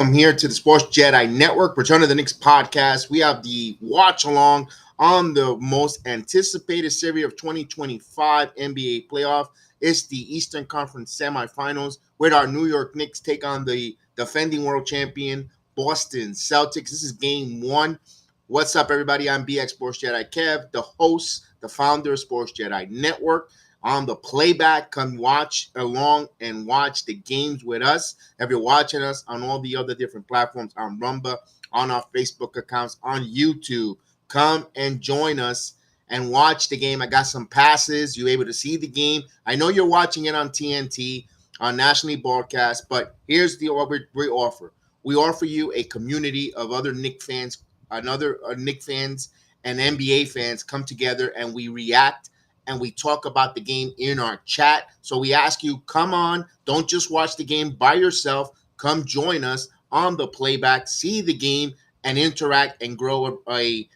Welcome here to the Sports Jedi Network, Return of the Knicks podcast. We have the watch along on the most anticipated series of 2025 NBA playoff. It's the Eastern Conference semifinals, where our New York Knicks take on the defending world champion Boston Celtics. This is game one. What's up, everybody? I'm BX Sports Jedi Kev, the host, the founder of Sports Jedi Network. On the playback, come watch along and watch the games with us. If you're watching us on all the other different platforms, on Rumba, on our Facebook accounts, on YouTube, come and join us and watch the game. I got some passes. You're able to see the game. I know you're watching it on TNT, on nationally broadcast, but here's what we offer. We offer you a community of other Knicks fans, Knicks fans and NBA fans come together and we react and we talk about the game in our chat. So we ask you, come on, don't just watch the game by yourself. Come join us on the playback, see the game, and interact and grow a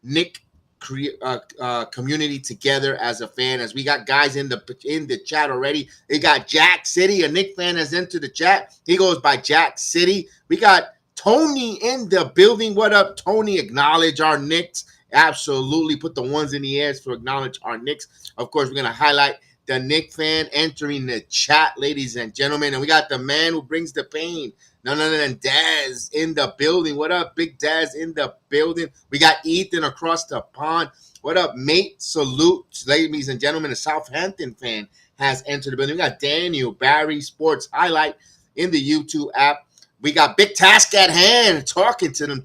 Knick community together as a fan. As we got guys in the chat already. We got Jack City, a Knick fan has entered the chat. He goes by Jack City. We got Tony in the building. What up, Tony? Acknowledge our Knicks. Absolutely. Put the ones in the air to acknowledge our Knicks. Of course, we're going to highlight the Knicks fan entering the chat, ladies and gentlemen. And we got the man who brings the pain. None other than Daz in the building. What up, Big Daz in the building? We got Ethan across the pond. What up, mate? Salute, ladies and gentlemen. A Southampton fan has entered the building. We got Daniel Barry Sports Highlight in the YouTube app. We got Big Task at hand, talking to them.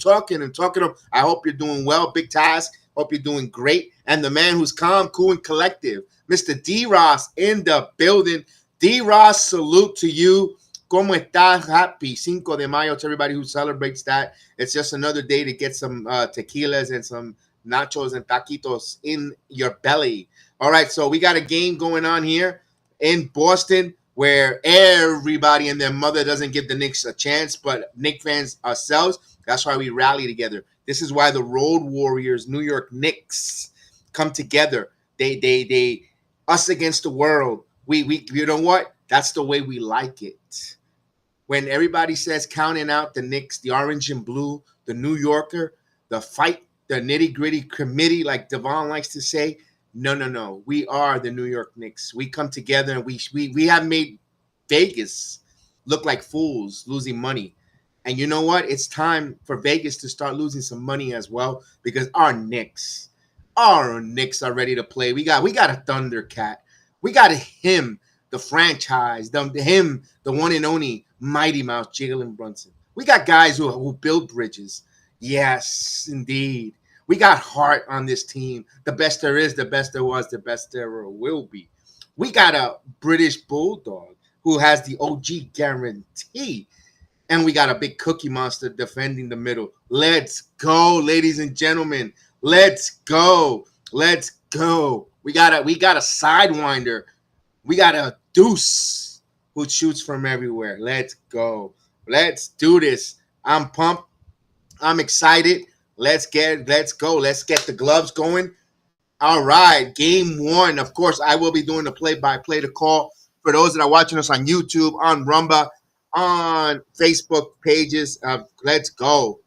I hope you're doing well, Big Task. Hope you're doing great. And the man who's calm, cool, and collective, Mr. D. Ross in the building. D. Ross, salute to you. ¿Cómo estás? Happy Cinco de Mayo to everybody who celebrates that. It's just another day to get some tequilas and some nachos and taquitos in your belly. All right, so we got a game going on here in Boston, where everybody and their mother doesn't give the Knicks a chance, but Knicks fans ourselves, that's why we rally together. This is why the Road Warriors, New York Knicks, come together. They us against the world. We you know what? That's the way we like it. When everybody says counting out the Knicks, the orange and blue, the New Yorker, the fight, the nitty-gritty committee, like Devon likes to say, no. We are the New York Knicks. We come together and we have made Vegas look like fools losing money. And you know what? It's time for Vegas to start losing some money as well, because our Knicks are ready to play. We got a Thundercat. We got him, the franchise, the one and only Mighty Mouse, Jalen Brunson. We got guys who build bridges. Yes, indeed. We got heart on this team. The best there is, the best there was, the best there ever will be. We got a British Bulldog who has the OG guarantee. And we got a big cookie monster defending the middle. Let's go, ladies and gentlemen. Let's go. Let's go. We got a sidewinder. We got a deuce who shoots from everywhere. Let's go. Let's do this. I'm pumped. I'm excited. Let's go. Let's get the gloves going. All right. Game one. Of course, I will be doing the play-by-play, the call for those that are watching us on YouTube, on Rumba, on Facebook pages. Let's go.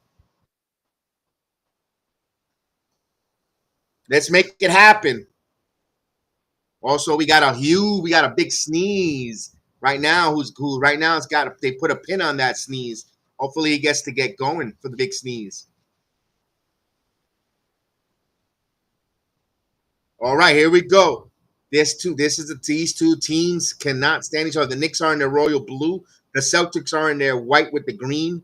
Let's make it happen. Also, we got a big sneeze right now. They put a pin on that sneeze. Hopefully he gets to get going for the big sneeze. All right, here we go. These two teams cannot stand each other. The Knicks are in their royal blue. The Celtics are in their white with the green.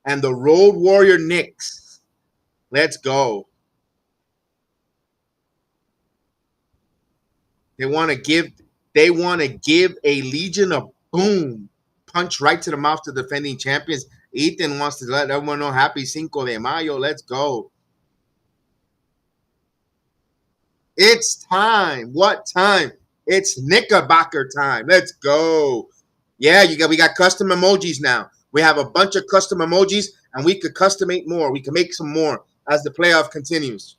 And the Road Warrior Knicks. Let's go. They want to give a Legion of Boom punch right to the mouth to the defending champions. Ethan wants to let everyone know happy Cinco de Mayo. Let's go. It's time. What time? It's Knickerbocker time. Let's go. Yeah, we got custom emojis now. We have a bunch of custom emojis, and we could customate more. We can make some more as the playoff continues.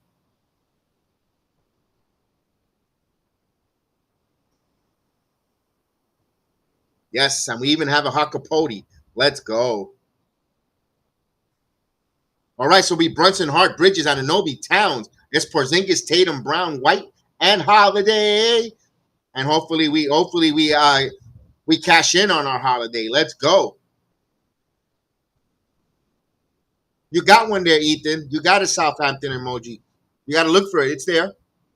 Yes, and we even have a Hakapodi. Let's go. All right, so we Brunson, Hart, Bridges, Anunoby, Towns. It's Porzingis, Tatum, Brown, White, and Holiday. And hopefully we cash in on our Holiday. Let's go. You got one there, Ethan. You got a Southampton emoji. You got to look for it. It's there.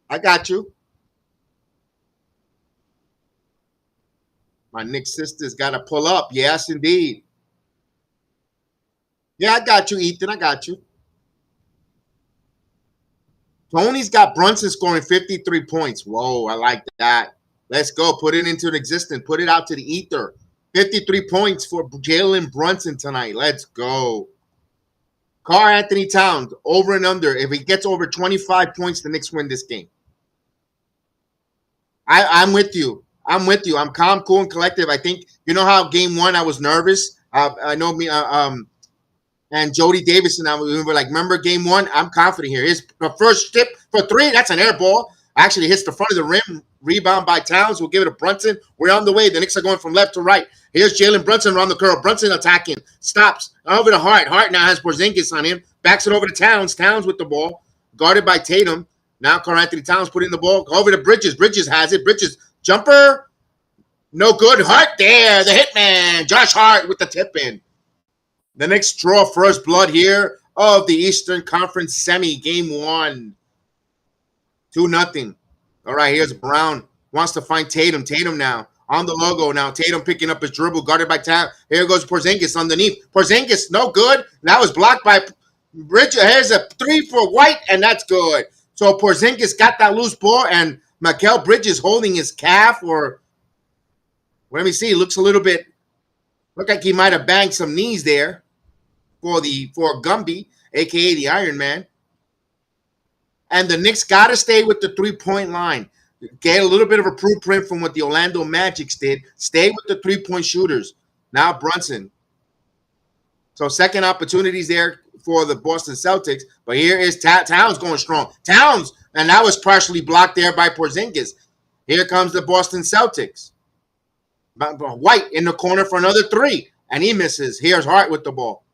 I got you. My Nick sister's got to pull up. Yes, indeed. Yeah, I got you, Ethan. I got you. Tony's got Brunson scoring 53 points. Whoa, I like that. Let's go. Put it into existence. Put it out to the ether. 53 points for Jalen Brunson tonight. Let's go. Carl Anthony Towns, over and under. If he gets over 25 points, the Knicks win this game. I'm with you. I'm with you. I'm calm, cool, and collective. I think, you know how game one I was nervous? I know me, and Jody Davis and I we were like, remember game one? I'm confident here. His first tip for three, that's an air ball. Actually hits the front of the rim. Rebound by Towns. We'll give it to Brunson. We're on the way. The Knicks are going from left to right. Here's Jalen Brunson around the curl. Brunson attacking. Stops. Over to Hart. Hart now has Porzingis on him. Backs it over to Towns. Towns with the ball. Guarded by Tatum. Now Karl Anthony Towns putting the ball over to Bridges. Bridges has it. Bridges jumper. No good. Hart there. The hitman. Josh Hart with the tip in. The Knicks draw first blood here of the Eastern Conference semi, game one. 2-0. All right, here's Brown. Wants to find Tatum. Tatum now on the logo now. Tatum picking up his dribble, guarded by Tatum. Here goes Porzingis underneath. Porzingis, no good. That was blocked by Bridges. Here's a three for White, and that's good. So Porzingis got that loose ball, and Mikal Bridges holding his calf, or let me see. Looks a little bit, look like he might have banged some knees there for Gumby, aka the Iron Man. And the Knicks got to stay with the three-point line. Get a little bit of a blueprint from what the Orlando Magic did. Stay with the three-point shooters. Now Brunson. So second opportunities there for the Boston Celtics. But here is Towns going strong. Towns, and that was partially blocked there by Porzingis. Here comes the Boston Celtics. White in the corner for another three. And he misses. Here's Hart with the ball.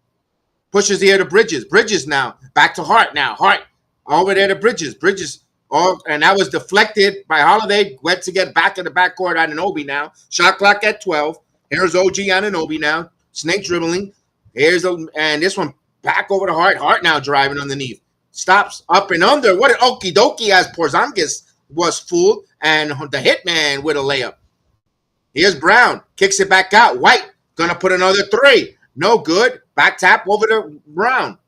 Pushes here to Bridges. Bridges now. Back to Hart now. Hart over there to Bridges. Bridges. Oh, and that was deflected by Holiday. Went to get back in the backcourt. Anunoby now. Shot clock at 12. Here's OG Anunoby now. Snake dribbling. And this one back over to Hart. Hart now driving underneath. Stops up and under. What an okie dokie as Porzingis was fooled. And the hitman with a layup. Here's Brown. Kicks it back out. White gonna put another three. No good. Back tap over to Brown.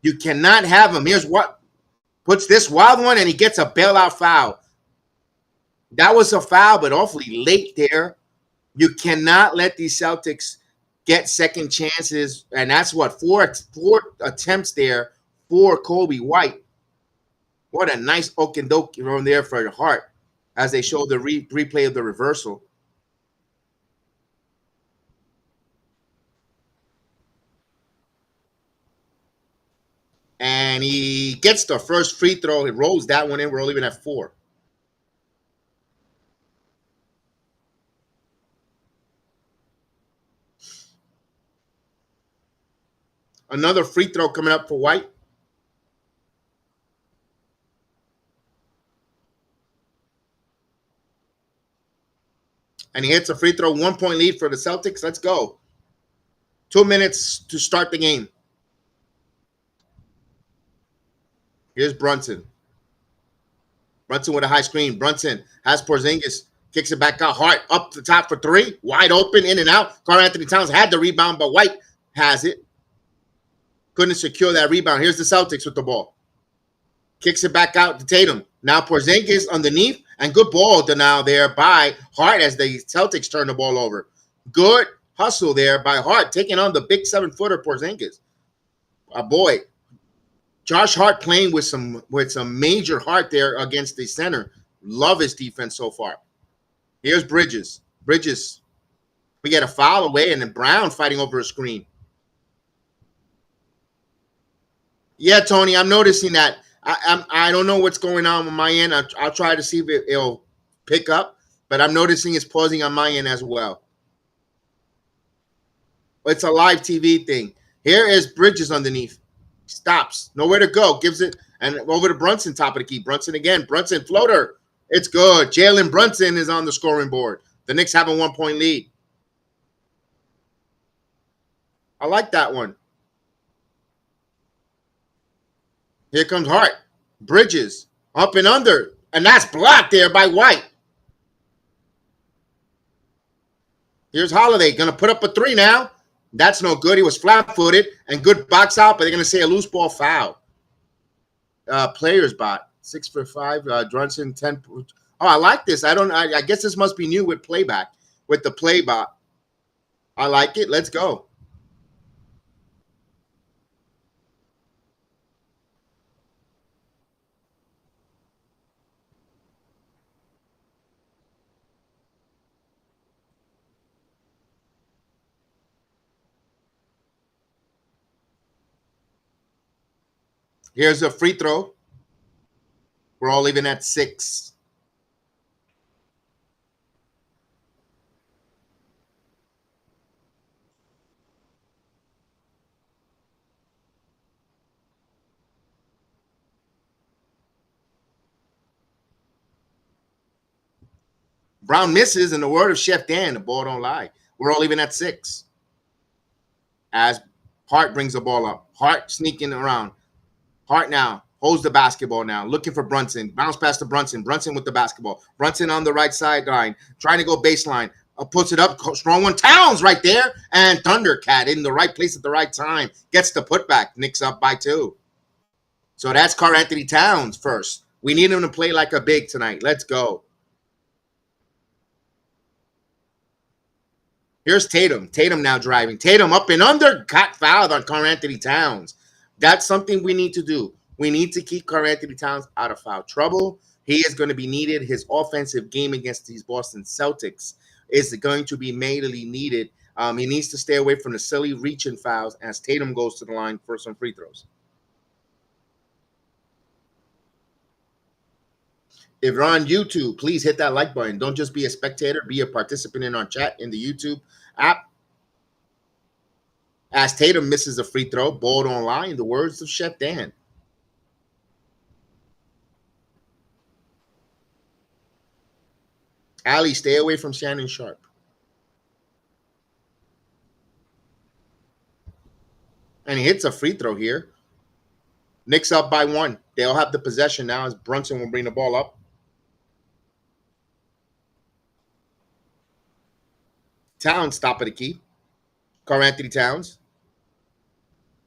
You cannot have him. Here's what. Puts this wild one, and he gets a bailout foul. That was a foul, but awfully late there. You cannot let these Celtics get second chances, and that's what, four attempts there for Kobe White. What a nice okie-dokie from there for Hart as they show the replay of the reversal. And he gets the first free throw. He rolls that one in. We're only even at 4. Another free throw coming up for White. And he hits a free throw. 1-point lead for the Celtics. Let's go. 2 minutes to start the game. Here's Brunson. Brunson with a high screen. Brunson has Porzingis. Kicks it back out. Hart up the top for three. Wide open, in and out. Karl Anthony Towns had the rebound, but White has it. Couldn't secure that rebound. Here's the Celtics with the ball. Kicks it back out to Tatum. Now Porzingis underneath. And good ball now there by Hart as the Celtics turn the ball over. Good hustle there by Hart, taking on the big 7-footer Porzingis. Boy, Josh Hart playing with some major heart there against the center. Love his defense so far. Here's Bridges. Bridges, we get a foul away, and then Brown fighting over a screen. Yeah, Tony, I'm noticing that. I don't know what's going on my end. I'll try to see if it'll pick up, but I'm noticing it's pausing on my end as well. It's a live TV thing. Here is Bridges underneath. Stops. Nowhere to go. Gives it and over to Brunson, top of the key. Brunson again. Brunson floater. It's good. Jalen Brunson is on the scoring board. The Knicks have a 1-point lead. I like that one. Here comes Hart. Bridges. Up and under. And that's blocked there by White. Here's Holiday. Going to put up a 3 now. That's no good. He was flat-footed and good box out, but they're going to say a loose ball foul. Players bot 6-for-5. Brunson 10. Oh, I like this. I guess this must be new with playback with the play bot. I like it. Let's go. Here's a free throw. We're all leaving at 6. Brown misses, and the word of Chef Dan, the ball don't lie. We're all leaving at 6. As Hart brings the ball up. Hart sneaking around. Hart now holds the basketball now, looking for Brunson. Bounce past to Brunson. Brunson with the basketball. Brunson on the right sideline, trying to go baseline. Puts it up. Strong one. Towns right there. And Thundercat in the right place at the right time. Gets the putback. Knicks up by 2. So that's Karl-Anthony Towns first. We need him to play like a big tonight. Let's go. Here's Tatum. Tatum now driving. Tatum up and under. Got fouled on Karl-Anthony Towns. That's something we need to do. We need to keep Karl-Anthony Towns out of foul trouble. He is going to be needed. His offensive game against these Boston Celtics is going to be majorly needed. He needs to stay away from the silly reaching fouls as Tatum goes to the line for some free throws. If you're on YouTube, please hit that like button. Don't just be a spectator. Be a participant in our chat in the YouTube app. As Tatum misses a free throw, ball don't lie, in the words of Chef Dan. Ali, stay away from Shannon Sharp. And he hits a free throw here. Knicks up by 1. They'll have the possession now as Brunson will bring the ball up. Towns, top of the key. Karl-Anthony Towns.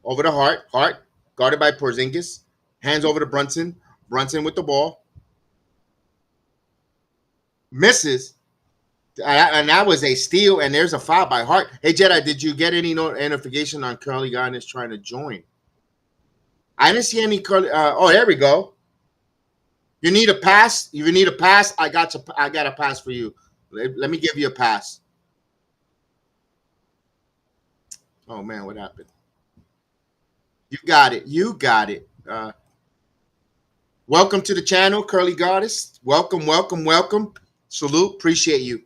Over to Hart. Hart, guarded by Porzingis. Hands over to Brunson. Brunson with the ball. Misses. And that was a steal, and there's a foul by Hart. Hey, Jedi, did you get any notification on Curly Garnis trying to join? I didn't see any Curly. Oh, there we go. You need a pass? You need a pass? I got a pass for you. Let me give you a pass. Oh, man, what happened? You got it. You got it. Welcome to the channel, Curly Goddess. Welcome, welcome, welcome. Salute. Appreciate you.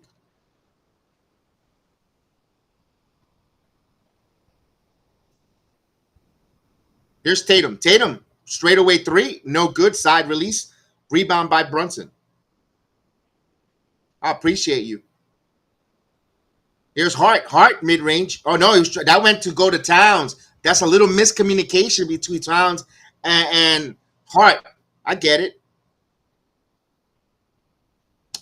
Here's Tatum. Tatum, straightaway 3. No good. Side release. Rebound by Brunson. I appreciate you. Here's Hart. Hart, mid-range. Oh, no, that went to go to Towns. That's a little miscommunication between Towns and Hart. I get it.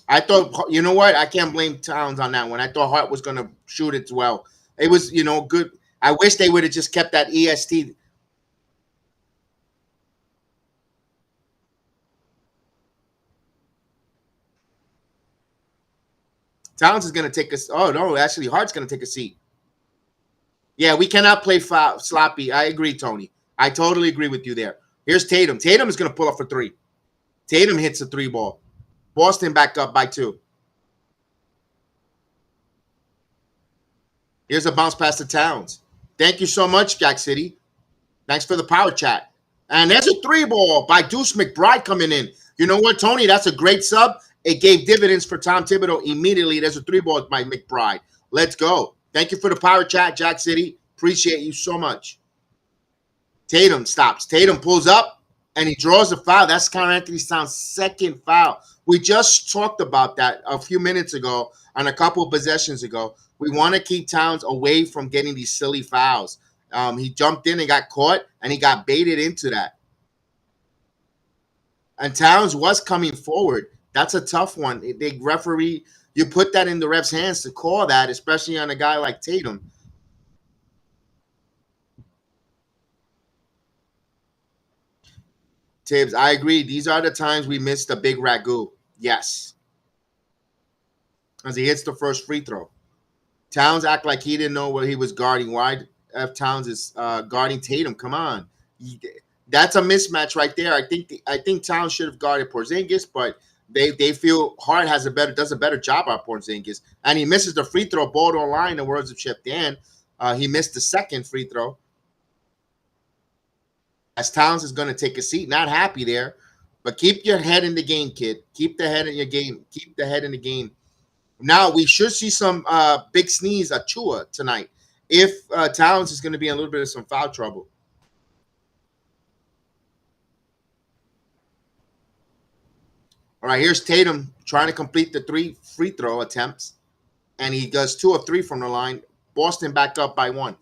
I thought, you know what? I can't blame Towns on that one. I thought Hart was going to shoot it well. It was, good. I wish they would have just kept that EST. Towns is going to take us. Oh, no, actually, Hart's going to take a seat. Yeah, we cannot play sloppy. I agree, Tony. I totally agree with you there. Here's Tatum. Tatum is going to pull up for 3. Tatum hits a 3 ball. Boston back up by 2. Here's a bounce pass to Towns. Thank you so much, Jack City. Thanks for the power chat. And there's a 3 ball by Deuce McBride coming in. You know what, Tony? That's a great sub. It gave dividends for Tom Thibodeau immediately. There's a 3 ball by McBride. Let's go. Thank you for the power chat, Jack City. Appreciate you so much. Tatum stops. Tatum pulls up and he draws a foul. That's Karl Anthony Towns' second foul. We just talked about that a few minutes ago and a couple of possessions ago. We want to keep Towns away from getting these silly fouls. He jumped in and got caught, and he got baited into that. And Towns was coming forward. That's a tough one. The referee, you put that in the ref's hands to call that, especially on a guy like Tatum. Tibbs, I agree. These are the times we miss the big ragu. Yes. As he hits the first free throw. Towns act like he didn't know what he was guarding. Why F Towns is guarding Tatum? Come on. That's a mismatch right there. I think Towns should have guarded Porzingis, but they feel Hart does a better job on Porzingis. And he misses the free throw, ball online, in the words of Chip Dan. He missed the second free throw. As Towns is going to take a seat, not happy there, but keep your head in the game, kid. Keep the head in your game. Keep the head in the game. Now we should see some big sneeze at Chua tonight if Towns is going to be in a little bit of some foul trouble. All right, here's Tatum trying to complete the 3 free throw attempts, and he does 2 of 3 from the line. Boston back up by 1.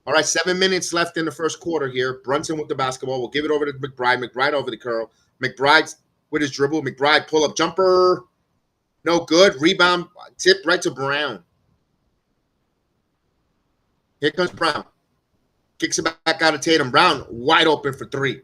All right, 7 minutes left in the first quarter here. Brunson with the basketball. We'll give it over to McBride. McBride over the curl. McBride with his dribble. McBride pull-up jumper. No good. Rebound tip right to Brown. Here comes Brown. Kicks it back out of Tatum. Brown wide open for 3.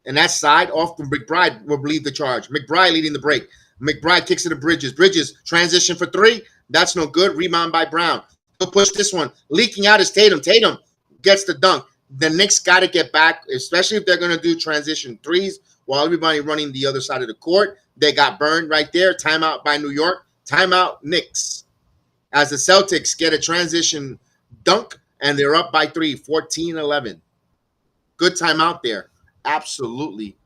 And that side off from McBride will lead the charge. McBride leading the break. McBride kicks it to Bridges. Bridges transition for 3. That's no good. Rebound by Brown. He'll push this one. Leaking out is Tatum. Tatum gets the dunk. The Knicks got to get back, especially if they're going to do transition 3s while everybody running the other side of the court. They got burned right there. Timeout by New York. Timeout Knicks. As the Celtics get a transition dunk, and they're up by 3, 14-11. Good timeout there. Absolutely.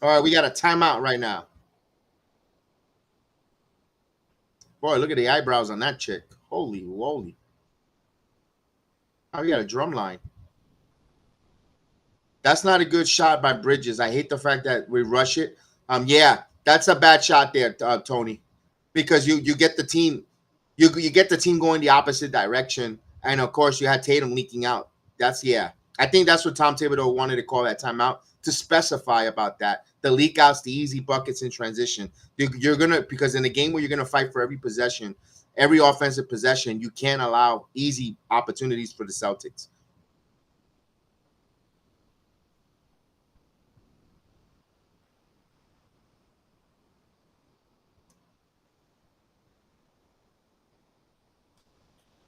All right, we got a timeout right now. Boy, look at the eyebrows on that chick. Holy moly. Oh, we got a drum line. That's not a good shot by Bridges. I hate the fact that we rush it. Yeah, that's a bad shot there, Tony, because you get the team, you get the team going the opposite direction, and of course you had Tatum leaking out. I think that's what Tom Thibodeau wanted to call that timeout, to specify about that. The leak outs, the easy buckets in transition. You're gonna, because in a game where you're gonna fight for every possession, every offensive possession, you can't allow easy opportunities for the Celtics.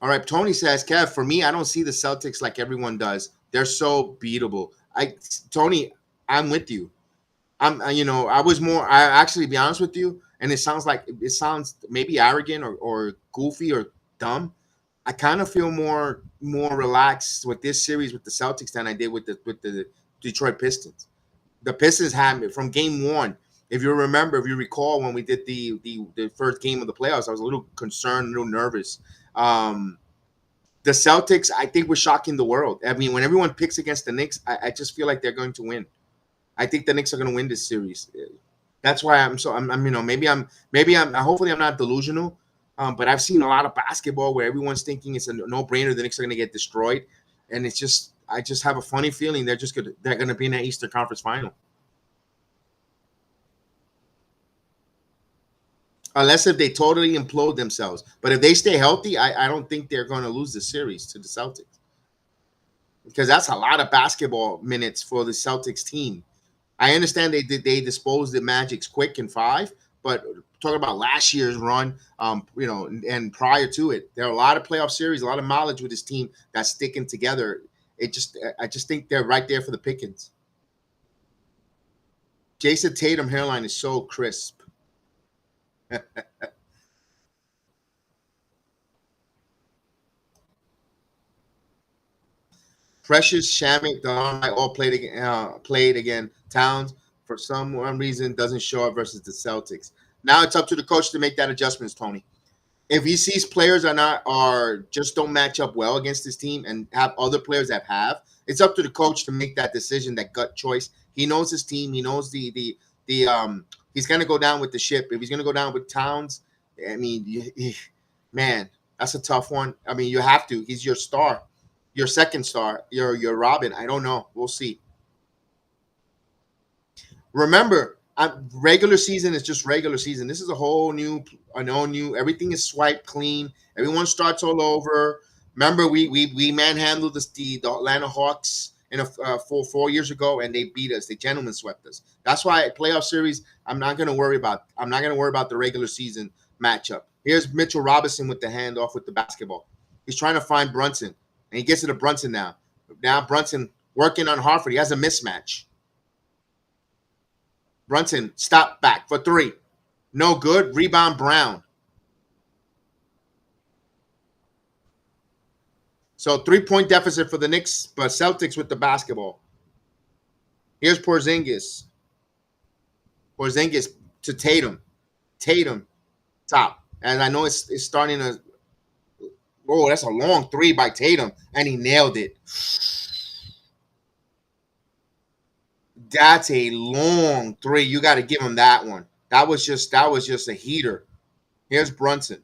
All right, Tony says, Kev, for me, I don't see the Celtics like everyone does. They're so beatable. Tony, I'm with you. I was more, I actually, be honest with you, and it sounds maybe arrogant or goofy or dumb. I kind of feel more relaxed with this series with the Celtics than I did with the Detroit Pistons. The Pistons had me from game 1. If you recall, when we did the first game of the playoffs, I was a little concerned, a little nervous. The Celtics, I think, were shocking the world. I mean, when everyone picks against the Knicks, I just feel like they're going to win. I think the Knicks are going to win this series. That's why hopefully I'm not delusional, but I've seen a lot of basketball where everyone's thinking it's a no-brainer. The Knicks are going to get destroyed, and I just have a funny feeling they're going to be in the Eastern Conference Final. Unless if they totally implode themselves. But if they stay healthy, I don't think they're going to lose the series to the Celtics. Because that's a lot of basketball minutes for the Celtics team. I understand they disposed the Magic's quick in 5, but talking about last year's run, and prior to it, there are a lot of playoff series, a lot of mileage with this team that's sticking together. I just think they're right there for the pickings. Jason Tatum hairline is so crisp. Precious, Shamit, Delon all played again. Towns, for some reason, doesn't show up versus the Celtics. Now it's up to the coach to make that adjustments, Tony. If he sees players are just don't match up well against his team and have other players that have, it's up to the coach to make that decision, that gut choice. He knows his team. He knows the he's gonna go down with the ship. If he's gonna go down with Towns, I mean, man, that's a tough one. I mean, you have to. He's your star, your second star, your Robin. I don't know. We'll see. Remember, regular season is just regular season. This is a whole new, an all new. Everything is swiped clean. Everyone starts all over. Remember, we manhandled the Atlanta Hawks in a 4 years ago, and they beat us. They gentlemen swept us. That's why playoff series. I'm not going to worry about. I'm not going to worry about the regular season matchup. Here's Mitchell Robinson with the handoff with the basketball. He's trying to find Brunson, and he gets to the Brunson now. Now Brunson working on Hartford. He has a mismatch. Brunson, stop back for three. No good. Rebound, Brown. So 3-point deficit for the Knicks, but Celtics with the basketball. Here's Porzingis. Porzingis to Tatum. Tatum, top. And I know it's starting to. Oh, that's a long three by Tatum, and he nailed it. That's a long three. You got to give him that one. That was just a heater. Here's Brunson.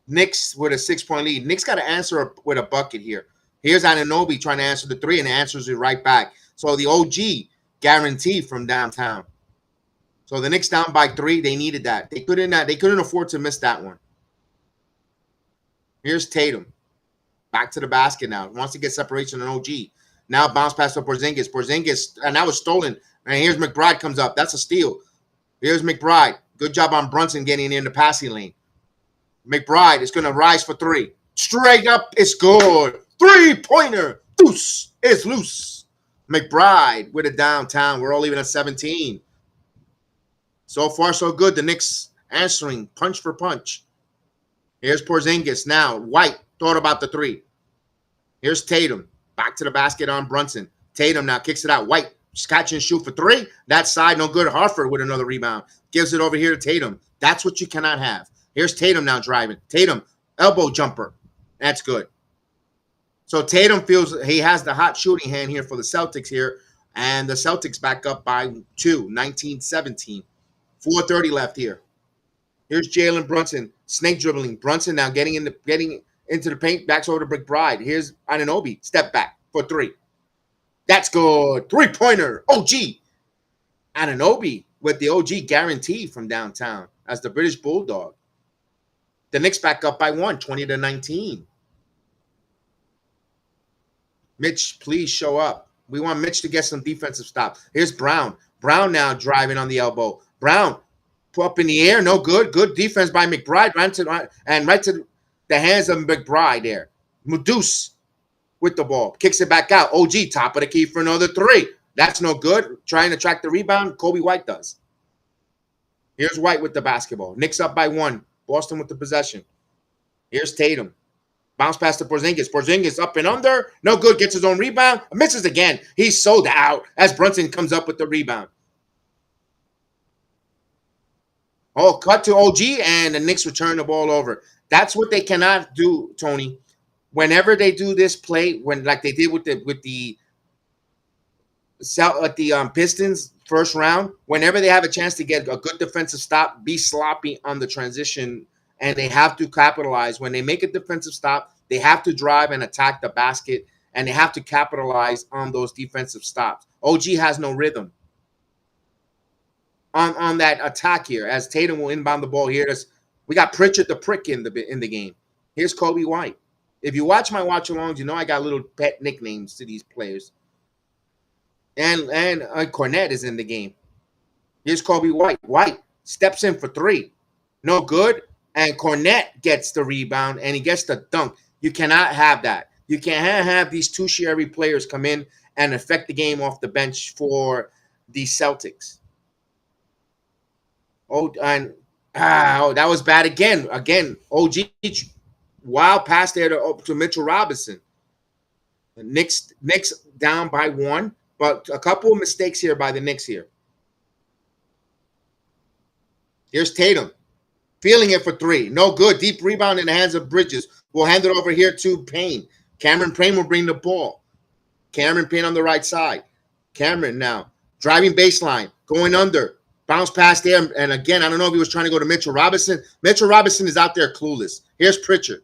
Knicks with a 6-point lead. Knicks got to answer with a bucket here. Here's Anunoby trying to answer the three and answers it right back. So the OG guarantee from downtown. So the Knicks down by 3. They needed that. They couldn't afford to miss that one. Here's Tatum. Back to the basket now. Wants to get separation on OG. Now bounce pass to Porzingis. Porzingis, and that was stolen. And here's McBride comes up. That's a steal. Here's McBride. Good job on Brunson getting in the passing lane. McBride is going to rise for 3. Straight up, it's good. 3-pointer. Deuce is loose. McBride with a downtown. We're all even at 17. So far, so good. The Knicks answering punch for punch. Here's Porzingis now. White thought about the 3. Here's Tatum. Back to the basket on Brunson. Tatum now kicks it out. White, catch and shoot for 3. That side, no good. Hartford with another rebound. Gives it over here to Tatum. That's what you cannot have. Here's Tatum now driving. Tatum, elbow jumper. That's good. So Tatum feels he has the hot shooting hand here for the Celtics here. And the Celtics back up by 2, 19-17. 4:30 left here. Here's Jalen Brunson, snake dribbling. Brunson now getting into the paint, backs over to McBride. Here's Anunoby, step back for 3. That's good. 3-pointer. OG. Anunoby with the OG guarantee from downtown as the British Bulldog. The Knicks back up by 1, 20-19. Mitch, please show up. We want Mitch to get some defensive stop. Here's Brown. Brown now driving on the elbow. Brown put up in the air. No good. Good defense by McBride. Right to the hands of McBride there. Deuce with the ball. Kicks it back out. OG, top of the key for another 3. That's no good. Trying to track the rebound. Kobe White does. Here's White with the basketball. Knicks up by 1. Boston with the possession. Here's Tatum. Bounce pass to Porzingis. Porzingis up and under. No good. Gets his own rebound. Misses again. He's sold out as Brunson comes up with the rebound. Oh, cut to OG, and the Knicks return the ball over. That's what they cannot do, Tony. Whenever they do this play, like they did with the Pistons first round, whenever they have a chance to get a good defensive stop, be sloppy on the transition, and they have to capitalize. When they make a defensive stop, they have to drive and attack the basket, and they have to capitalize on those defensive stops. OG has no rhythm on that attack here, as Tatum will inbound the ball here. We got Pritchard the Prick in the game. Here's Kobe White. If you watch my watch-alongs, you know I got little pet nicknames to these players. And Cornette is in the game. Here's Kobe White. White steps in for 3. No good. And Cornette gets the rebound, and he gets the dunk. You cannot have that. You can't have these tertiary players come in and affect the game off the bench for the Celtics. Oh, and that was bad again. Again, OG, wild pass there to Mitchell Robinson. Knicks down by 1, but a couple of mistakes here by the Knicks here. Here's Tatum. Feeling it for 3. No good. Deep rebound in the hands of Bridges. We'll hand it over here to Payne. Cameron Payne will bring the ball. Cameron Payne on the right side. Cameron now. Driving baseline. Going under. Bounce past there. And again, I don't know if he was trying to go to Mitchell Robinson. Mitchell Robinson is out there clueless. Here's Pritchard.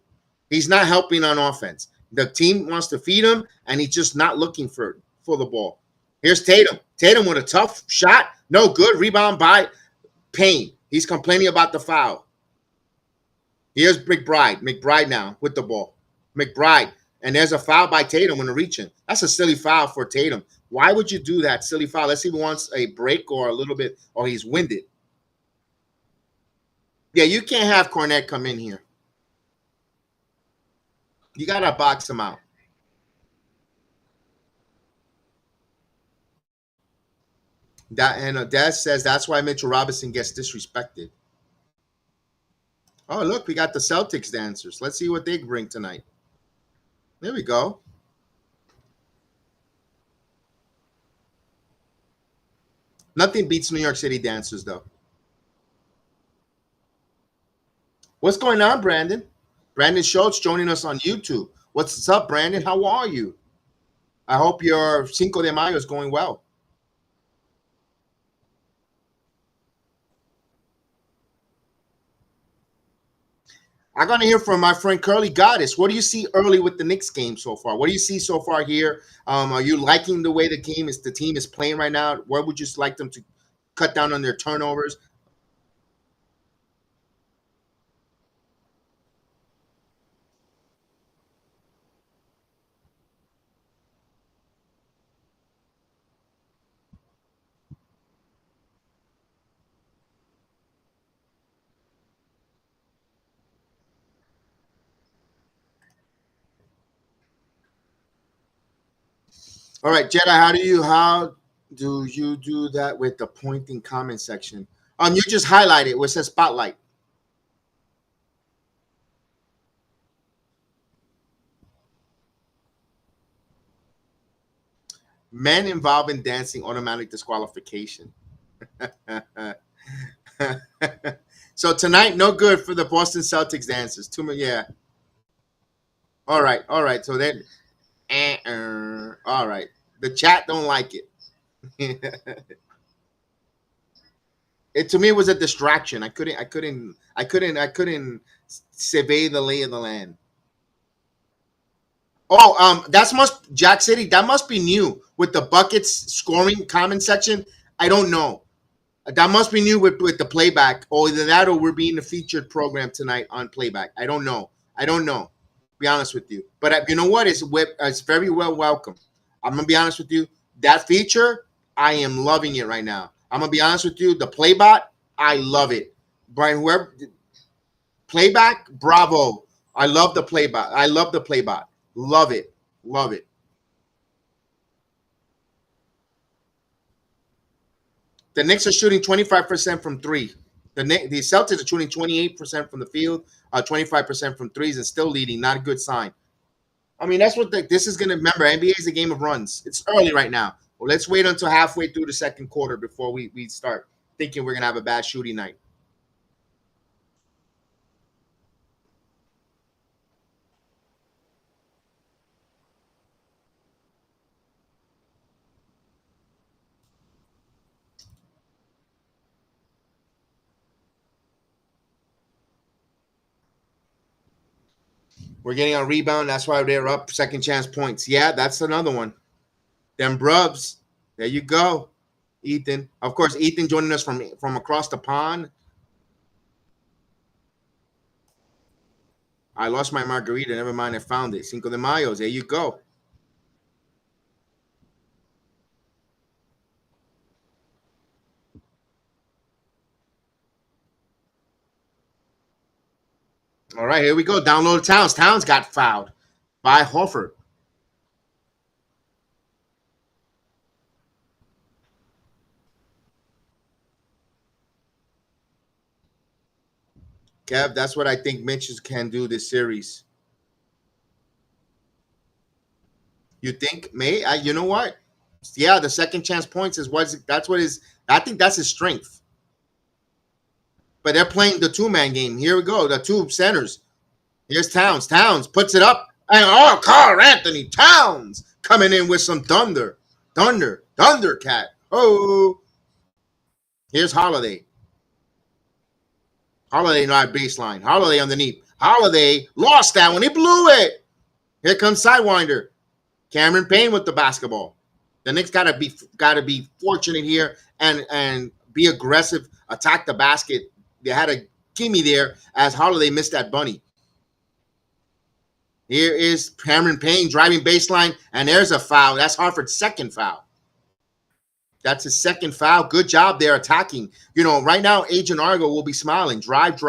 He's not helping on offense. The team wants to feed him, and he's just not looking for the ball. Here's Tatum. Tatum with a tough shot. No good. Rebound by Payne. He's complaining about the foul. Here's McBride. McBride now with the ball. McBride. And there's a foul by Tatum when they're reaching. That's a silly foul for Tatum. Why would you do that silly foul? Let's see if he wants a break or a little bit, or he's winded. Yeah, you can't have Cornette come in here. You got to box him out. Dad says that's why Mitchell Robinson gets disrespected. Oh, look, we got the Celtics dancers. Let's see what they bring tonight. There we go. Nothing beats New York City dancers, though. What's going on, Brandon? Brandon Schultz joining us on YouTube. What's up, Brandon? How are you? I hope your Cinco de Mayo is going well. I'm going to hear from my friend Curly Goddess. What do you see early with the Knicks game so far? What do you see so far here? Are you liking the way the team is playing right now? Where would you like them to cut down on their turnovers? All right, Jedi, how do you do that with the pointing comment section? You just highlight it where it says spotlight. Men involved in dancing, automatic disqualification. So tonight, no good for the Boston Celtics dancers. Too many, yeah. All right, all right. So then, all right. The chat don't like it. It to me was a distraction. I couldn't survey the lay of the land. Oh, that's must Jack City. That must be new with the buckets scoring comment section. I don't know. That must be new with the playback, or either that or we're being a featured program tonight on playback. I don't know. I don't know. Be honest with you, but you know what? It's very well welcome. I'm gonna be honest with you. That feature, I am loving it right now. I'm gonna be honest with you. The playbot, I love it. Brian, whoever playback, bravo. I love the playbot. I love the playbot. Love it. Love it. The Knicks are shooting 25% from three. The Celtics are shooting 28% from the field, 25% from threes, and still leading. Not a good sign. I mean, that's what this is going to remember. NBA is a game of runs. It's early right now. Well, let's wait until halfway through the second quarter before we start thinking we're going to have a bad shooting night. We're getting on rebound. That's why they're up second chance points. Yeah, that's another one. Them Brubs. There you go, Ethan. Of course, Ethan joining us from across the pond. I lost my margarita. Never mind, I found it. Cinco de Mayo. There you go. All right, here we go. Download Towns. Towns got fouled by Horford. Kev, that's what I think Mitch can do this series. You think, May? You know what? Yeah, the second chance points is that's what is. I think that's his strength. But they're playing the two-man game. Here we go. The two centers. Here's Towns. Towns puts it up. And Carl Anthony Towns coming in with some thunder. Thundercat. Oh. Here's Holiday. Holiday not baseline. Holiday underneath. Holiday lost that one. He blew it. Here comes Sidewinder. Cameron Payne with the basketball. The Knicks gotta be fortunate here and be aggressive, attack the basket. They had a gimme there as Holiday missed that bunny. Here is Cameron Payne driving baseline, and there's a foul. That's Hartford's second foul. That's his second foul. Good job there attacking. You know, right now, Agent Argo will be smiling. Drive.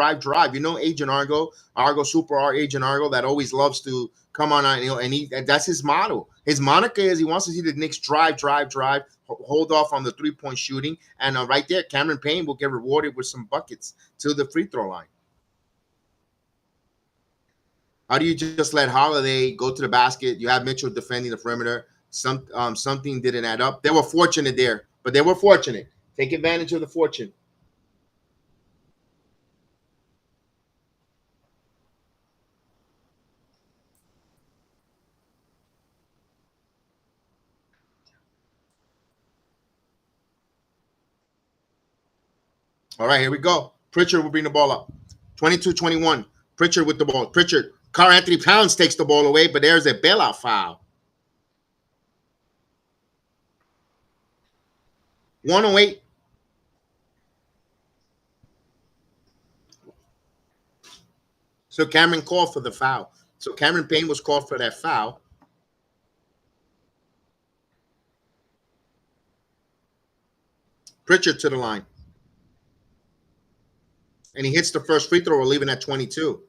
You know, Agent Argo Super R, Agent Argo, that always loves to come on, you know, and that's his motto. His moniker is he wants to see the Knicks drive, hold off on the three-point shooting. And right there, Cameron Payne will get rewarded with some buckets to the free throw line. How do you just let Holiday go to the basket? You have Mitchell defending the perimeter. Something didn't add up. They were fortunate there, but they were fortunate. Take advantage of the fortune. All right, here we go. Pritchard will bring the ball up. 22-21. Pritchard with the ball. Pritchard. Carl Anthony Towns takes the ball away, but there's a bailout foul. 108. So Cameron called for the foul. So Cameron Payne was called for that foul. Pritchard to the line. And he hits the first free throw, leaving at 22.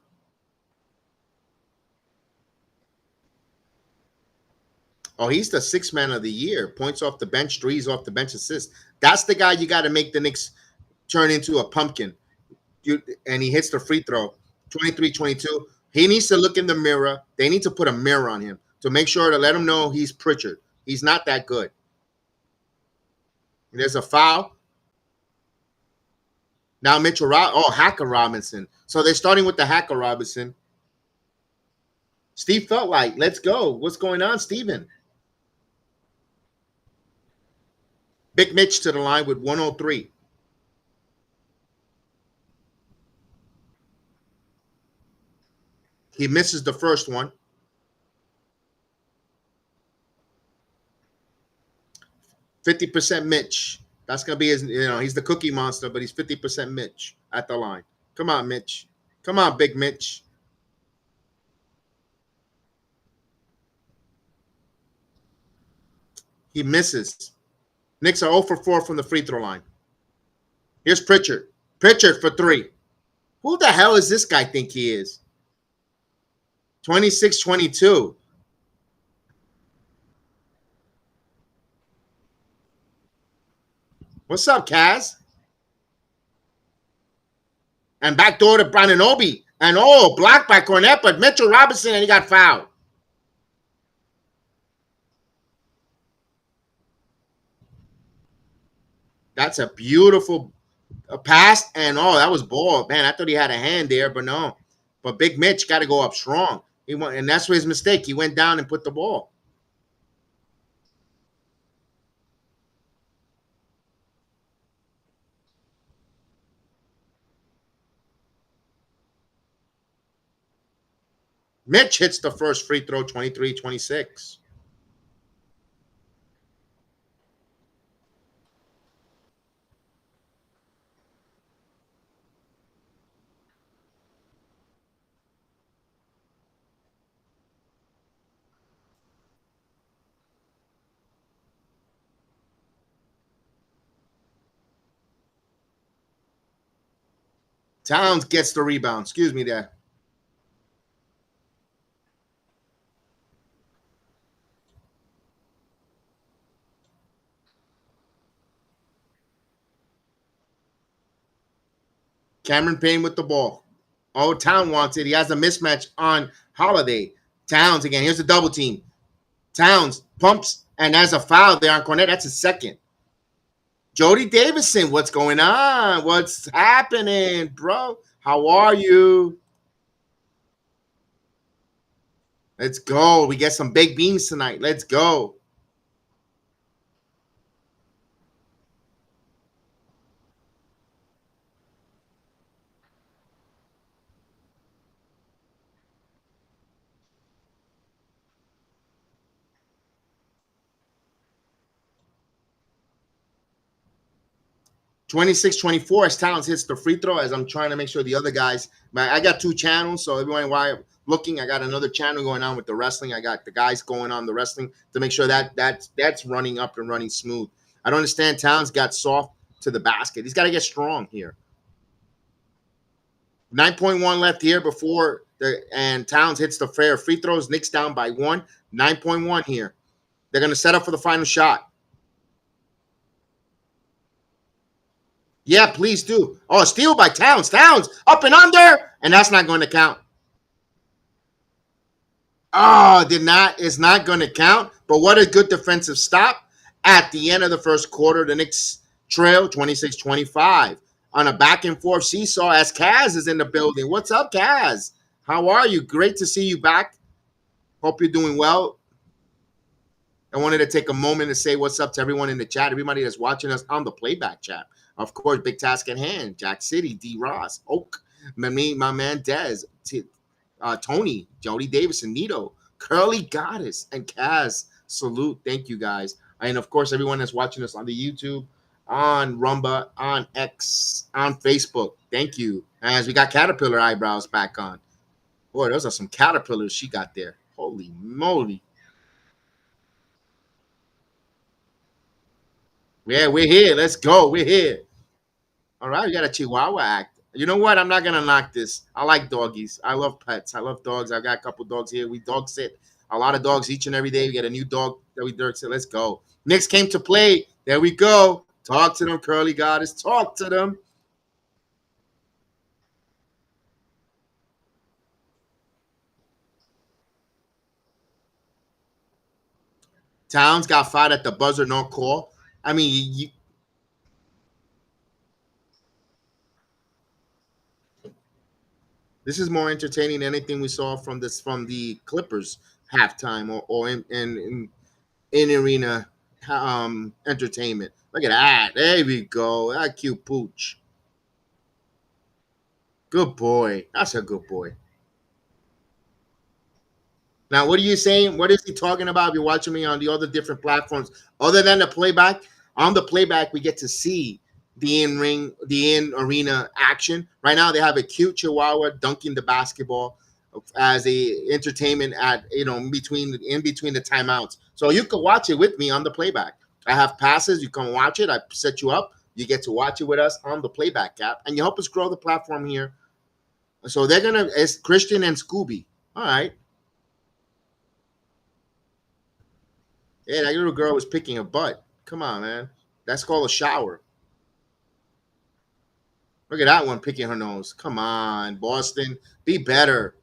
Oh, he's the sixth man of the year. Points off the bench, threes off the bench, assists. That's the guy you got to make the Knicks turn into a pumpkin. And he hits the free throw, 23-22. He needs to look in the mirror. They need to put a mirror on him to make sure to let him know he's Pritchard. He's not that good. And there's a foul. Now Mitchell Hacker Robinson. So they're starting with the Hacker Robinson. Steve felt like, let's go. What's going on, Steven? Big Mitch to the line with 103. He misses the first one. 50% Mitch. That's going to be his, he's the cookie monster, but he's 50% Mitch at the line. Come on, Mitch. Come on, Big Mitch. He misses. Knicks are 0 for 4 from the free throw line. Here's Pritchard. Pritchard for 3. Who the hell is this guy think he is? 26-22. What's up, Kaz? And backdoor to Brandon Obi. And blocked by Cornette, but Mitchell Robinson, and he got fouled. That's a beautiful pass. And that was ball. Man, I thought he had a hand there, but no. But Big Mitch got to go up strong. And that's his mistake. He went down and put the ball. Mitch hits the first free throw, 23-26. Towns gets the rebound. Excuse me there. Cameron Payne with the ball. Town wants it. He has a mismatch on Holiday. Towns again. Here's a double team. Towns pumps, and as a foul there on Cornet. That's his second. Jody Davison, what's going on? What's happening, bro? How are you? Let's go. We get some baked beans tonight. Let's go. (26-24) as Towns hits the free throw as I'm trying to make sure the other guys. I got two channels, so everyone while looking, I got another channel going on with the wrestling. I got the guys going on the wrestling to make sure that's running up and running smooth. I don't understand. Towns got soft to the basket. He's got to get strong here. 9.1 left here and Towns hits the fair free throws. Knicks down by 1. 9.1 here. They're going to set up for the final shot. Yeah, please do. Oh, steal by Towns. Towns up and under, and that's not going to count. Oh, it's not going to count. But what a good defensive stop at the end of the first quarter. The Knicks trail 26-25 on a back and forth seesaw as Kaz is in the building. What's up, Kaz? How are you? Great to see you back. Hope you're doing well. I wanted to take a moment to say what's up to everyone in the chat, everybody that's watching us on the playback chat. Of course, big task at hand. Jack City, D. Ross, Oak, my man Dez, Tony, Jody Davison, Nito, Curly Goddess, and Kaz. Salute. Thank you, guys. And, of course, everyone that's watching us on the YouTube, on Rumba, on X, on Facebook. Thank you. As we got Caterpillar eyebrows back on. Boy, those are some caterpillars she got there. Holy moly. Yeah, we're here. Let's go. We're here. All right, we got a Chihuahua act. You know what? I'm not going to knock this. I like doggies. I love pets. I love dogs. I've got a couple dogs here. We dog sit. A lot of dogs each and every day. We get a new dog that we dog sit. Let's go. Knicks came to play. There we go. Talk to them, Curly Goddess. Talk to them. Towns got fired at the buzzer, no call. I mean, this is more entertaining than anything we saw from the Clippers halftime or in arena entertainment. Look at that. There we go. That cute pooch. Good boy. That's a good boy. Now, what are you saying? What is he talking about? If you're watching me on the other different platforms, other than the playback, on the playback, we get to see the in-arena action. Right now, they have a cute Chihuahua dunking the basketball as a entertainment in between the timeouts. So you can watch it with me on the playback. I have passes. You can watch it. I set you up. You get to watch it with us on the playback app, and you help us grow the platform here. So it's Christian and Scooby. All right. Yeah, that little girl was picking a butt. Come on, man. That's called a shower. Look at that one picking her nose. Come on, Boston. Be better.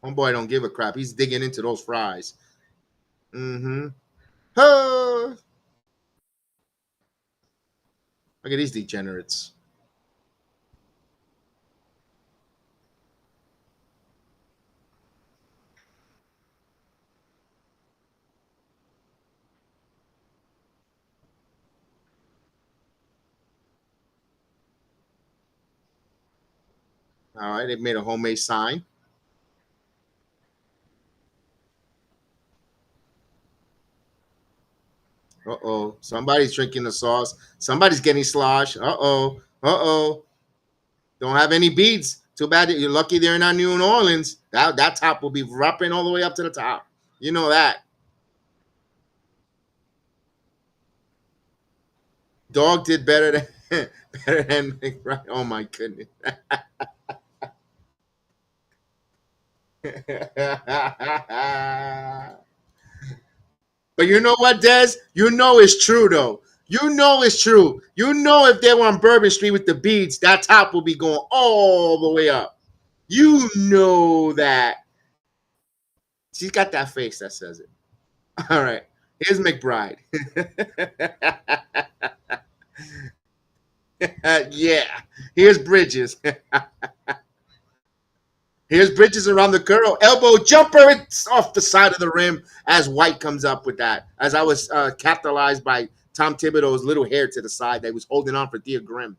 Homeboy don't give a crap. He's digging into those fries. Mm-hmm. Oh. Look at these degenerates. All right, they've made a homemade sign. Uh-oh. Somebody's drinking the sauce. Somebody's getting sloshed. Uh-oh. Uh-oh. Don't have any beads. Too bad you're lucky they're not New Orleans. That top will be wrapping all the way up to the top. You know that. Dog did better than right. Oh my goodness. But you know what, Des? You know it's true, though. You know it's true. You know if they were on Bourbon Street with the beads, that top will be going all the way up. You know that. She's got that face that says it. All right. Here's McBride. Yeah. Here's Bridges. Here's Bridges around the curl. Elbow jumper. It's off the side of the rim as White comes up with that. As I was capitalized by Tom Thibodeau's little hair to the side that was holding on for Thea Grimm.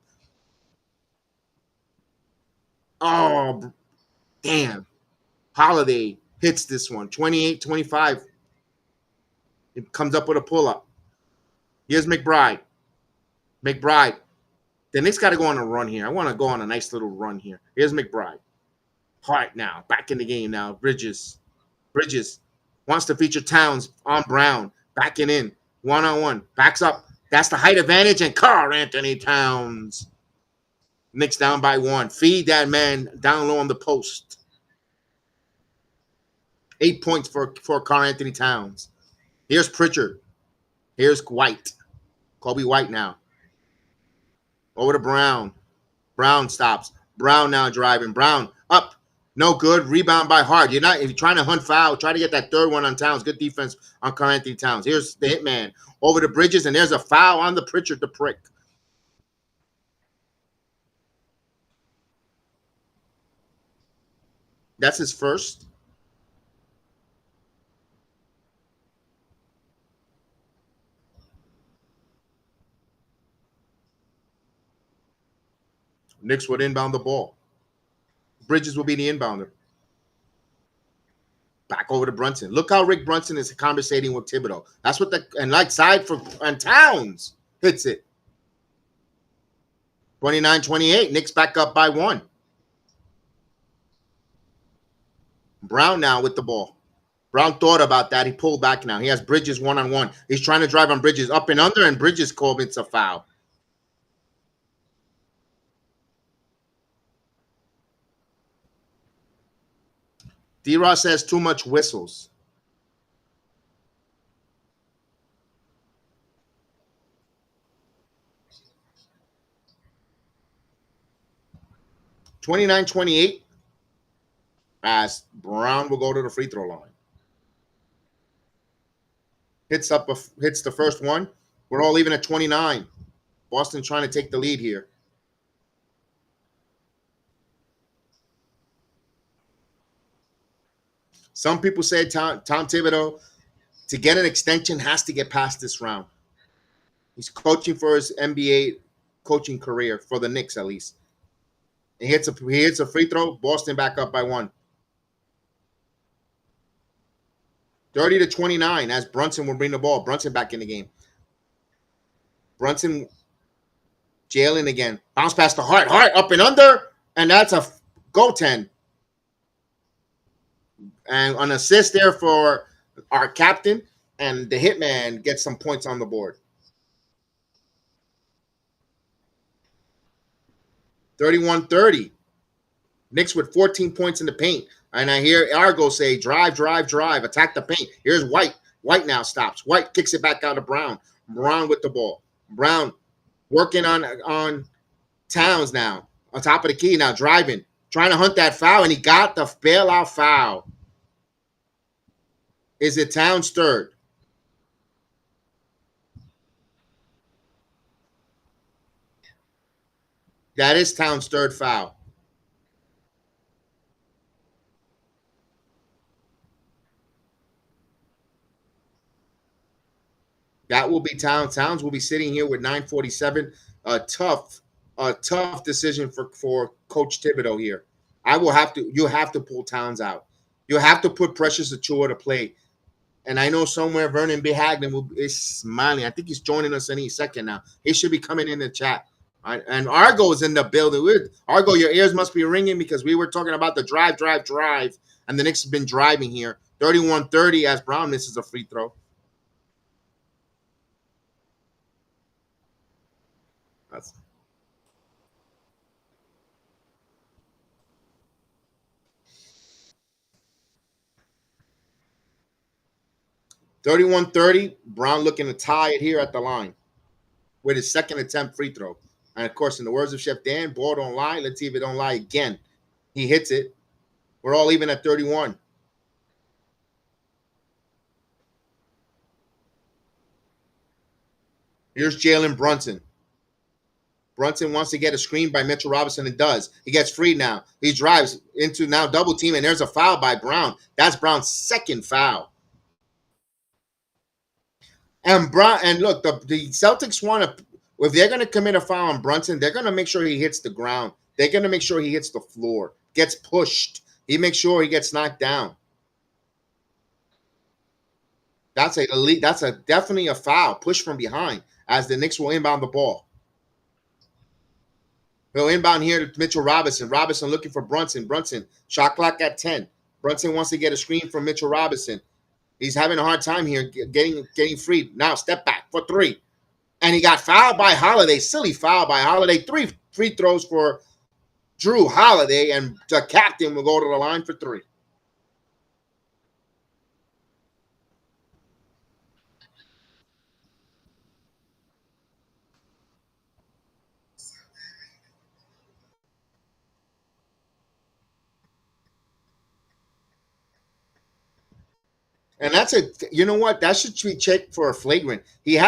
Oh, damn. Holiday hits this one. 28-25. It comes up with a pull-up. Here's McBride. McBride. The Knicks got to go on a run here. I want to go on a nice little run here. Here's McBride. Hart now. Back in the game now. Bridges. Bridges wants to feature Towns on Brown. Backing in. One-on-one. Backs up. That's the height advantage. And Karl Anthony Towns. Knicks down by 1. Feed that man down low on the post. 8 points for Karl Anthony Towns. Here's Pritchard. Here's White. Kobe White now. Over to Brown. Brown stops. Brown now driving. Brown up. No good. Rebound by Hart. If you're trying to hunt foul, try to get that third one on Towns. Good defense on Karl Anthony Towns. Here's the hitman. Over to Bridges, and there's a foul on the Pritchard, the prick. That's his first. Knicks would inbound the ball. Bridges will be the inbounder. Back over to Brunson. Look how Rick Brunson is conversating with Thibodeau. That's what side for and Towns hits it. 29-28. Knicks back up by 1. Brown now with the ball. Brown thought about that. He pulled back now. He has Bridges one-on-one. He's trying to drive on Bridges up and under, and Bridges called it's a foul. D-Ross says too much whistles. (29-28) as Brown will go to the free throw line. Hits the first one. We're all even at 29. Boston trying to take the lead here. Some people say Tom Thibodeau, to get an extension, has to get past this round. He's coaching for his NBA coaching career, for the Knicks at least. He hits a free throw. Boston back up by 1. 30-29 as Brunson will bring the ball. Brunson back in the game. Brunson jailing again. Bounce past the Hart. Hart up and under. And that's a goaltend. And an assist there for our captain. And the hitman gets some points on the board. 31-30. Knicks with 14 points in the paint. And I hear Argo say, drive, drive, drive. Attack the paint. Here's White. White now stops. White kicks it back out to Brown. Brown with the ball. Brown working on Towns now. On top of the key now, driving. Trying to hunt that foul, and he got the bailout foul. Is it Towns' third? That is Towns' third foul. That will be Towns. Towns will be sitting here with 9:47. A tough decision for Coach Thibodeau here. You have to pull Towns out. You have to put Precious Achiuwa to play. And I know somewhere Vernon B. Hagman is smiling. I think he's joining us any second now. He should be coming in the chat. Right? And Argo is in the building. Argo, your ears must be ringing because we were talking about the drive. And the Knicks have been driving here. 31-30 as Brown misses a free throw. That's 31-30. Brown looking to tie it here at the line with his second attempt free throw. And, of course, in the words of Chef Dan, ball don't lie. Let's see if it don't lie again. He hits it. We're all even at 31. Here's Jalen Brunson. Brunson wants to get a screen by Mitchell Robinson and does. He gets free now. He drives into now double team, and there's a foul by Brown. That's Brown's second foul. And look, the Celtics want to, if they're going to commit a foul on Brunson, they're going to make sure he hits the ground. They're going to make sure he hits the floor, gets pushed. He makes sure he gets knocked down. That's definitely a foul. Push from behind as the Knicks will inbound the ball. They'll inbound here to Mitchell Robinson. Robinson looking for Brunson. Brunson, shot clock at 10. Brunson wants to get a screen from Mitchell Robinson. He's having a hard time here getting free. Now step back for 3. And he got fouled by Holiday. Silly foul by Holiday. 3 free throws for Drew Holiday, and the captain will go to the line for 3. And that's you know what? That should be checked for a flagrant. He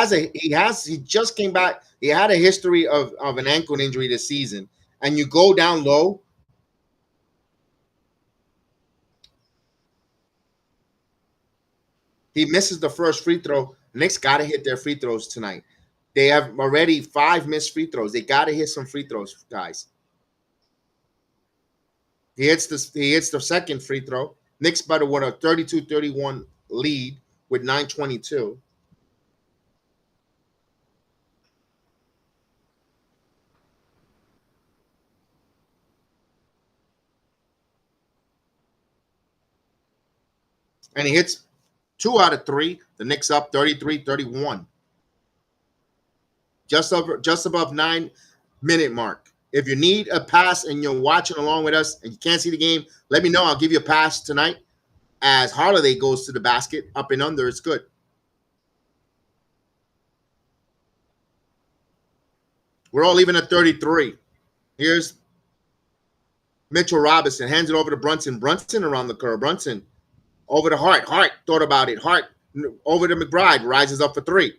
just came back. He had a history of an ankle injury this season. And you go down low. He misses the first free throw. Knicks got to hit their free throws tonight. They have already 5 missed free throws. They got to hit some free throws, guys. He hits the second free throw. Knicks better with a 32-31 lead with 9:22. And he hits 2 out of 3. The Knicks up 33-31. Just above 9-minute mark. If you need a pass and you're watching along with us and you can't see the game, let me know. I'll give you a pass tonight. As Holiday goes to the basket, up and under, it's good. We're all even at 33. Here's Mitchell Robinson. Hands it over to Brunson. Brunson around the curve. Brunson over to Hart. Hart thought about it. Hart over to McBride. Rises up for 3.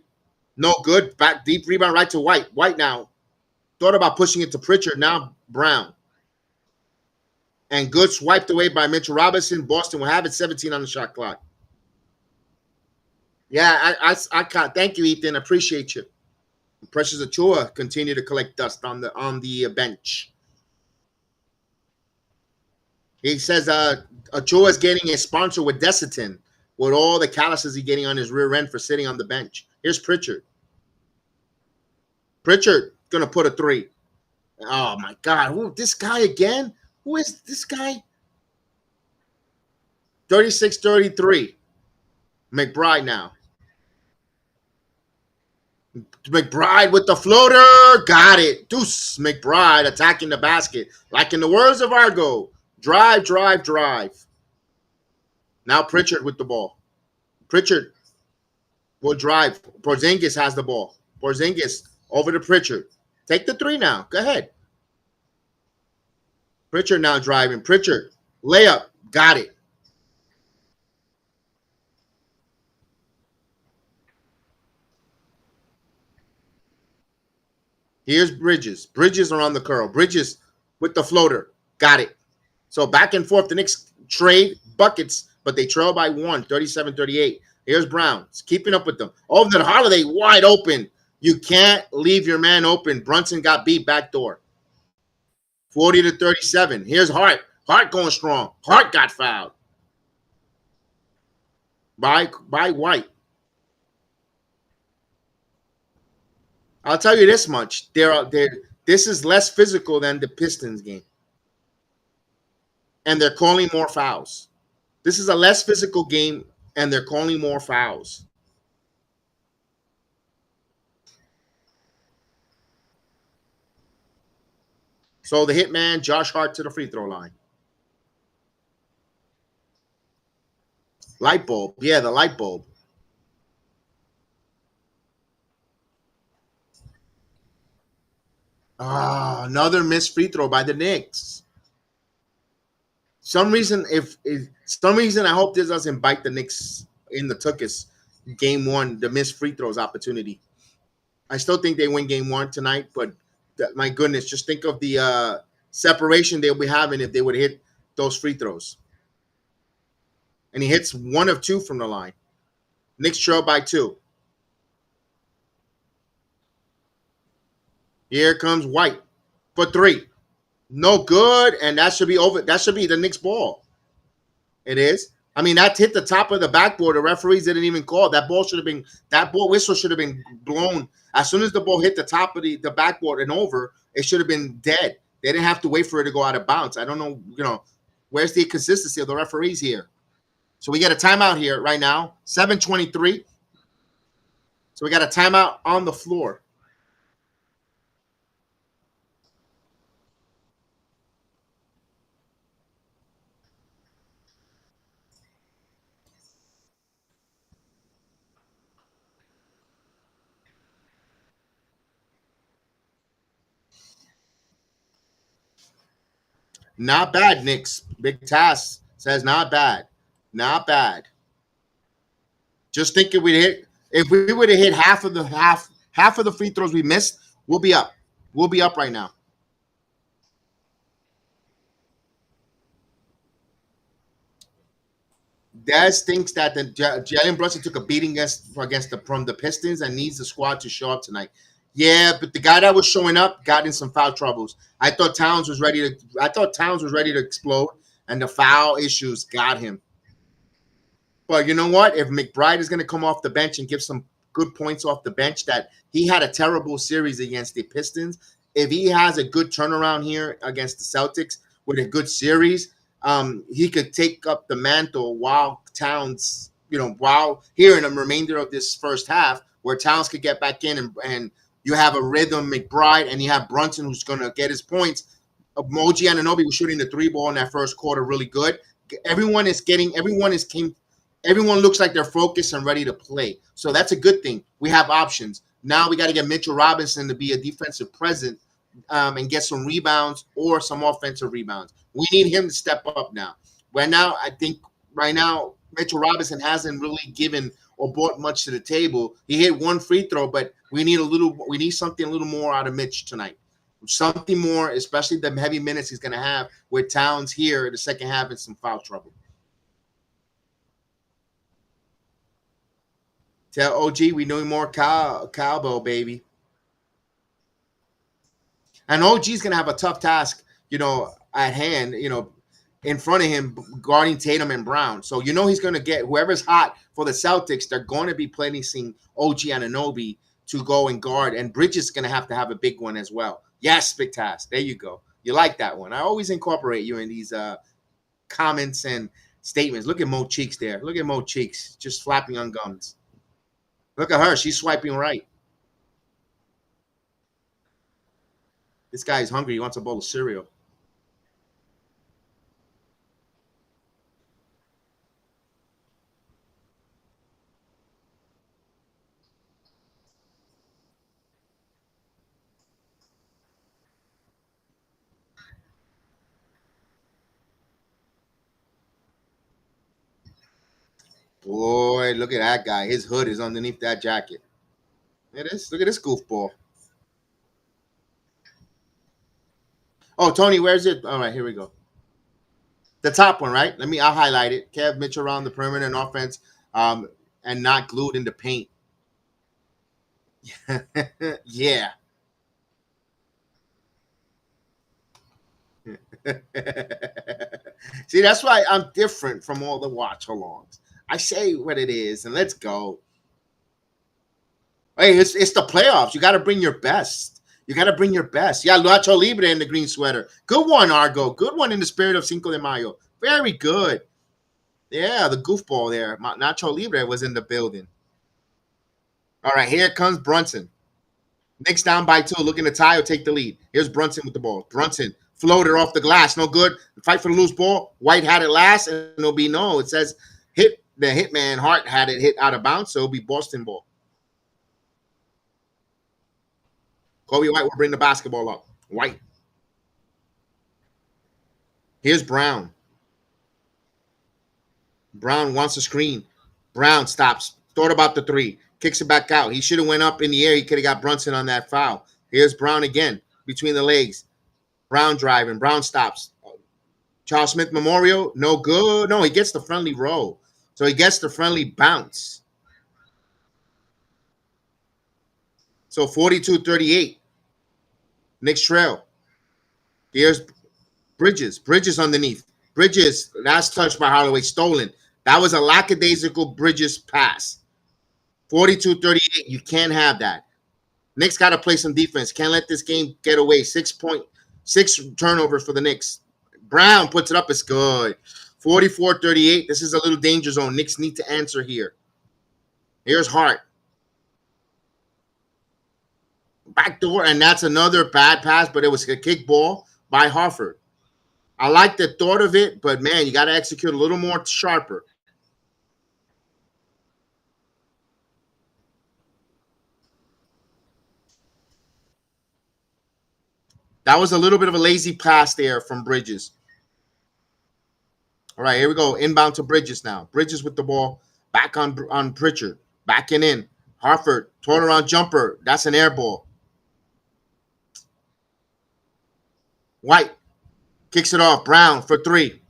No good. Back deep rebound right to White. White now thought about pushing it to Pritchard. Now Brown. And good swiped away by Mitchell Robinson. Boston will have it 17 on the shot clock. Yeah, I can't. Thank you, Ethan. Appreciate you. Precious Achua continue to collect dust on the bench. He says Achua is getting a sponsor with Desitin with all the calluses he's getting on his rear end for sitting on the bench. Here's Pritchard. Pritchard gonna put a 3. Oh my God! Who, this guy again? Who is this guy? 36-33. McBride now. McBride with the floater. Got it. Deuce. McBride attacking the basket. Like in the words of Argo. Drive, drive, drive. Now Pritchard with the ball. Pritchard will drive. Porzingis has the ball. Porzingis over to Pritchard. Take the 3 now. Go ahead. Pritchard now driving. Pritchard. Layup. Got it. Here's Bridges. Bridges around the curl. Bridges with the floater. Got it. So back and forth. The Knicks trade buckets, but they trail by 1, 37-38. Here's Brown. It's keeping up with them. Over to Holiday. Wide open. You can't leave your man open. Brunson got beat backdoor. 40-37. Here's Hart. Hart going strong. Hart got fouled by White. I'll tell you this much. This is less physical than the Pistons game. And they're calling more fouls. This is a less physical game, and they're calling more fouls. So the hitman, Josh Hart, to the free throw line. Light bulb. Yeah, the light bulb. Another missed free throw by the Knicks. Some reason I hope this doesn't bite the Knicks in the tuchus. Game 1, the missed free throws opportunity. I still think they win game one tonight, but my goodness, just think of the separation they'll be having if they would hit those free throws. And he hits one of two from the line. Knicks trail by 2. Here comes White for 3. No good, and that should be over. That should be the Knicks ball. It is. I mean, that hit the top of the backboard. The referees didn't even call. That ball should have been. That ball whistle should have been blown as soon as the ball hit the top of the backboard and over. It should have been dead. They didn't have to wait for it to go out of bounds. I don't know. Where's the consistency of the referees here? So we get a timeout here right now. 7:23. So we got a timeout on the floor. Not bad, Knicks. Big Task says not bad. Not bad. Just think if we would have hit half of the free throws we missed, we'll be up. We'll be up right now. Dez thinks that Jalen Brunson took a beating from the Pistons and needs the squad to show up tonight. Yeah, but the guy that was showing up got in some foul troubles. I thought Towns was ready to explode, and the foul issues got him. But you know what? If McBride is going to come off the bench and give some good points off the bench, that he had a terrible series against the Pistons. If he has a good turnaround here against the Celtics with a good series, he could take up the mantle while Towns, while here in the remainder of this first half, where Towns could get back in and you have a rhythm McBride and you have Brunson who's going to get his points. Moji Anunoby was shooting the 3 ball in that first quarter really good. Everyone looks like they're focused and ready to play. So that's a good thing. We have options. Now we got to get Mitchell Robinson to be a defensive presence and get some rebounds or some offensive rebounds. We need him to step up now. I think Mitchell Robinson hasn't really given or brought much to the table. He hit one free throw, but we need something a little more out of Mitch tonight. Something more, especially the heavy minutes he's going to have with Towns here in the second half in some foul trouble. Tell OG we need more cowbell, baby. And OG's going to have a tough task, at hand, in front of him guarding Tatum and Brown. So he's going to get whoever's hot for the Celtics. They're going to be placing OG Anunoby to go and guard. And Bridges is going to have a big one as well. Yes, big task. There you go. You like that one. I always incorporate you in these comments and statements. Look at Mo Cheeks there. Look at Mo Cheeks just flapping on gums. Look at her. She's swiping right. This guy is hungry. He wants a bowl of cereal. Boy, look at that guy. His hood is underneath that jacket. It is. Look at this goofball. Oh, Tony, where's it? All right, here we go. The top one, right? I'll highlight it. Kev Mitchell around the perimeter and offense, and not glued in the paint. Yeah. See, that's why I'm different from all the watch alongs. I say what it is, and let's go. Hey, it's the playoffs. You got to bring your best. You got to bring your best. Yeah, Nacho Libre in the green sweater. Good one, Argo. Good one in the spirit of Cinco de Mayo. Very good. Yeah, the goofball there. Nacho Libre was in the building. All right, here comes Brunson. Knicks down by 2. Looking to tie or take the lead. Here's Brunson with the ball. Brunson. Floater off the glass. No good. Fight for the loose ball. White had it last, and it'll be no. It says hit. The hitman Hart had it hit out of bounds, so it'll be Boston ball. Kobe White will bring the basketball up. White. Here's Brown. Brown wants a screen. Brown stops. Thought about the 3. Kicks it back out. He should have went up in the air. He could have got Brunson on that foul. Here's Brown again between the legs. Brown driving. Brown stops. Charles Smith Memorial, no good. No, he gets the friendly roll. So he gets the friendly bounce. So 42-38. Knicks trail. Here's Bridges. Bridges underneath. Bridges, last touch by Holloway, stolen. That was a lackadaisical Bridges pass. 42-38. You can't have that. Knicks got to play some defense. Can't let this game get away. 6 turnovers for the Knicks. Brown puts it up. It's good. 44-38. This is a little danger zone. Knicks need to answer here. Here's Hart. Backdoor, and that's another bad pass, but it was a kick ball by Harford. I like the thought of it, but man, you got to execute a little more sharper. That was a little bit of a lazy pass there from Bridges. All right, here we go. Inbound to Bridges now. Bridges with the ball. Back on Pritchard. Backing in. Harford. Turnaround jumper. That's an air ball. White. Kicks it off. Brown for 3.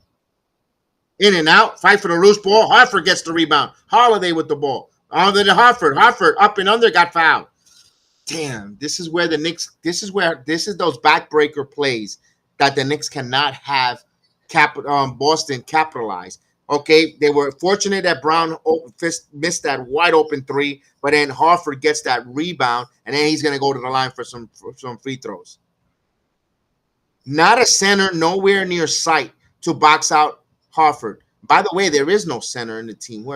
In and out. Fight for the loose ball. Harford gets the rebound. Holiday with the ball. On to Harford. Harford up and under. Got fouled. Damn. This is where the Knicks. This is those backbreaker plays that the Knicks cannot have Boston capitalize. Okay, they were fortunate that Brown missed that wide open 3, but then Harford gets that rebound, and then he's going to go to the line for some free throws. Not a center, nowhere near sight to box out Harford. By the way, there is no center in the team.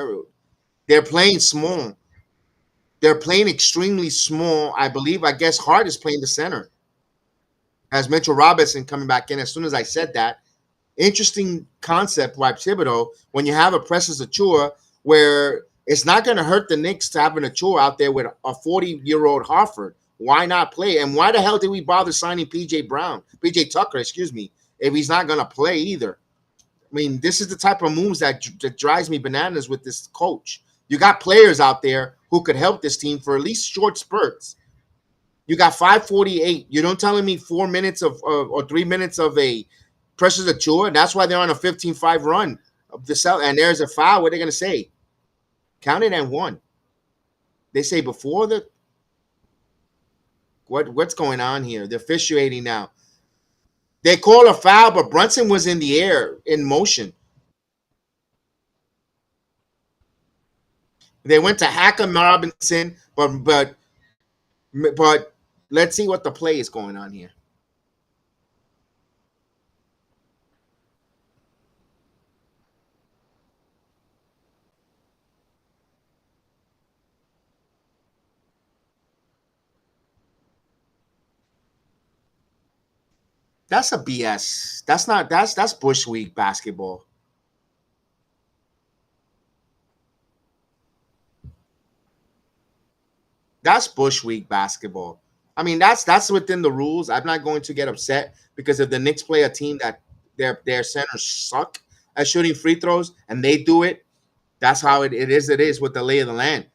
They're playing small. They're playing extremely small. I guess Hart is playing the center. As Mitchell Robinson coming back in. As soon as I said that, interesting concept by Thibodeau when you have a Precious Achua where it's not going to hurt the Knicks to have an Achua out there with a 40-year-old Harford. Why not play? And why the hell did we bother signing PJ Tucker, if he's not going to play either? I mean, this is the type of moves that drives me bananas with this coach. You got players out there who could help this team for at least short spurts. You got 5:48. You don't telling me 4 minutes or 3 minutes of a Precious Achua. That's why they're on a 15-5 run of the Celtics. And there's a foul. What are they going to say? Count it and 1. They say before the what's going on here? They're officiating now. They call a foul, but Brunson was in the air in motion. They went to Hackam Robinson, but let's see what the play is going on here. That's a BS. That's Bush Week basketball. That's Bush Week basketball. I mean, that's within the rules. I'm not going to get upset because if the Knicks play a team that their centers suck at shooting free throws and they do it, that's how it is. It is with the lay of the land.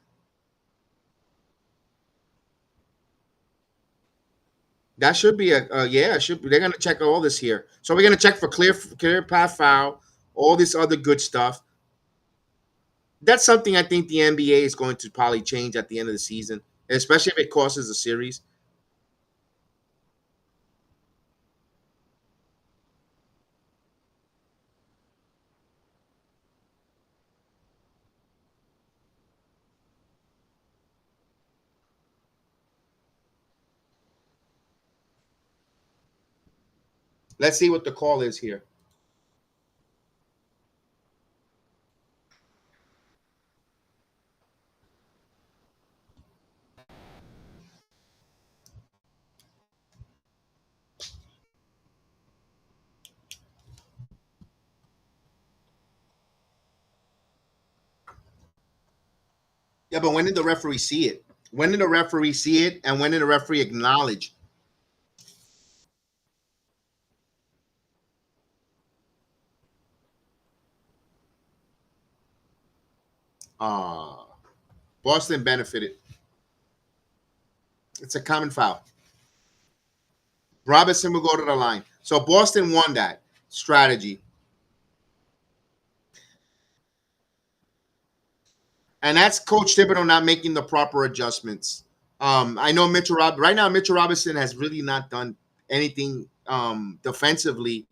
That should be yeah. Should be, they're gonna check all this here. So we're gonna check for clear path foul, all this other good stuff. That's something I think the NBA is going to probably change at the end of the season, especially if it causes a series. Let's see what the call is here. Yeah, but when did the referee see it? When did the referee see it, and when did the referee acknowledge? Ah, Boston benefited. It's a common foul. Robinson will go to the line. So Boston won that strategy. And that's Coach Thibodeau not making the proper adjustments. I know right now Mitchell Robinson has really not done anything defensively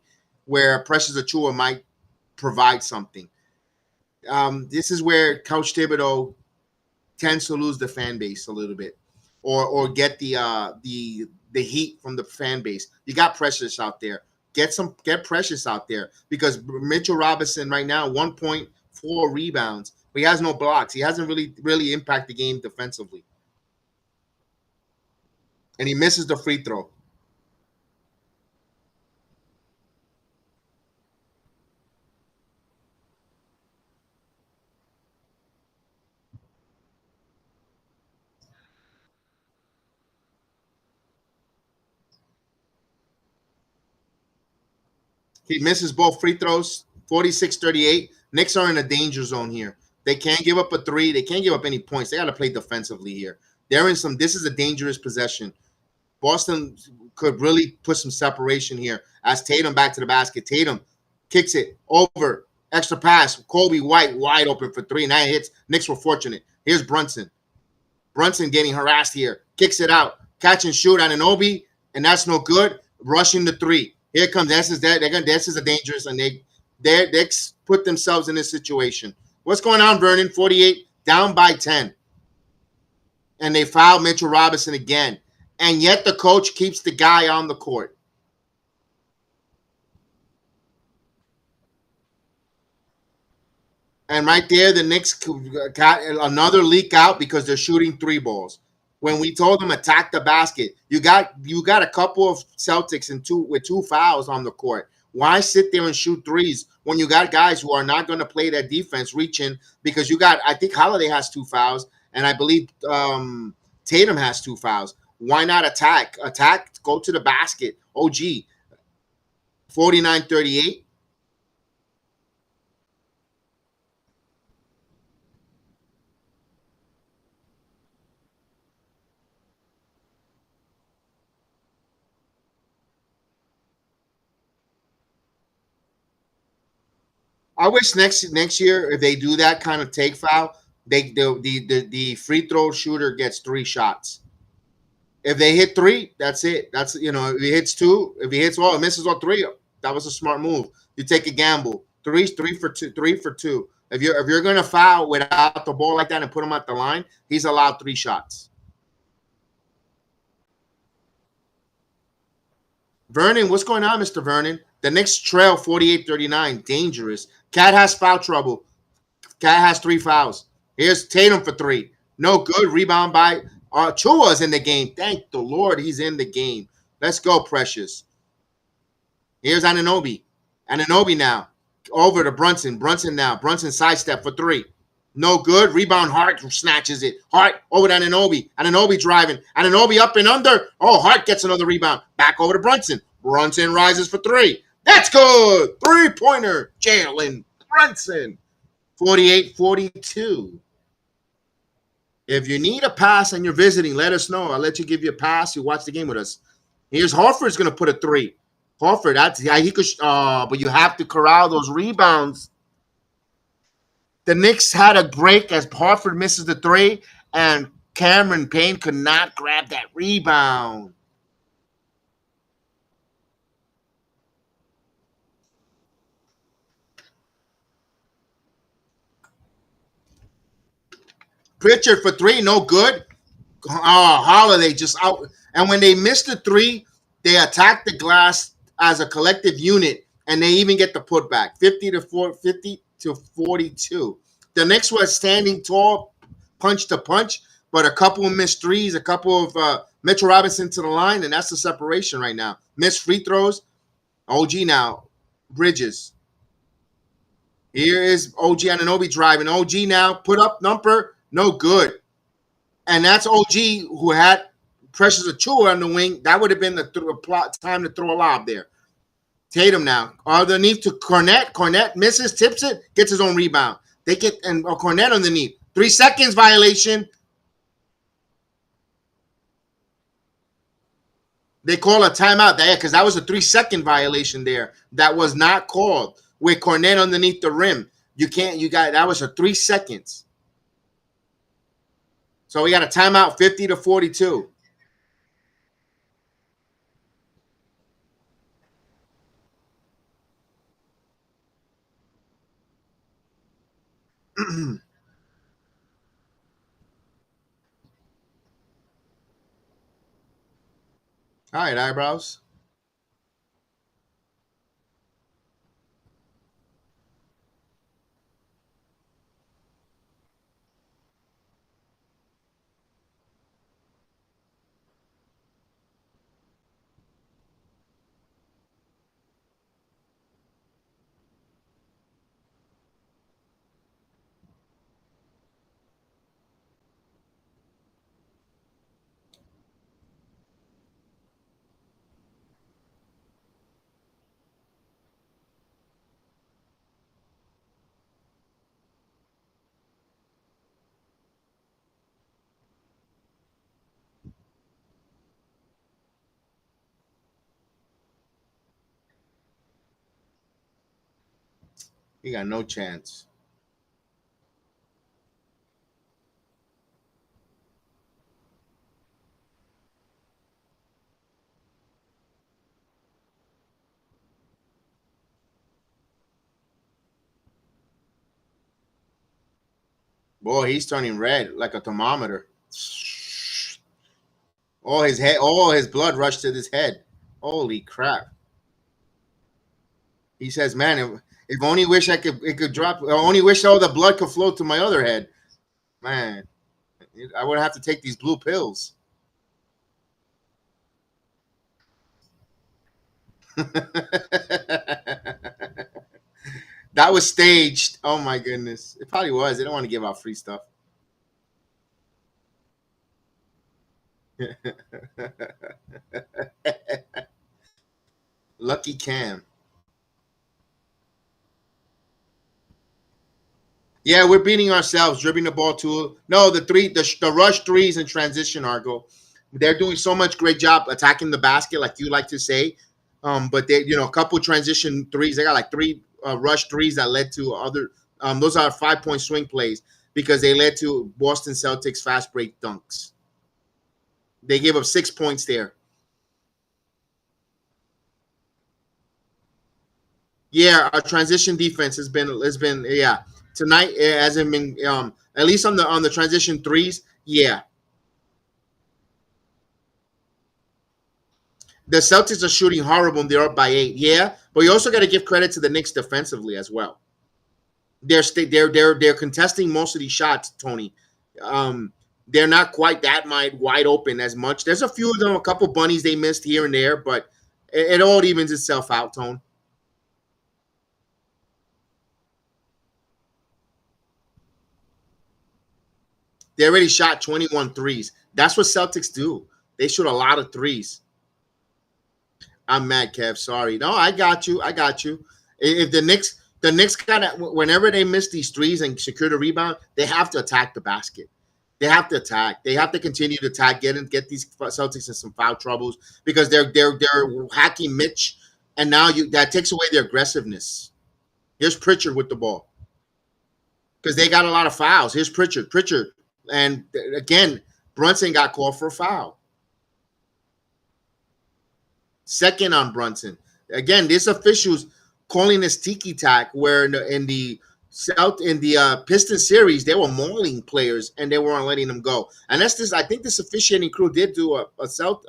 where Precious Achiuwa might provide something. This is where Coach Thibodeau tends to lose the fan base a little bit, or get the heat from the fan base. You got Precious out there. Get Precious out there, because Mitchell Robinson right now 1.4 rebounds, but he has no blocks. He hasn't really impacted the game defensively, and he misses the free throw. He misses both free throws, 46-38. Knicks are in a danger zone here. They can't give up a three. They can't give up any points. They got to play defensively here. This is a dangerous possession. Boston could really put some separation here. As Tatum back to the basket. Tatum kicks it over. Extra pass. Kobe White wide open for three. 9 hits. Knicks were fortunate. Here's Brunson. Brunson getting harassed here. Kicks it out. Catch and shoot on Anunoby, and that's no good. Rushing the three. Here comes this is a dangerous, and they put themselves in this situation. What's going on, Vernon? 48 down by 10, and they foul Mitchell Robinson again, and yet the coach keeps the guy on the court. And right there, the Knicks got another leak out because they're shooting three balls. When we told them attack the basket, you got a couple of Celtics with two fouls on the court. Why sit there and shoot threes when you got guys who are not going to play that defense reaching? Because I think Holiday has 2 fouls, and I believe Tatum has 2 fouls. Why not attack? Go to the basket. OG, 49-38. I wish next year, if they do that kind of take foul, the free throw shooter gets 3 shots. If they hit 3, that's it. That's if he hits 2, if he hits all, misses all 3, that was a smart move. You take a gamble. 3 for 2, 3 for 2. If you're gonna foul without the ball like that and put him at the line, he's allowed 3 shots. Vernon, what's going on, Mr. Vernon? The Knicks trail 48-39. Dangerous. Cat has foul trouble. Cat has 3 fouls. Here's Tatum for 3. No good. Rebound by Chua's in the game. Thank the Lord he's in the game. Let's go, Precious. Here's Anunoby. Anunoby now. Over to Brunson. Brunson now. Brunson sidestep for 3. No good. Rebound. Hart snatches it. Hart over to Anunoby. Anunoby driving. Anunoby up and under. Oh, Hart gets another rebound. Back over to Brunson. Brunson rises for 3. That's good. 3-pointer. Jalen Brunson. 48-42. If you need a pass and you're visiting, let us know. I'll let you give you a pass. You watch the game with us. Here's Horford's going to put a 3. Horford, he could. But you have to corral those rebounds. The Knicks had a break as Horford misses the 3, and Cameron Payne could not grab that rebound. Pritchard for 3, no good. Holiday just out. And when they missed the 3, they attacked the glass as a collective unit, and they even get the putback, 50-42. The Knicks were standing tall, punch to punch, but a couple of missed threes, a couple of Mitchell Robinson to the line, and that's the separation right now. Missed free throws. OG now. Bridges. Here is OG Anunoby driving. OG now put up number. No good. And that's OG who had Precious Achiuwa on the wing. That would have been the time to throw a lob there. Tatum now. Underneath to Cornette. Cornette misses, tips it, gets his own rebound. They get and Cornette underneath. 3 seconds violation. They call a timeout there because that was a 3 second violation there. That was not called with Cornet underneath the rim. You can't. You got that was a 3 seconds. So we got a timeout, 50-42. All right, eyebrows. You got no chance. Boy, he's turning red like a thermometer. All his blood rushed to his head. Holy crap! He says, "Man, if only wish it could drop. I only wish all the blood could flow to my other head. Man, I would have to take these blue pills." That was staged. Oh my goodness, it probably was. They don't want to give out free stuff. Lucky Cam. Yeah, we're beating ourselves, dribbling the ball to no the rush threes and transition Argo. They're doing so much great job attacking the basket, like you like to say. But they, a couple transition threes. They got like three rush threes that led to other. Those are 5 point swing plays because they led to Boston Celtics fast break dunks. They gave up 6 points there. Yeah, our transition defense has been yeah. Tonight it hasn't been at least on the transition threes. Yeah, the Celtics are shooting horrible and they're up by 8. Yeah, but you also got to give credit to the Knicks defensively as well. They're contesting most of these shots, Tony. Um, they're not quite that wide open as much. There's a few of them, a couple bunnies they missed here and there, but it all evens itself out, Tone. They already shot 21 threes. That's what Celtics do. They shoot a lot of threes. I'm mad, Kev. Sorry. No, I got you. I got you. If the Knicks got to, whenever they miss these threes and secure the rebound, they have to attack the basket. They have to attack. They have to continue to attack, get these Celtics in some foul troubles because they're hacking Mitch, and now that takes away their aggressiveness. Here's Pritchard with the ball because they got a lot of fouls. Here's Pritchard, and again, Brunson got called for a foul. Second on Brunson. Again, this officials calling this tiki tack where in the Piston series they were mauling players and they weren't letting them go. And that's this. I think this officiating crew did do a South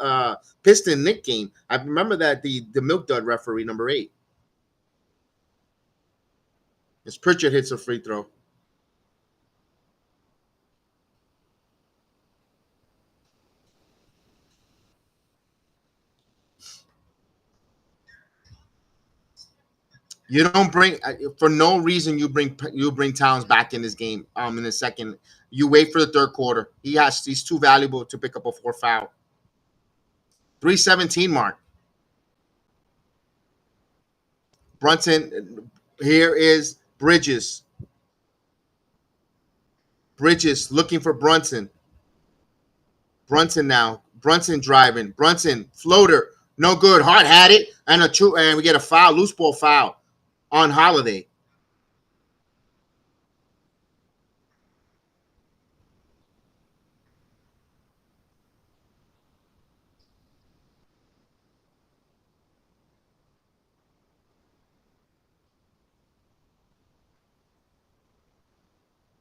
Piston Nick game. I remember that the Milk Dud referee number 8. As Pritchard hits a free throw. You don't bring for no reason. You bring Towns back in this game. In the second, you wait for the third quarter. He's too valuable to pick up a 4 foul. 3:17 mark. Brunson. Here is Bridges. Bridges looking for Brunson. Brunson now. Brunson driving. Brunson floater. No good. Hart had it. And we get a foul. Loose ball foul on Holiday.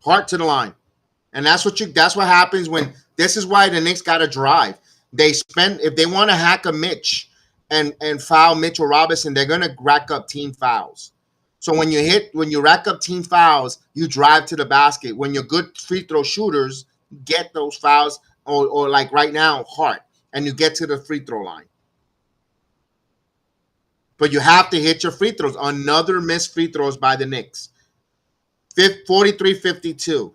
Hart to the line. And that's what happens when this is why the Knicks got to drive. If they want to hack a Mitch and foul Mitchell Robinson, they're gonna rack up team fouls. So when you rack up team fouls, you drive to the basket. When you're good free throw shooters, get those fouls, or like right now, Hart, and you get to the free throw line. But you have to hit your free throws. Another missed free throws by the Knicks. 43-52.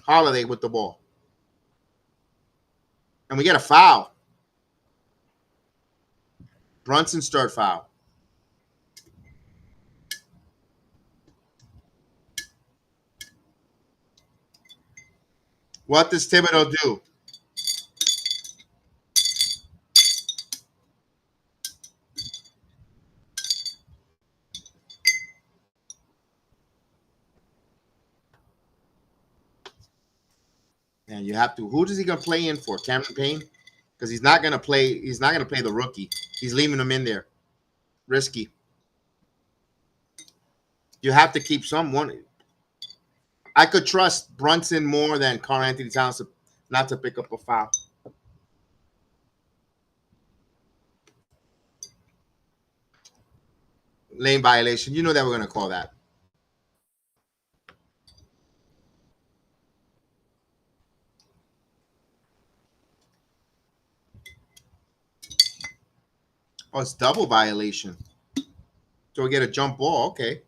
Holiday with the ball. And we get a foul. Brunson's third foul. What does Thibodeau do? And you have to. Who is he gonna play in for? Cameron Payne? Because he's not gonna play. He's not gonna play the rookie. He's leaving him in there. Risky. You have to keep someone. I could trust Brunson more than Karl-Anthony Towns not to pick up a foul. Lane violation. You know that we're gonna call that. Oh, it's double violation. So we get a jump ball. Okay.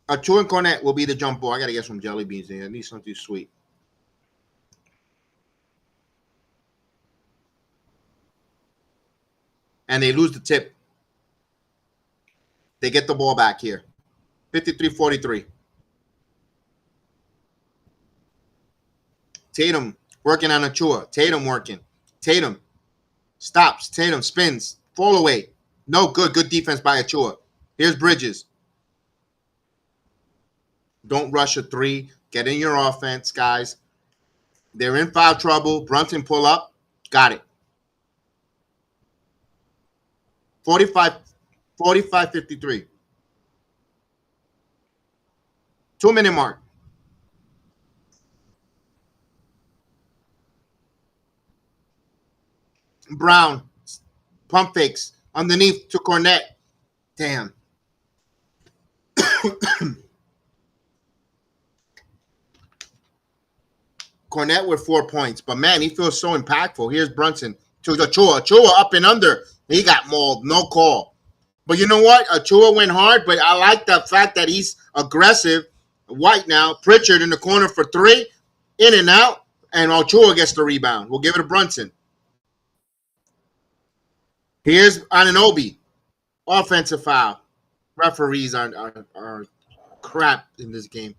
Achua and Cornette will be the jump ball. I got to get some jelly beans in. I need something sweet. And they lose the tip. They get the ball back here. 53-43. Tatum working on Achua. Tatum working. Tatum stops. Tatum spins. Fall away. No good. Good defense by Achua. Here's Bridges. Don't rush a three. Get in your offense, guys. They're in foul trouble. Brunson pull up. Got it. 45-53. 2-minute mark. Brown. Pump fakes. Underneath to Cornette. Damn. Cornette with 4 points. But, man, he feels so impactful. Here's Brunson to Achua. Achua up and under. He got mauled. No call. But you know what? Achua went hard, but I like the fact that he's aggressive. White now. Pritchard in the corner for three. In and out. And Achua gets the rebound. We'll give it to Brunson. Here's Anunoby. Offensive foul. Referees are crap in this game.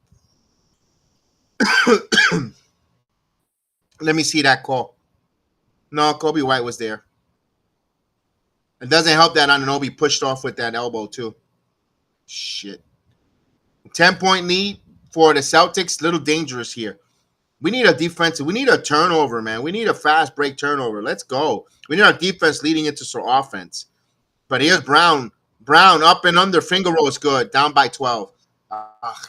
Let me see that call. No, Kobe White was there. It doesn't help that Anunoby pushed off with that elbow, too. Shit. 10-point lead for the Celtics. Little dangerous here. We need a defensive. We need a turnover, man. We need a fast break turnover. Let's go. We need our defense leading into some offense. But here's Brown. Brown up and under. Finger roll is good. Down by 12.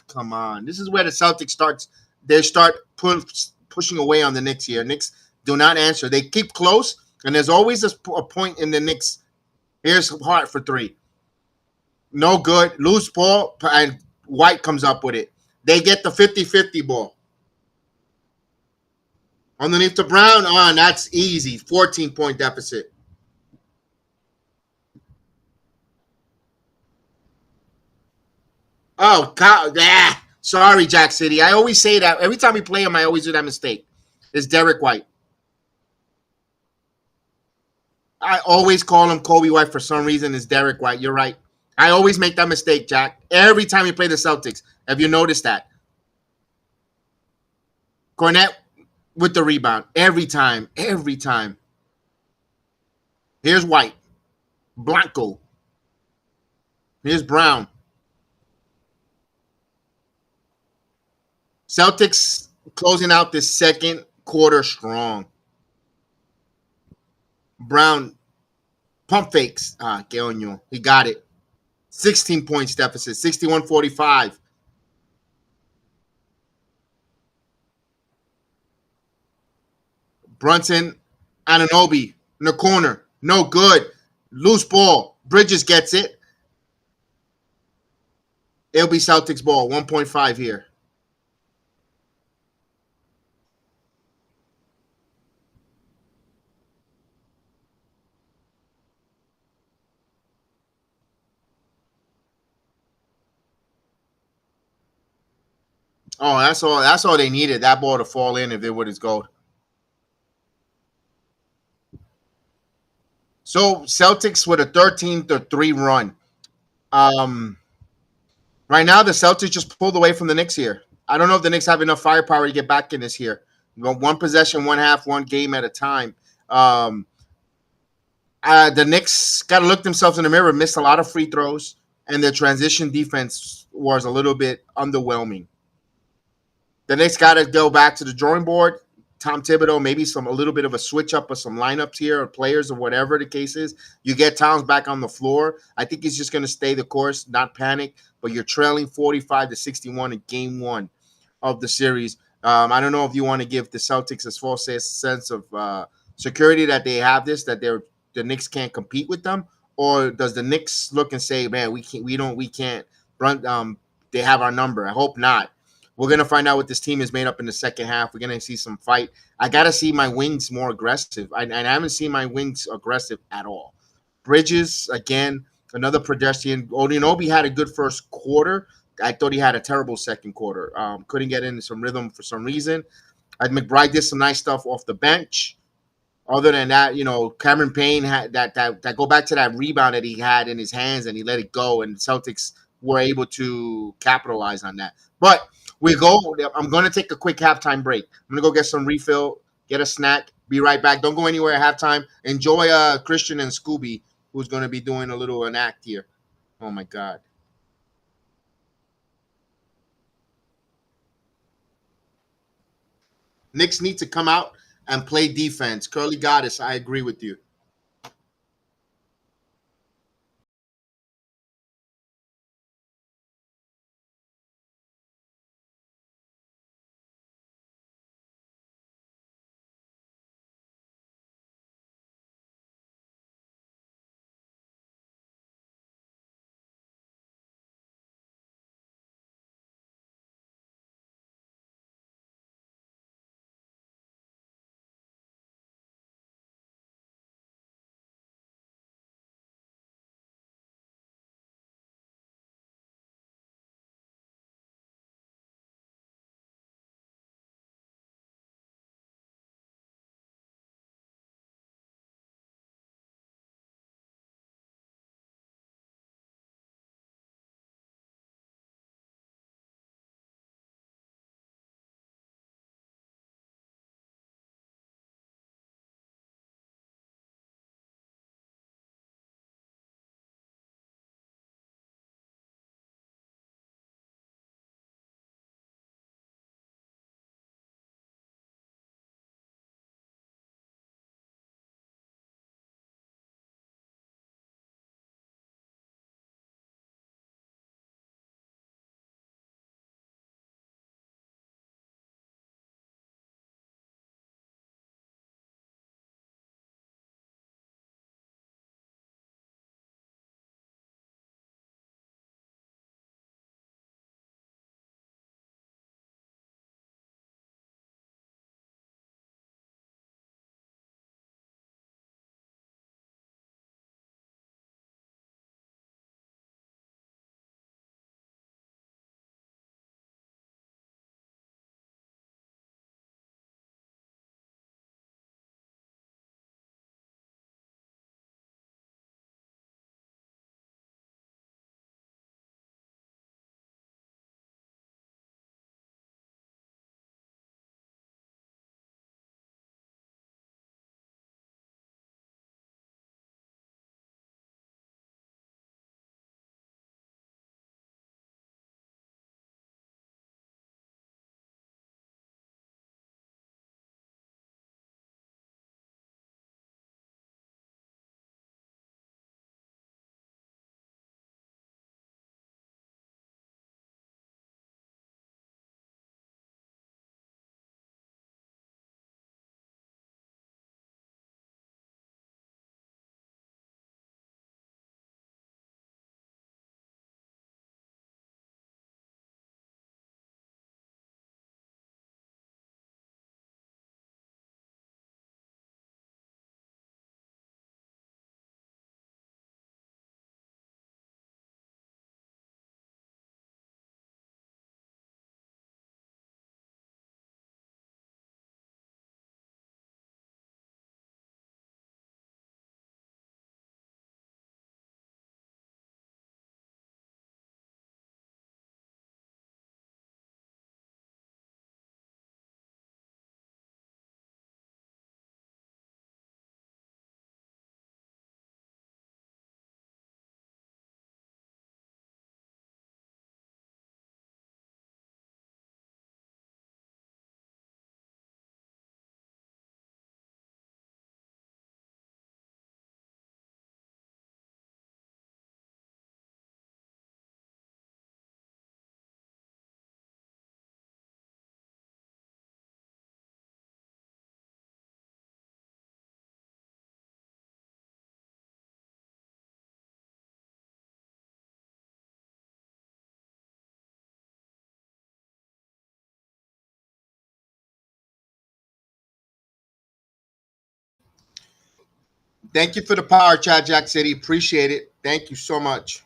Come on. This is where the Celtics starts. They start pushing away on the Knicks here. Knicks do not answer. They keep close, and there's always a point in the Knicks. Here's Hart for three. No good. Loose ball, and White comes up with it. They get the 50-50 ball. Underneath to Brown. Oh, and that's easy. 14-point deficit. Oh, God. Ah, sorry, Jack City. I always say that. Every time we play him, I always do that mistake. It's Derek White. I always call him Kobe White for some reason. It's Derek White. You're right. I always make that mistake, Jack. Every time we play the Celtics. Have you noticed that? Cornette with the rebound. Every time. Every time. Here's White. Blanco. Here's Brown. Celtics closing out this second quarter strong. Brown pump fakes. Que oño. He got it. 16 points deficit. 61-45. Brunson, Anunoby in the corner. No good. Loose ball. Bridges gets it. It'll be Celtics ball. 1.5 here. Oh, that's all. That's all they needed. That ball to fall in if it would have gold. So Celtics with a 13-3 run. Um, right now the Celtics just pulled away from the Knicks here. I don't know if the Knicks have enough firepower to get back in this here. One possession, one half, one game at a time. Um, the Knicks got to look themselves in the mirror. Missed a lot of free throws, and their transition defense was a little bit underwhelming. The Knicks got to go back to the drawing board. Tom Thibodeau, maybe a little bit of a switch up of some lineups here or players or whatever the case is. You get Towns back on the floor. I think he's just going to stay the course, not panic. But you're trailing 45-61 in game one of the series. I don't know if you want to give the Celtics a false sense of security that they have this, that the Knicks can't compete with them, or does the Knicks look and say, man, we can't run. They have our number. I hope not. We're gonna find out what this team is made up in the second half. We're gonna see some fight. I gotta see my wings more aggressive. I haven't seen my wings aggressive at all. Bridges again, another pedestrian. Odinobi had a good first quarter. I thought he had a terrible second quarter. Couldn't get into some rhythm for some reason. McBride did some nice stuff off the bench. Other than that, Cameron Payne had that go back to that rebound that he had in his hands and he let it go, and the Celtics were able to capitalize on that. But I'm going to take a quick halftime break. I'm going to go get some refill, get a snack, be right back. Don't go anywhere at halftime. Enjoy Christian and Scooby, who's going to be doing a little an act here. Oh my God. Knicks need to come out and play defense. Curly Goddess, I agree with you. Thank you for the power chat, Jack City. Appreciate it. Thank you so much.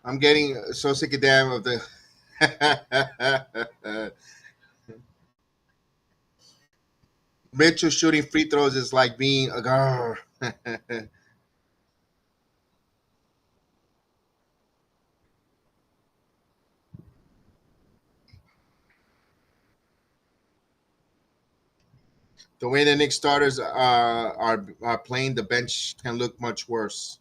I'm getting so sick of damn of the Mitchell shooting free throws is like being a girl. The way the Knicks starters are playing, the bench can look much worse.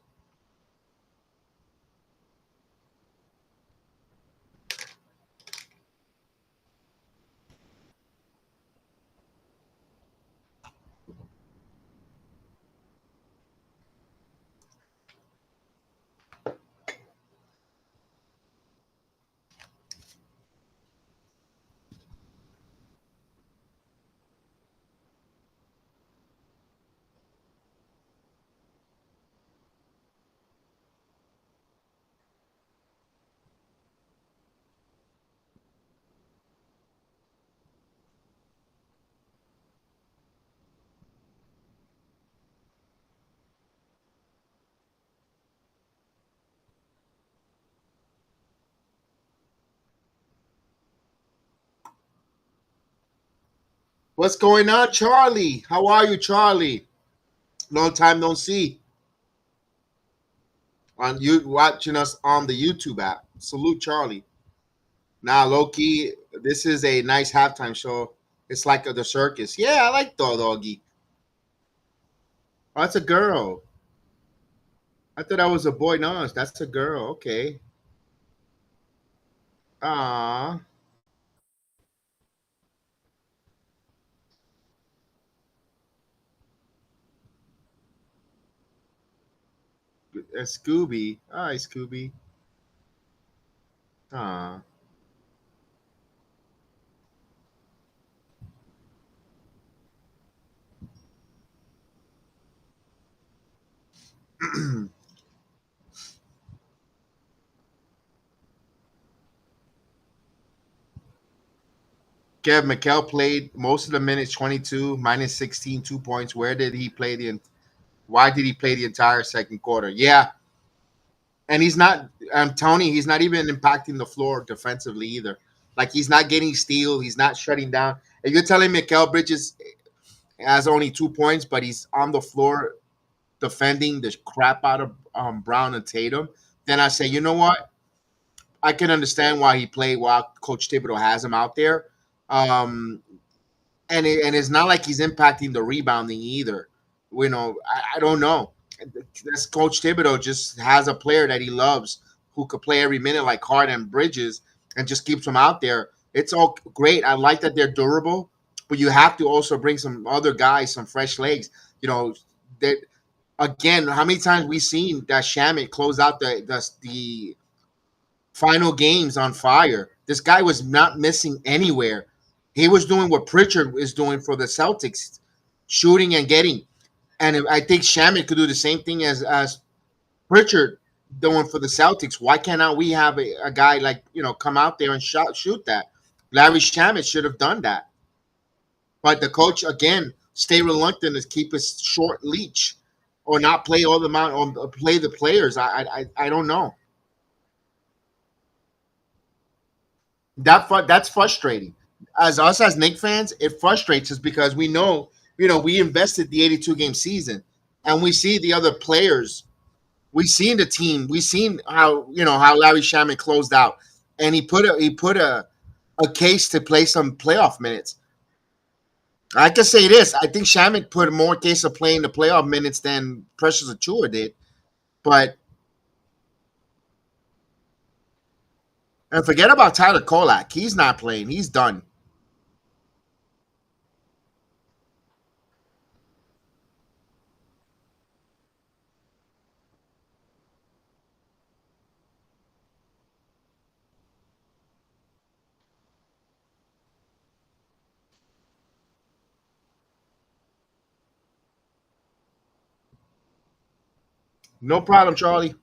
What's going on, Charlie? How are you, Charlie? Long time no see. On you watching us on the YouTube app. Salute, Charlie. Now, low key, this is a nice halftime show. It's like the circus. Yeah, I like the doggy. Oh, that's a girl. I thought that was a boy. No, that's a girl. Okay. Ah, Scooby. Hi, Scooby. Ah. Kev McHale played most of the minutes, 22, minus 16, 2 points. Where did he play why did he play the entire second quarter? Yeah. And he's not, Tony, he's not even impacting the floor defensively either. Like he's not getting steal. He's not shutting down. If you're telling me Mikael Bridges has only 2 points, but he's on the floor defending the crap out of Brown and Tatum, then I say, you know what? I can understand why he played while Coach Thibodeau has him out there. Um, and it's not like he's impacting the rebounding either. I don't know. This Coach Thibodeau just has a player that he loves who could play every minute like Hart and Bridges and just keeps them out there. It's all great. I like that they're durable, but you have to also bring some other guys, some fresh legs. You know, that again, how many times we seen that Shamit close out the final games on fire? This guy was not missing anywhere. He was doing what Pritchard is doing for the Celtics, shooting and getting. And I think Shamit could do the same thing as Pritchard doing for the Celtics. Why cannot we have a guy like come out there and shoot that? Larry Shamit should have done that, but the coach again stay reluctant to keep a short leash or not play all the amount or play the players. I don't know. That's frustrating. As us as Knicks fans, it frustrates us because we know we invested the 82 game season, and we see the other players. We seen the team. We seen how Larry Shaman closed out, and he put a case to play some playoff minutes. I can say this: I think Shaman put more case of playing the playoff minutes than Precious Achua did. But and forget about Tyler Kolak. He's not playing. He's done. No problem, Charlie.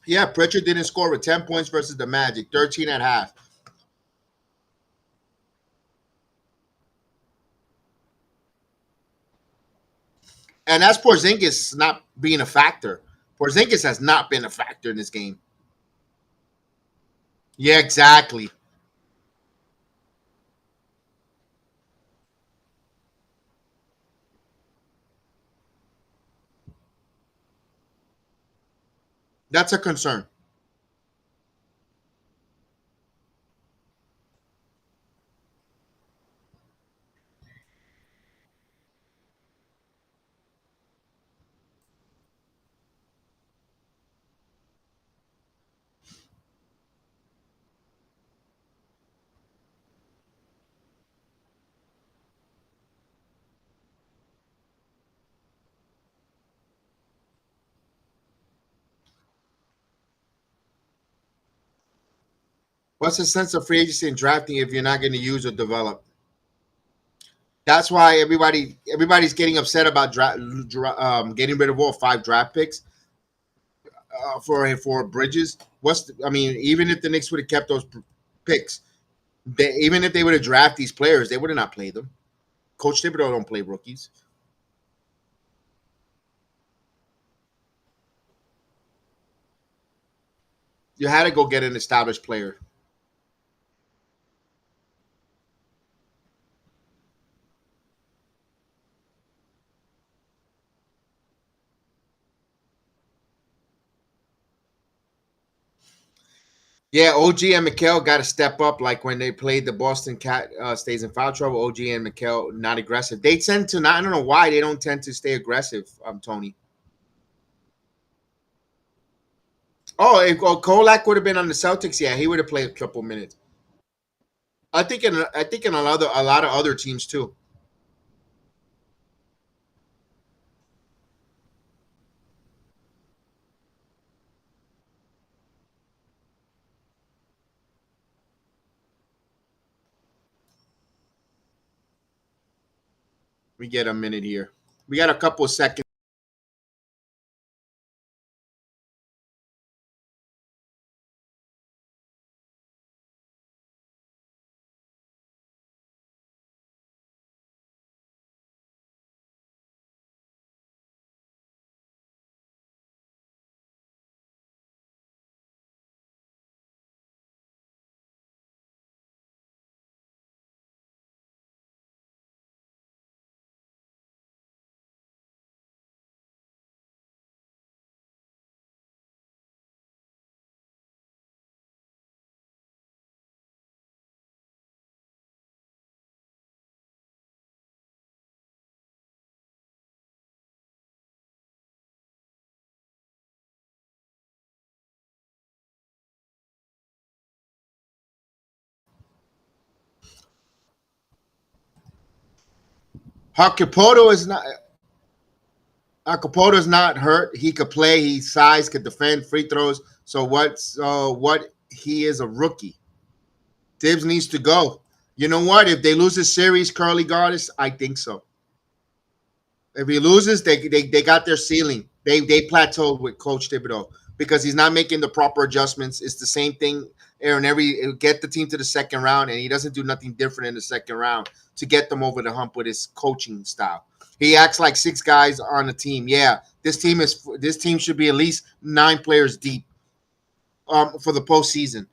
Yeah, Pritchard didn't score with 10 points versus the Magic, 13 at half. And that's Porzingis not being a factor. Porzingis has not been a factor in this game. Yeah, exactly. That's a concern. What's the sense of free agency and drafting if you're not going to use or develop? That's why everybody's getting upset about getting rid of all five draft picks for Bridges. I mean, even if the Knicks would have kept those picks, even if they would have drafted these players, they would have not played them. Coach Thibodeau don't play rookies. You had to go get an established player. Yeah, OG and Mikel got to step up. Like when they played the Boston Cat stays in foul trouble. OG and Mikel not aggressive. They tend to not. I don't know why they don't tend to stay aggressive. Tony. Oh, if Kolak would have been on the Celtics, yeah, he would have played a couple minutes. I think in a lot of other teams too. We get a minute here. We got a couple of seconds. Hakupoto is not. Akapoto's not hurt. He could play. He size, could defend, free throws. So what? He is a rookie. Tibbs needs to go. You know what? If they lose this series, Curly Goddess, I think so. If he loses, they got their ceiling. They plateaued with Coach Thibodeau because he's not making the proper adjustments. It's the same thing. Aaron, every get the team to the second round, and he doesn't do nothing different in the second round to get them over the hump with his coaching style. He acts like six guys on the team. Yeah, this team should be at least 9 players deep for the postseason.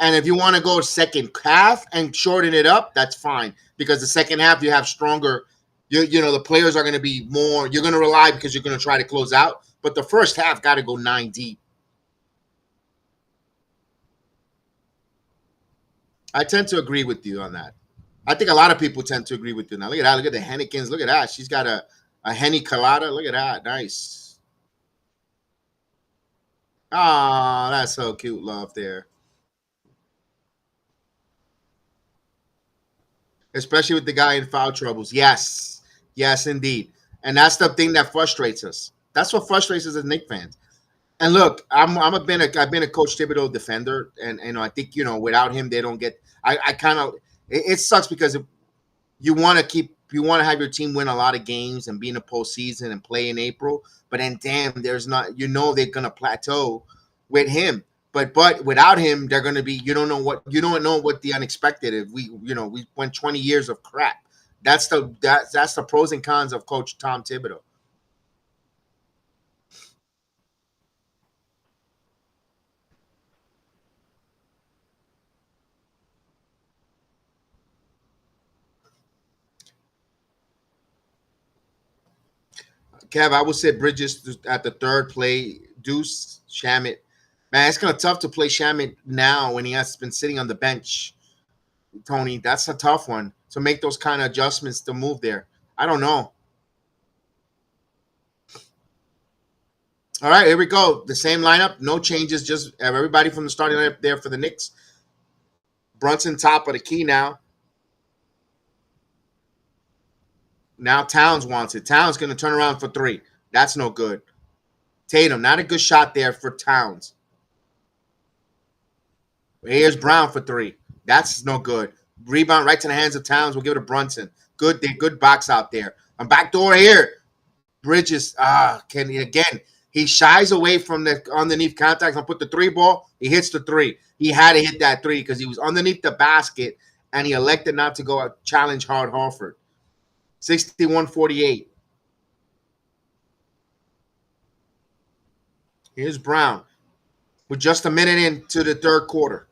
And if you want to go second half and shorten it up, that's fine because the second half you have stronger. The players are going to be more. You're going to rely because you're going to try to close out. But the first half got to go 9 deep. I tend to agree with you on that. I think a lot of people tend to agree with you now. Look at that. Look at the Hennekins. Look at that. She's got a Henny Colada. Look at that. Nice. Ah, that's so cute. Love there. Especially with the guy in foul troubles. Yes. Yes, indeed. And that's the thing that frustrates us. That's what frustrates us as Knicks fans. And look, I've been a Coach Thibodeau defender, and I think without him they don't get. I kind of it sucks because you want to keep you want to have your team win a lot of games and be in the postseason and play in April. But then, damn, there's not. They're gonna plateau with him. But without him, they're gonna be. You don't know what the unexpected is. We went 20 years of crap. That's the pros and cons of Coach Tom Thibodeau. Kev, I would say Bridges at the third play. Deuce Shamit. Man, it's kind of tough to play Shamit now when he has been sitting on the bench. Tony, that's a tough one to make those kind of adjustments to move there. I don't know. All right, here we go. The same lineup, no changes. Just everybody from the starting lineup there for the Knicks. Brunson top of the key now. Now Towns wants it. Towns going to turn around for three. That's no good. Tatum, not a good shot there for Towns. Here's Brown for three. That's no good. Rebound right to the hands of Towns. We'll give it to Brunson. Good box out there. I'm backdoor here. Bridges, can he again? He shies away from the underneath contacts and put the three ball. He hits the three. He had to hit that three because he was underneath the basket and he elected not to go challenge Hard Horford. 61-48. Here's Brown. We're just a minute into the third quarter.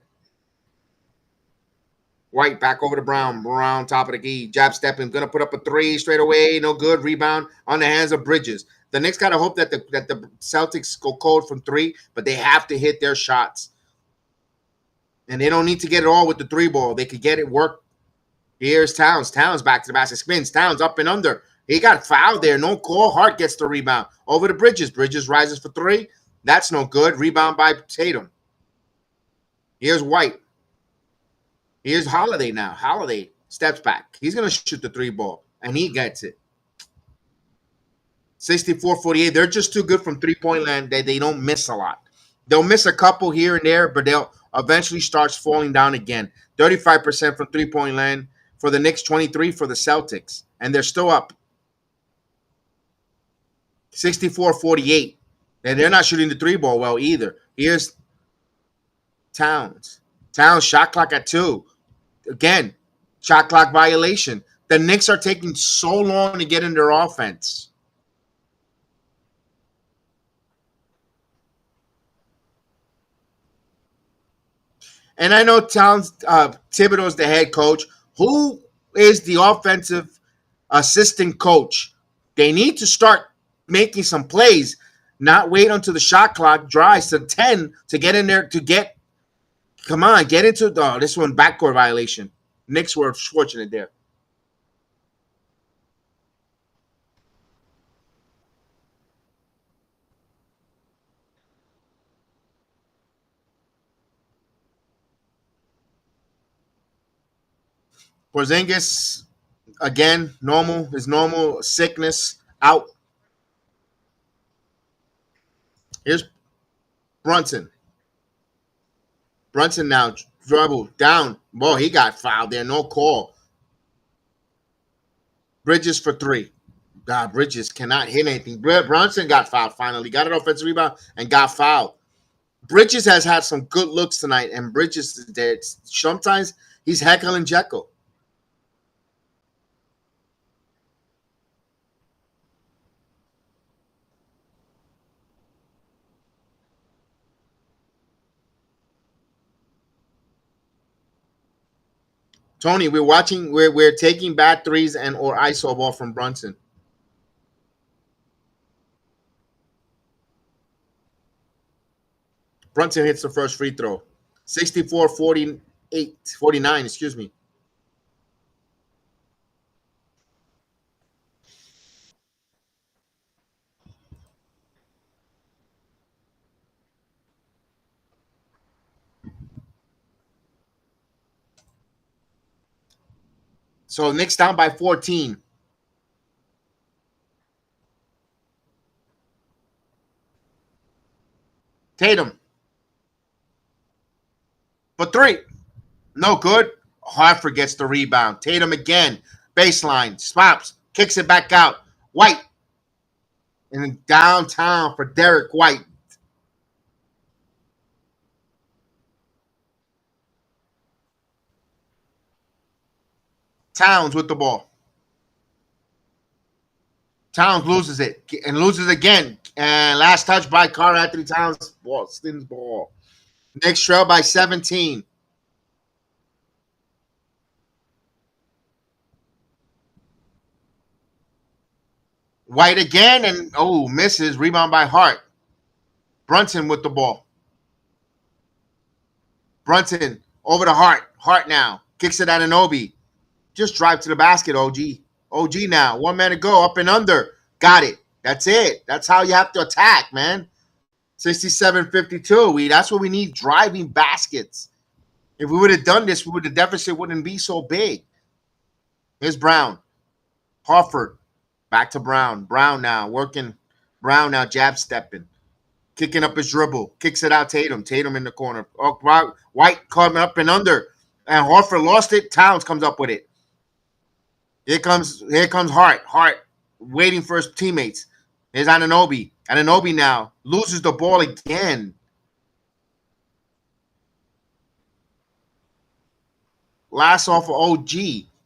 White back over to Brown. Brown top of the key. Jab stepping. Going to put up a three straight away. No good. Rebound on the hands of Bridges. The Knicks got to hope that the Celtics go cold from three, but they have to hit their shots. And they don't need to get it all with the three ball. They could get it work. Here's Towns. Towns back to the basket. Spins. Towns up and under. He got fouled there. No call. Hart gets the rebound. Over to Bridges. Bridges rises for three. That's no good. Rebound by Tatum. Here's White. Here's Holiday now. Holiday steps back. He's going to shoot the three ball, and he gets it. 64-48. They're just too good from three-point land that they don't miss a lot. They'll miss a couple here and there, but they'll eventually start falling down again. 35% from three-point land for the Knicks, 23 for the Celtics, and they're still up. 64-48. And they're not shooting the three ball well either. Here's Towns. Towns shot clock at 2. Again, shot clock violation. The Knicks are taking so long to get in their offense. And I know Towns, Thibodeau's the head coach. Who is the offensive assistant coach? They need to start making some plays, not wait until the shot clock dries to 10 to get in there get into this one, backcourt violation. Knicks were fortunate there. Porzingis, again, his normal sickness out. Here's Brunson. Brunson now dribble down. Boy, he got fouled there. No call. Bridges for 3. God, Bridges cannot hit anything. Brunson got fouled finally. Got an offensive rebound and got fouled. Bridges has had some good looks tonight, and Bridges, sometimes he's Jekyll and Jekyll. Tony, we're taking bad threes and or ISO ball from Brunson. Brunson hits the first free throw. 64-49, excuse me. So Knicks down by 14. Tatum. For 3. No good. Hartford gets the rebound. Tatum again. Baseline, stops, kicks it back out. White. And then downtown for Derek White. Towns with the ball. Towns loses it and loses again. And last touch by Karl-Anthony Towns. Boston's ball. Knicks trail by 17. White again and misses. Rebound by Hart. Brunson with the ball. Brunson over to Hart. Hart now. Kicks it at Anunoby. Just drive to the basket, OG. OG now. 1 man to go. Up and under. Got it. That's it. That's how you have to attack, man. 67-52. That's what we need, driving baskets. If we would have done this, the deficit wouldn't be so big. Here's Brown. Horford. Back to Brown. Brown now. Working. Brown now jab stepping. Kicking up his dribble. Kicks it out Tatum. Tatum in the corner. White coming up and under. And Horford lost it. Towns comes up with it. Here comes Hart. Hart waiting for his teammates. Here's Anunoby. Anunoby now loses the ball again. Last off of OG.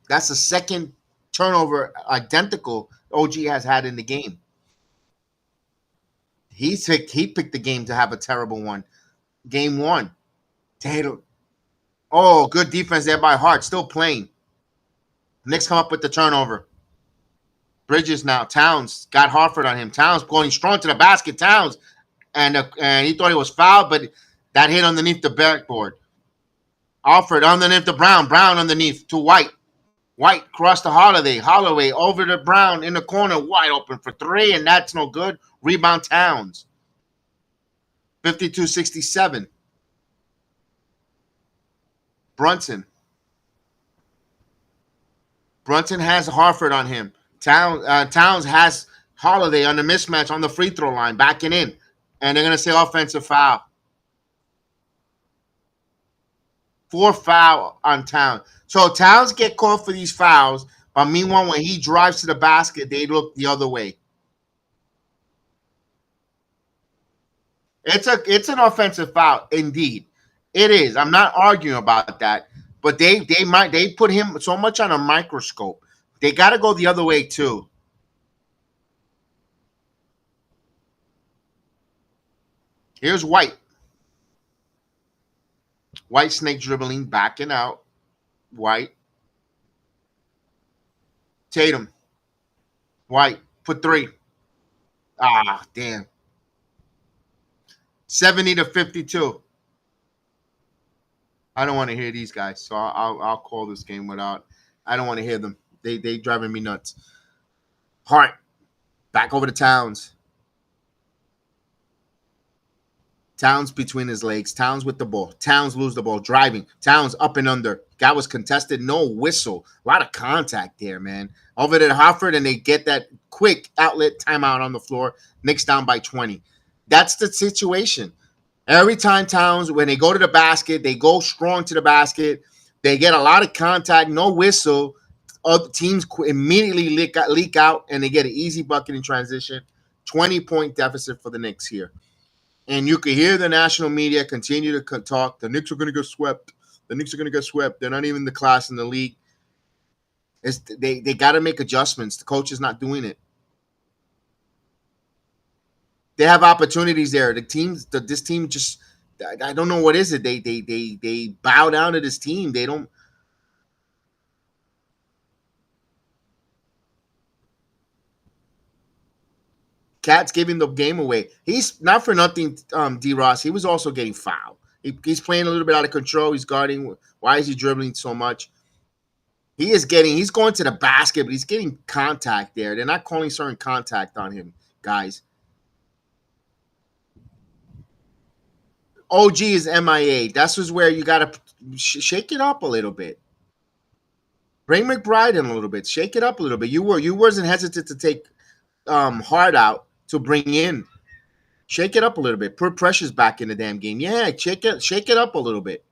That's the second turnover identical OG has had in the game. He picked the game to have a terrible one. Game 1. Tatum. Oh, good defense there by Hart. Still playing. Knicks come up with the turnover. Bridges now. Towns got Horford on him. Towns going strong to the basket. Towns. And he thought it was fouled, but that hit underneath the backboard. Alfred underneath the Brown. Brown underneath to White. White crossed to Holiday. Holloway over to Brown in the corner. Wide open for 3, and that's no good. Rebound Towns. 52-67. Brunson. Brunson has Horford on him. Towns has Holiday on the mismatch on the free throw line, backing in. And they're going to say offensive foul. 4 foul on Towns. So Towns get called for these fouls, but meanwhile, when he drives to the basket, they look the other way. It's an offensive foul, indeed. It is. I'm not arguing about that. But they put him so much on a microscope. They got to go the other way too. Here's White. White snake dribbling, backing out. White. Tatum. White. Put 3. Ah, damn. 70-52. I don't want to hear these guys, so I'll call this game without. I don't want to hear them. They driving me nuts. Hart. Back over to Towns. Towns between his legs. Towns with the ball. Towns lose the ball. Driving. Towns up and under. Guy was contested. No whistle. A lot of contact there, man. Over to Horford, and they get that quick outlet timeout on the floor. Knicks down by 20. That's the situation. Every time Towns, when they go to the basket, they go strong to the basket. They get a lot of contact. No whistle. Other teams immediately leak out, and they get an easy bucket in transition. 20-point deficit for the Knicks here. And you can hear the national media continue to talk. The Knicks are going to get swept. The Knicks are going to get swept. They're not even the class in the league. They got to make adjustments. The coach is not doing it. They have opportunities there. This team just, I don't know what is it. They bow down to this team. They don't. Cat's giving the game away. He's not for nothing, D. Ross. He was also getting fouled. He's playing a little bit out of control. He's guarding. Why is he dribbling so much? He's going to the basket, but he's getting contact there. They're not calling certain contact on him, guys. OG is MIA. That's just where you got to shake it up a little bit. Bring McBride in a little bit. Shake it up a little bit. You wasn't hesitant to take Hart out to bring in. Shake it up a little bit. Put Precious back in the damn game. Yeah, shake it up a little bit.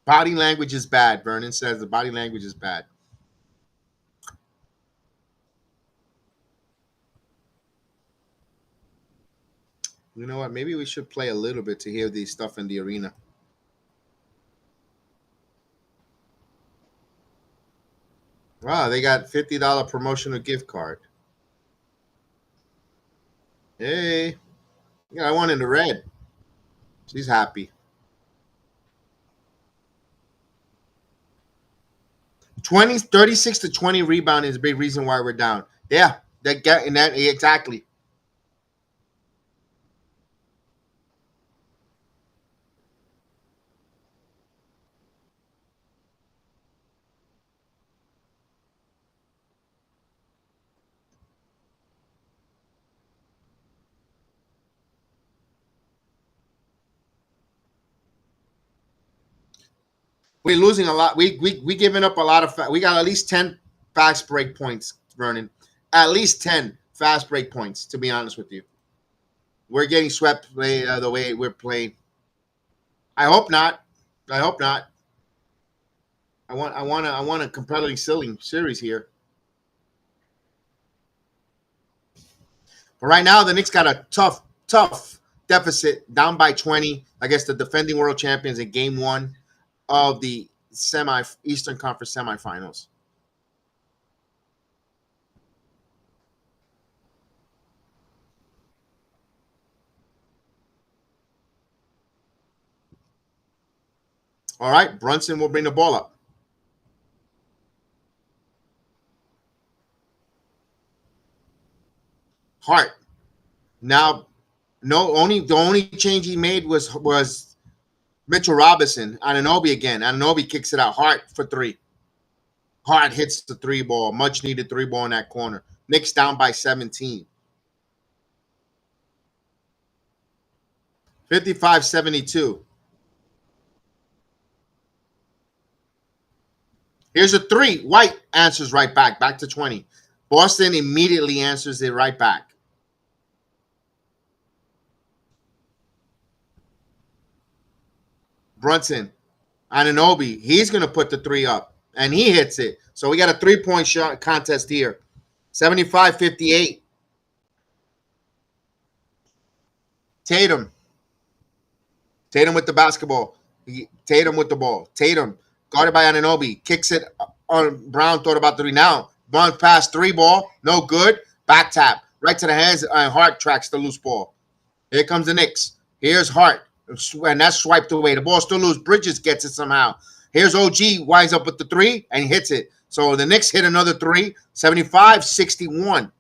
Body language is bad. Vernon says the body language is bad. You know what? Maybe we should play a little bit to hear these stuff in the arena. Wow, they got $50 promotional gift card. Hey, yeah, I want in the red. She's happy. 36 to 20 rebound is a big reason why we're down. Yeah, that getting that exactly. We're losing a lot. We giving up a lot of. We got at least 10 fast break points, Vernon. At least 10 fast break points. To be honest with you, we're getting swept the way we're playing. I hope not. I hope not. I want a competitive series here. But right now, the Knicks got a tough deficit, down by 20 against the defending world champions in Game One of the Eastern Conference semifinals. All right, Brunson will bring the ball up. Hart. Now, the only change he made was Mitchell Robinson. Anunoby again. Anunoby kicks it out. Hart for three. Hart hits the three ball. Much needed three ball in that corner. Knicks down by 17. 55-72. Here's a three. White answers right back to 20. Boston immediately answers it right back. Brunson, Anunoby, he's going to put the three up, and he hits it. So we got a three-point shot contest here. 75-58. Tatum. Tatum with the basketball. Tatum with the ball. Tatum, guarded by Anunoby, kicks it on Brown, thought about three. Now, Brown pass, three ball, no good. Back tap, right to the hands, and Hart tracks the loose ball. Here comes the Knicks. Here's Hart, and that's swiped away. The ball still loose. Bridges gets it somehow. Here's OG, winds up with the three, and hits it. So the Knicks hit another three, 75-61.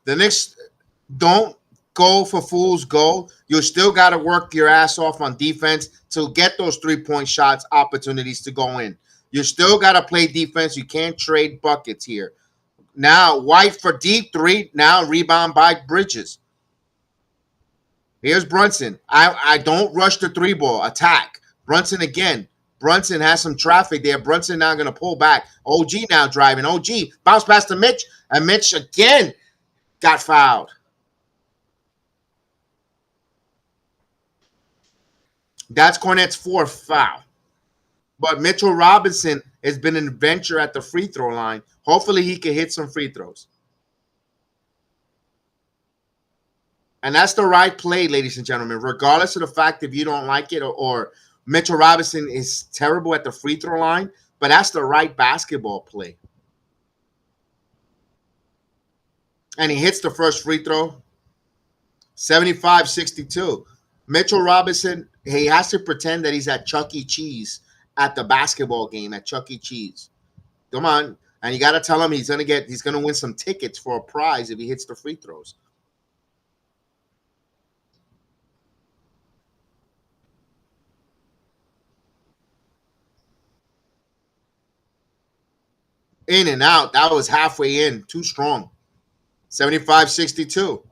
The Knicks don't go for fool's gold. You still got to work your ass off on defense to get those three-point shots opportunities to go in. You still got to play defense. You can't trade buckets here. Now, White for deep three. Now, rebound by Bridges. Here's Brunson. I don't rush the three ball. Attack. Brunson again. Brunson has some traffic there. Brunson now going to pull back. OG now driving. OG bounce past to Mitch. And Mitch again got fouled. That's Cornette's fourth foul. But Mitchell Robinson has been an adventure at the free throw line. Hopefully he can hit some free throws. And that's the right play, ladies and gentlemen, regardless of the fact if you don't like it or Mitchell Robinson is terrible at the free throw line, but that's the right basketball play. And he hits the first free throw, 75-62. Mitchell Robinson, he has to pretend that he's at Chuck E. Cheese at the basketball game at Chuck E. Cheese. Come on. And you got to tell him he's going to win some tickets for a prize if he hits the free throws. In and out. That was halfway in. Too strong. 75-62.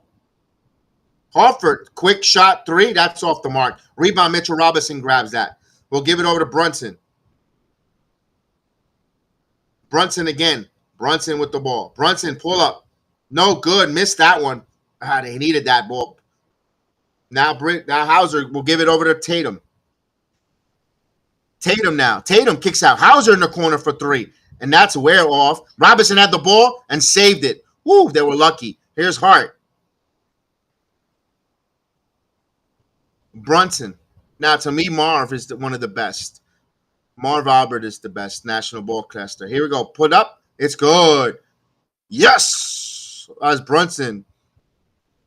Horford, quick shot three. That's off the mark. Rebound, Mitchell Robinson grabs that. We'll give it over to Brunson. Brunson again. Brunson with the ball. Brunson, pull up. No good. Missed that one. They needed that ball. Now Hauser will give it over to Tatum. Tatum now. Tatum kicks out. Hauser in the corner for three. And that's wear off. Robinson had the ball and saved it. Woo, they were lucky. Here's Hart. Brunson. Now, to me, Marv is one of the best. Marv Albert is the best national ball caster. Here we go. Put up. It's good. Yes. That's Brunson.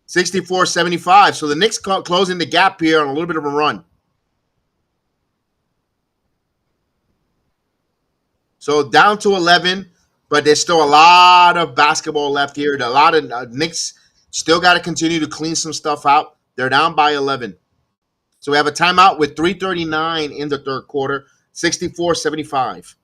64-75. So the Knicks closing the gap here on a little bit of a run. So down to 11, but there's still a lot of basketball left here. A lot of Knicks still got to continue to clean some stuff out. They're down by 11. So we have a timeout with 3:39 in the third quarter, 64-75.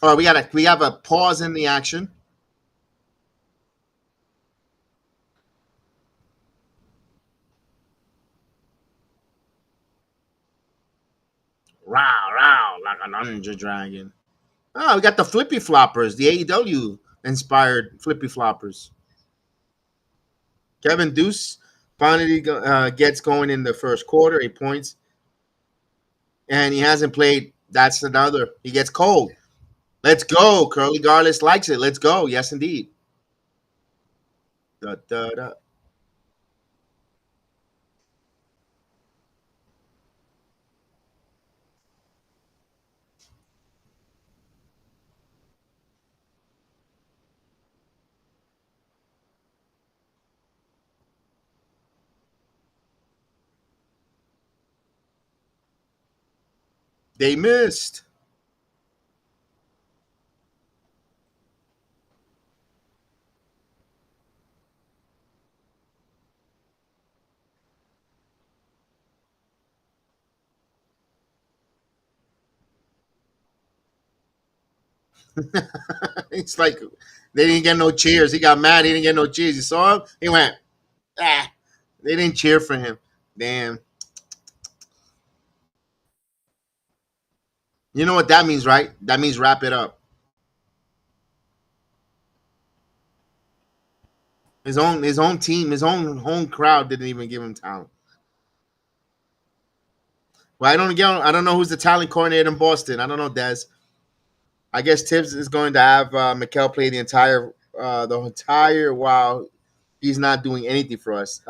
All right, we have a pause in the action. Row, like a ninja dragon. Oh, we got the flippy floppers, the AEW inspired flippy floppers. Kevin Deuce finally gets going in the first quarter, 8 points. And he hasn't played. That's another. He gets cold. Let's go. Curly Garlis likes it. Let's go. Yes, indeed. Da, da, da. They missed. It's like they didn't get no cheers. He got mad. He didn't get no cheers. You saw him? He went, ah. They didn't cheer for him. Damn. You know what that means, right? That means wrap it up. His own team, his own home crowd didn't even give him talent. Well, I don't know who's the talent coordinator in Boston. I don't know, Des. I guess Tibbs is going to have Mikel play the entire while he's not doing anything for us.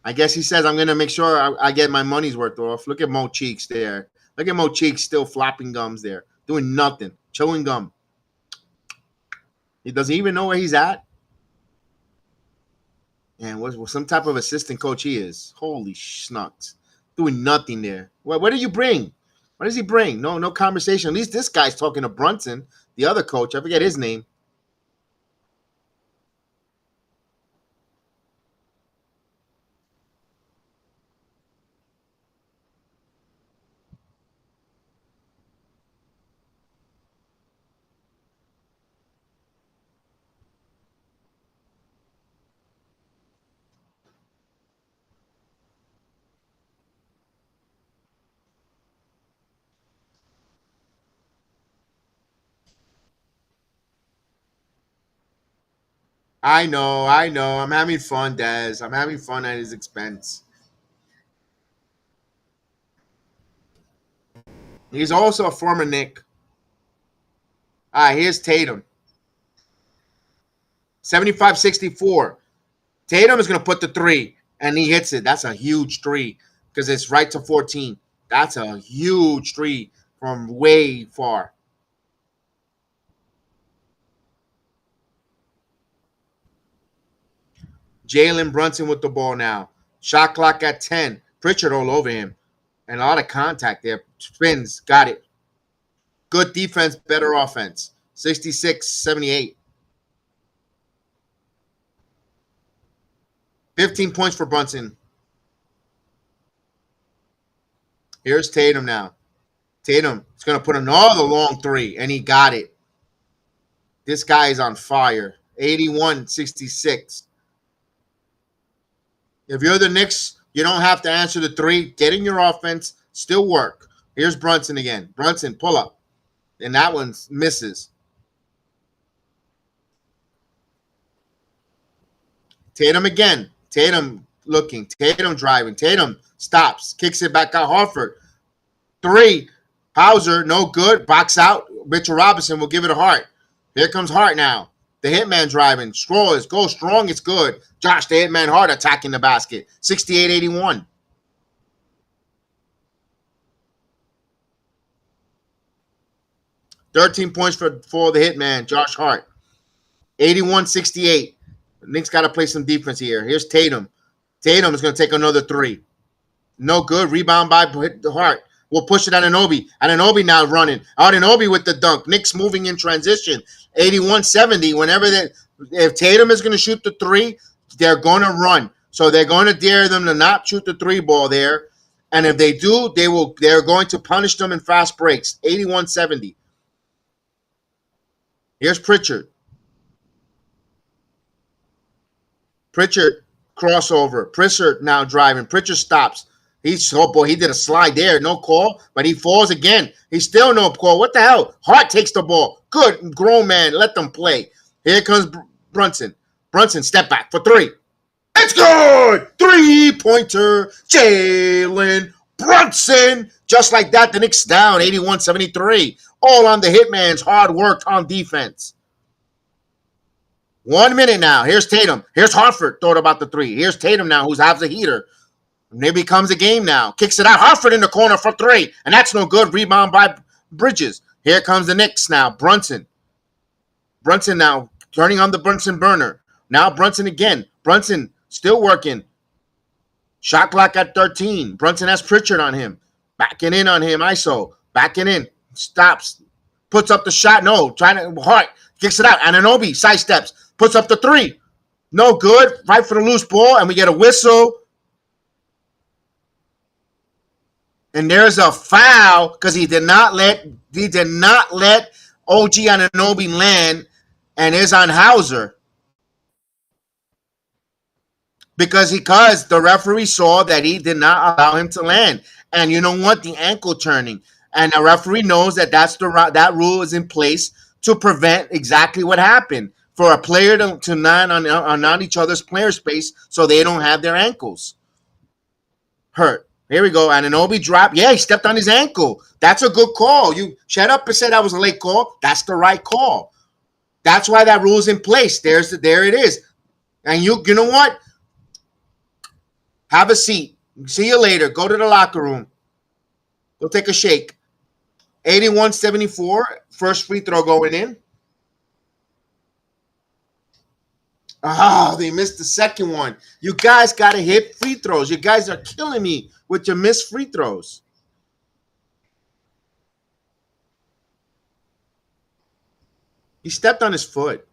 I guess he says I'm going to make sure I get my money's worth off. Look at Mo Cheeks there. Look at Mo Cheeks still flopping gums there, doing nothing, chewing gum. He doesn't even know where he's at. And what some type of assistant coach he is. Holy snucks. Doing nothing there. What do you bring? What does he bring? No conversation. At least this guy's talking to Brunson, the other coach. I forget his name. I know. I'm having fun, Dez. I'm having fun at his expense. He's also a former Knick. All right, here's Tatum. 75-64. Tatum is going to put the three, and he hits it. That's a huge three because it's right to 14. That's a huge three from way far. Jalen Brunson with the ball now. Shot clock at 10. Pritchard all over him. And a lot of contact there. Spins. Got it. Good defense, better offense. 66-78. 15 points for Brunson. Here's Tatum now. Tatum is going to put another long three, and he got it. This guy is on fire. 81-66. If you're the Knicks, you don't have to answer the three. Get in your offense. Still work. Here's Brunson again. Brunson, pull up. And that one misses. Tatum again. Tatum looking. Tatum driving. Tatum stops. Kicks it back out. Horford. Three. Hauser, no good. Box out. Mitchell Robinson will give it a Hart. Here comes Hart now. The hitman driving. Scrollers. Go strong. It's good. Josh, the hitman Hart attacking the basket. 68-81. $13 points for the hitman, Josh Hart. 81-68. Knicks got to play some defense here. Here's Tatum. Tatum is going to take another three. No good. Rebound by Hart. We'll push it on Anunoby. Anunoby now running. Anunoby with the dunk. Knicks moving in transition. 81-70. If Tatum is going to shoot the three, they're going to run. So they're going to dare them to not shoot the three ball there. And if they do, they're going to punish them in fast breaks. 81-70. Here's Pritchard. Pritchard crossover. Pritchard now driving. Pritchard stops. He did a slide there. No call, but he falls again. He's still no call. What the hell? Hart takes the ball. Good. Grown man. Let them play. Here comes Brunson. Brunson, step back for three. It's good. Three-pointer. Jalen Brunson. Just like that, the Knicks down 81-73. All on the hitman's hard work on defense. 1 minute now. Here's Tatum. Here's Hartford. Thought about the three. Here's Tatum now, who's half the heater. Maybe becomes a game now. Kicks it out. Hartford in the corner for three. And that's no good. Rebound by Bridges. Here comes the Knicks now. Brunson. Brunson now turning on the Brunson burner. Now Brunson again. Brunson still working. Shot clock at 13. Brunson has Pritchard on him. Backing in on him. ISO. Backing in. Stops. Puts up the shot. No. Trying to. Hart. Kicks it out. Anunoby sidesteps. Puts up the three. No good. Fight for the loose ball. And we get a whistle. And there's a foul because he did not let OG Anunoby land, and is on Hauser. Because the referee saw that he did not allow him to land. And you know what? The ankle turning. And the referee knows that rule is in place to prevent exactly what happened. For a player to not on each other's player space so they don't have their ankles hurt. Here we go. Anunoby dropped. Yeah, he stepped on his ankle. That's a good call. You shut up and said that was a late call. That's the right call. That's why that rule is in place. There it is. And you know what? Have a seat. See you later. Go to the locker room. Go take a shake. 81-74. First free throw going in. Oh, they missed the second one. You guys got to hit free throws. You guys are killing me with your missed free throws. He stepped on his foot.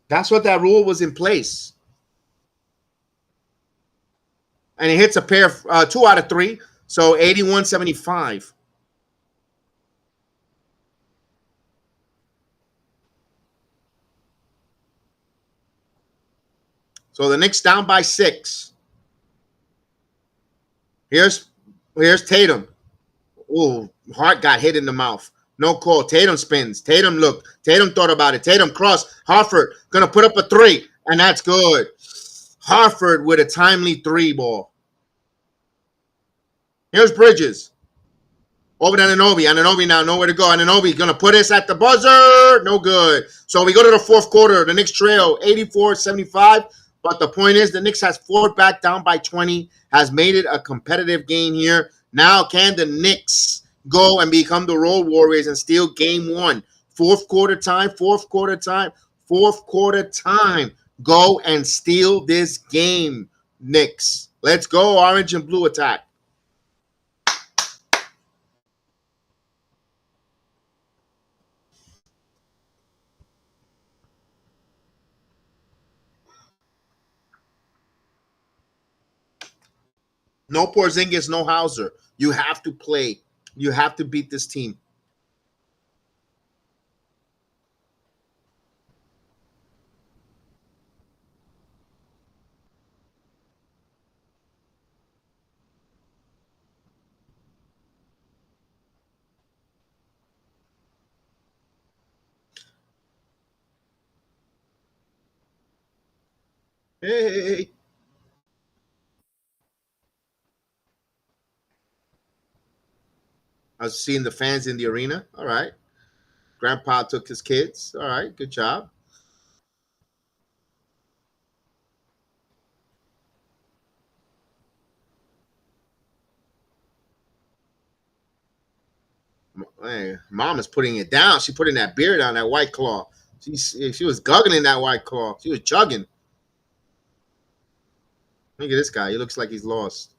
That's what that rule was in place. And he hits a pair, 2 out of 3. So 81-75. So the Knicks down by 6. Here's Tatum. Ooh, Hart got hit in the mouth. No call. Tatum spins. Tatum looked. Tatum thought about it. Tatum cross. Hartford going to put up a 3. And that's good. Hartford with a timely 3 ball. Here's Bridges. Over to Anunoby. Anunoby now nowhere to go. Anunoby going to put us at the buzzer. No good. So we go to the fourth quarter. The Knicks trail 84-75. But the point is the Knicks has fought back down by 20. Has made it a competitive game here. Now can the Knicks go and become the Road Warriors and steal game 1? Fourth quarter time. Go and steal this game, Knicks. Let's go, orange and blue attack. No Porzingis, no Hauser. You have to play. You have to beat this team. Hey. I was seeing the fans in the arena. All right. Grandpa took his kids. All right. Good job. Man, mom is putting it down. She putting that beer down, that white claw. She was guggling that white claw. She was chugging. Look at this guy. He looks like he's lost.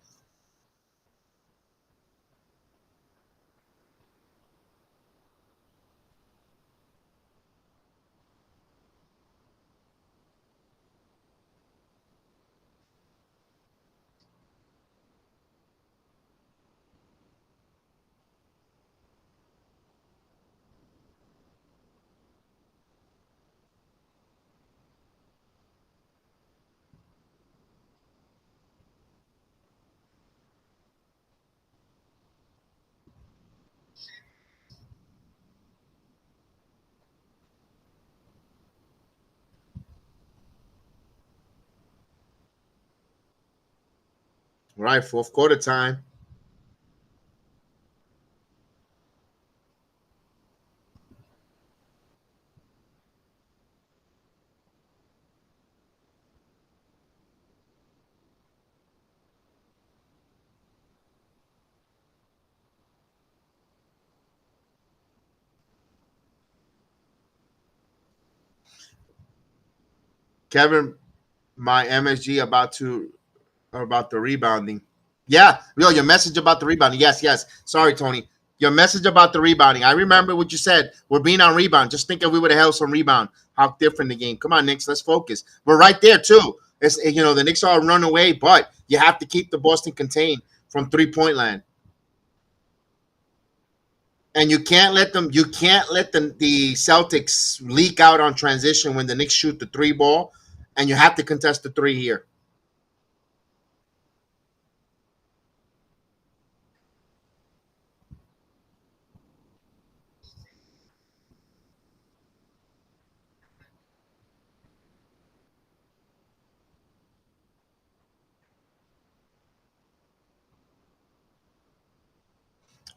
All right, fourth quarter time. Kevin, my MSG about the rebounding. Yeah, yo, your message about the rebounding. Yes, yes. Sorry, Tony. Your message about the rebounding. I remember what you said. We're being on rebound. Just think if we would have held some rebound, how different the game. Come on, Knicks, let's focus. We're right there too. It's the Knicks are run away, but you have to keep the Boston contained from 3-point land. And you can't let them. You can't let the Celtics leak out on transition when the Knicks shoot the three ball, and you have to contest the three here.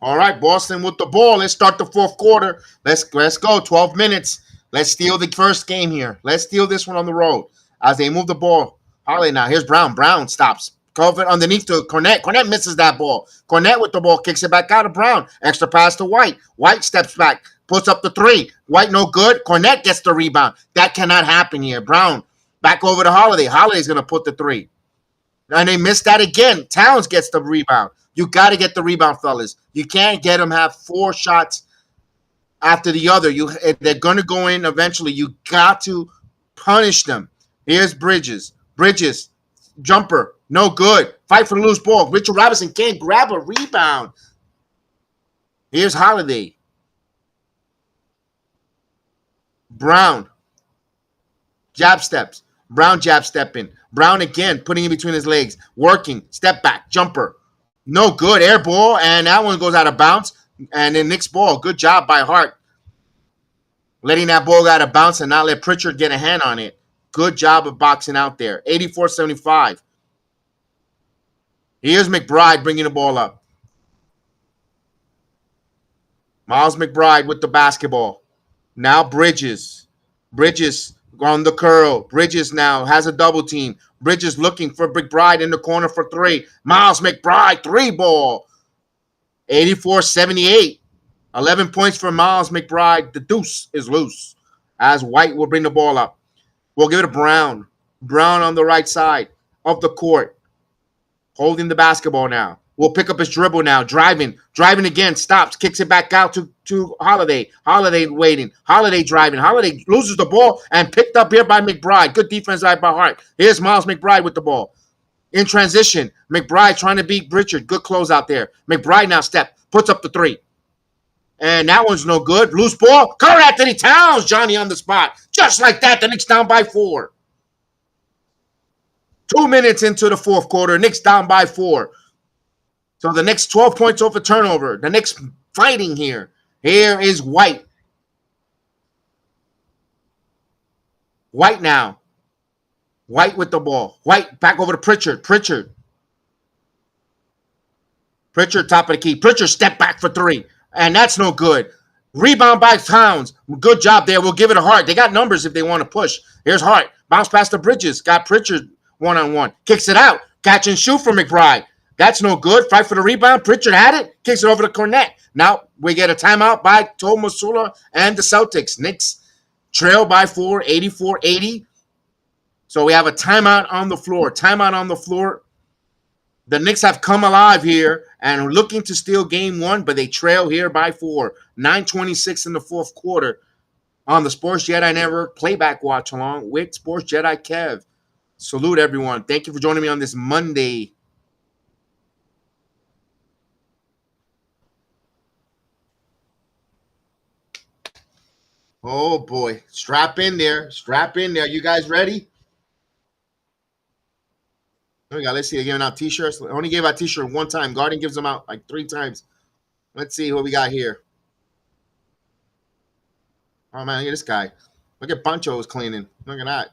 All right, Boston with the ball. Let's start the fourth quarter. Let's go. 12 minutes. Let's steal the first game here. Let's steal this one on the road as they move the ball. Harley now. Here's Brown. Brown stops. Covered underneath to Cornette. Cornette misses that ball. Cornette with the ball kicks it back out of Brown. Extra pass to White. White steps back. Puts up the three. White no good. Cornette gets the rebound. That cannot happen here. Brown back over to Holiday. Holiday's going to put the three. And they missed that again. Towns gets the rebound. You got to get the rebound, fellas. You can't get them have four shots after the other. If they're going to go in eventually. You got to punish them. Here's Bridges. Bridges, jumper, no good. Fight for the loose ball. Richard Robinson can't grab a rebound. Here's Holiday. Brown, jab steps. Brown jab stepping. Brown again, putting in between his legs. Working, step back, jumper. No good, air ball, and that one goes out of bounds. And then Knicks ball. Good job by Hart. Letting that ball out of bounds and not let Pritchard get a hand on it. Good job of boxing out there. 84-75. Here's McBride bringing the ball up. Miles McBride with the basketball. Now Bridges. Bridges on the curl. Bridges now has a double team. Bridges looking for McBride in the corner for three. Miles McBride, three ball. 84-78. 11 points for Miles McBride. The deuce is loose as White will bring the ball up. We'll give it to Brown. Brown on the right side of the court. Holding the basketball now. Will pick up his dribble now. Driving again. Stops. Kicks it back out to Holiday. Holiday waiting. Holiday driving. Holiday loses the ball and picked up here by McBride. Good defense by Hart. Here's Miles McBride with the ball. In transition, McBride trying to beat Richard. Good close out there. McBride now puts up the three. And that one's no good. Loose ball. Karl-Anthony Towns. Johnny on the spot. Just like that, the Knicks down by 4. 2 minutes into the fourth quarter. Knicks down by 4. So the Knicks 12 points off a turnover. The Knicks fighting here. Here is White. White now. White with the ball. White back over to Pritchard. Pritchard, top of the key. Pritchard step back for three. And that's no good. Rebound by Towns. Good job there. We'll give it a Hart. They got numbers if they want to push. Here's Hart. Bounce past the Bridges. Got Pritchard one-on-one. Kicks it out. Catch and shoot for McBride. That's no good. Fight for the rebound. Pritchard had it. Kicks it over to Cornette. Now we get a timeout by Tomasula and the Celtics. Knicks trail by 4, 84-80. So we have a timeout on the floor. Timeout on the floor. The Knicks have come alive here and are looking to steal game one, but they trail here by 4. 9:26 in the fourth quarter on the Sports Jedi Network playback watch along with Sports Jedi Kev. Salute everyone. Thank you for joining me on this Monday. Oh boy. Strap in there. Strap in there. You guys ready? There we go. Let's see. They're giving out t-shirts. I only gave out t-shirt one time. Garden gives them out like 3 times. Let's see what we got here. Oh man, look at this guy. Look at Pancho's cleaning. Look at that.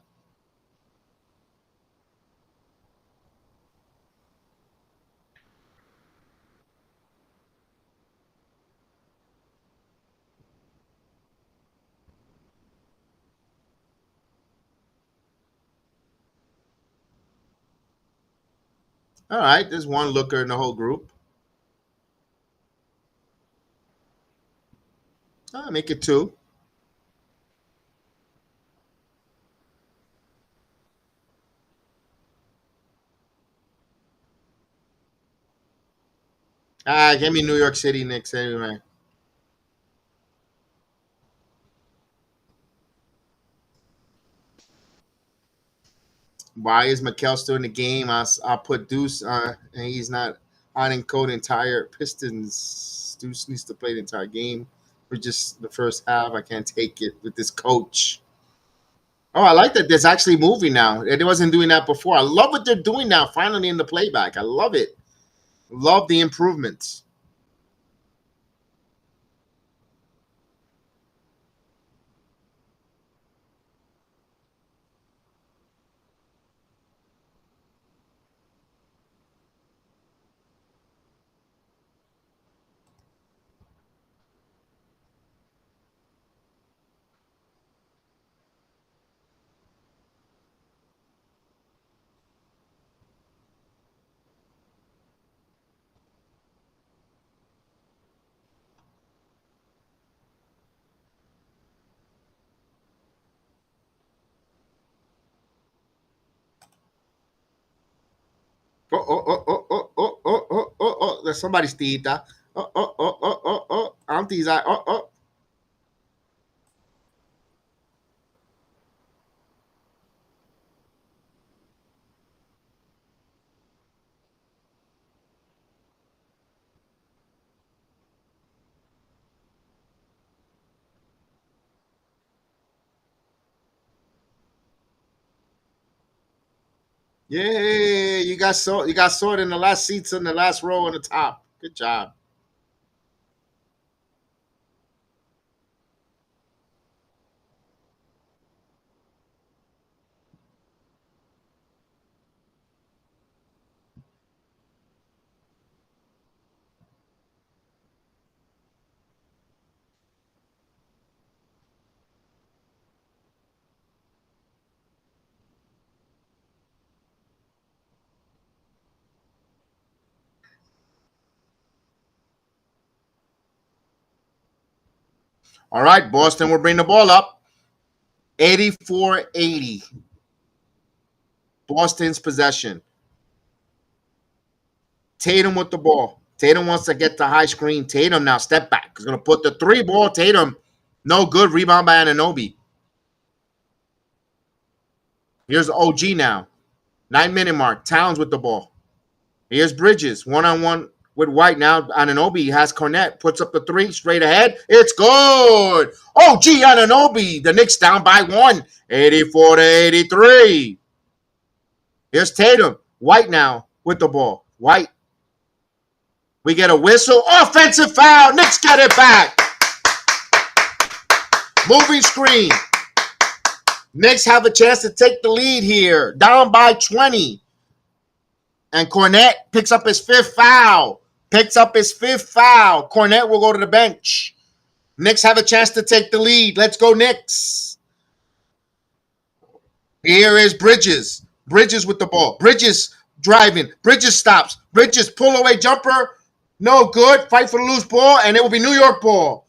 All right, there's one looker in the whole group. I'll make it 2. Give me New York City Knicks anyway. Why is Mikal still in the game? I'll put Deuce and he's not on in code entire Pistons. Deuce needs to play the entire game for just the first half. I can't take it with this coach. Oh, I like that there's actually moving now. It wasn't doing that before. I love what they're doing now, finally in the playback. I love it. Love the improvements. Oh. There's somebody's tita. Auntie's eye. Yay! You got sorted in the last seats in the last row on the top. Good job. All right, Boston will bring the ball up. 84-80. Boston's possession. Tatum with the ball. Tatum wants to get the high screen. Tatum now step back. He's going to put the 3 ball. Tatum, no good. Rebound by Anunoby. Here's OG now. 9-minute mark. Towns with the ball. Here's Bridges. One-on-one with White now. Anunoby has Cornette. Puts up the 3 straight ahead. It's good. OG Anunoby. The Knicks down by 1. 84-83. Here's Tatum. White now with the ball. White. We get a whistle. Offensive foul. Knicks get it back. Moving screen. Knicks have a chance to take the lead here. Down by 20. And Cornette picks up his fifth foul. Cornette will go to the bench. Knicks have a chance to take the lead. Let's go, Knicks. Here is Bridges. Bridges with the ball. Bridges driving. Bridges stops. Bridges pull away jumper. No good. Fight for the loose ball, and it will be New York ball.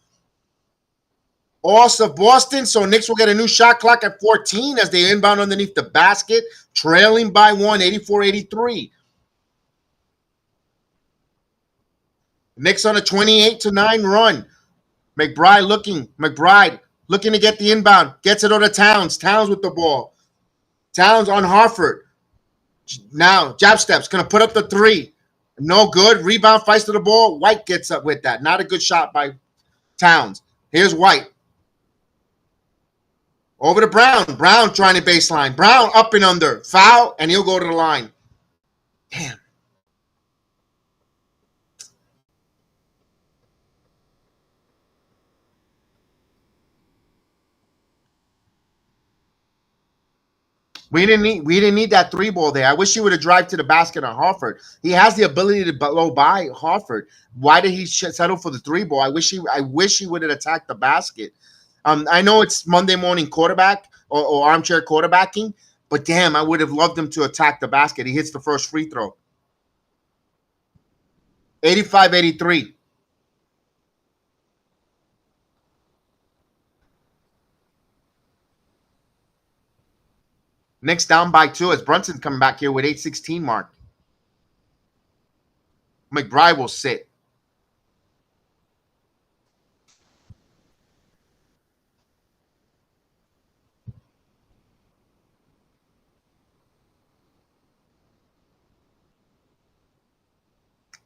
Also Boston, so Knicks will get a new shot clock at 14 as they inbound underneath the basket, trailing by 1, 84-83. Knicks on a 28-9 run. McBride looking to get the inbound. Gets it over to Towns. Towns with the ball. Towns on Harford. Now, jab steps. Going to put up the three. No good. Rebound, fights to the ball. White gets up with that. Not a good shot by Towns. Here's White. Over to Brown. Brown trying to baseline. Brown up and under. Foul, and he'll go to the line. Damn. We didn't need that three ball there. I wish he would have drive to the basket on Harford. He has the ability to blow by Harford. Why did he settle for the three ball? I wish he would have attacked the basket. I know it's Monday morning quarterback or armchair quarterbacking, but damn, I would have loved him to attack the basket. He hits the first free throw. 85-83. Knicks down by 2 as Brunson coming back here with 8:16 mark. McBride will sit.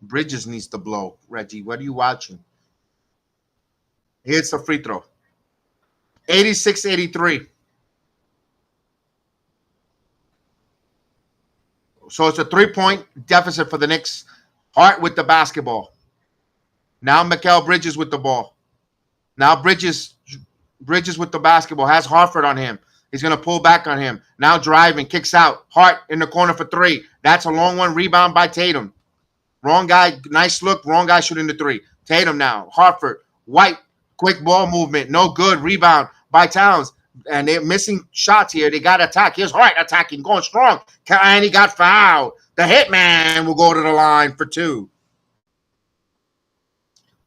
Bridges needs to blow. Reggie, what are you watching? Here's the free throw. 86-83. So it's a 3-point deficit for the Knicks. Hart with the basketball. Now Mikal Bridges with the ball. Now Bridges with the basketball. Has Harford on him. He's going to pull back on him. Now driving. Kicks out. Hart in the corner for 3. That's a long one. Rebound by Tatum. Wrong guy. Nice look. Wrong guy shooting the 3. Tatum now. Harford. White. Quick ball movement. No good. Rebound by Towns. And they're missing shots here. They got to attack. Here's Hart attacking, going strong. And he got fouled. The hitman will go to the line for 2.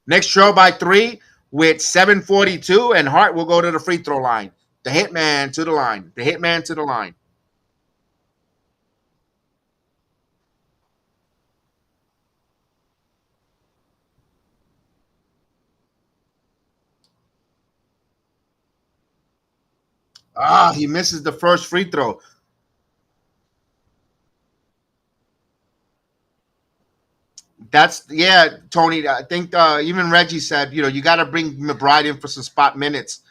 Next trail by 3 with 7:42, and Hart will go to the free throw line. The hitman to the line. The hitman to the line. He misses the first free throw. Tony. I think even Reggie said, you got to bring McBride in for some spot minutes.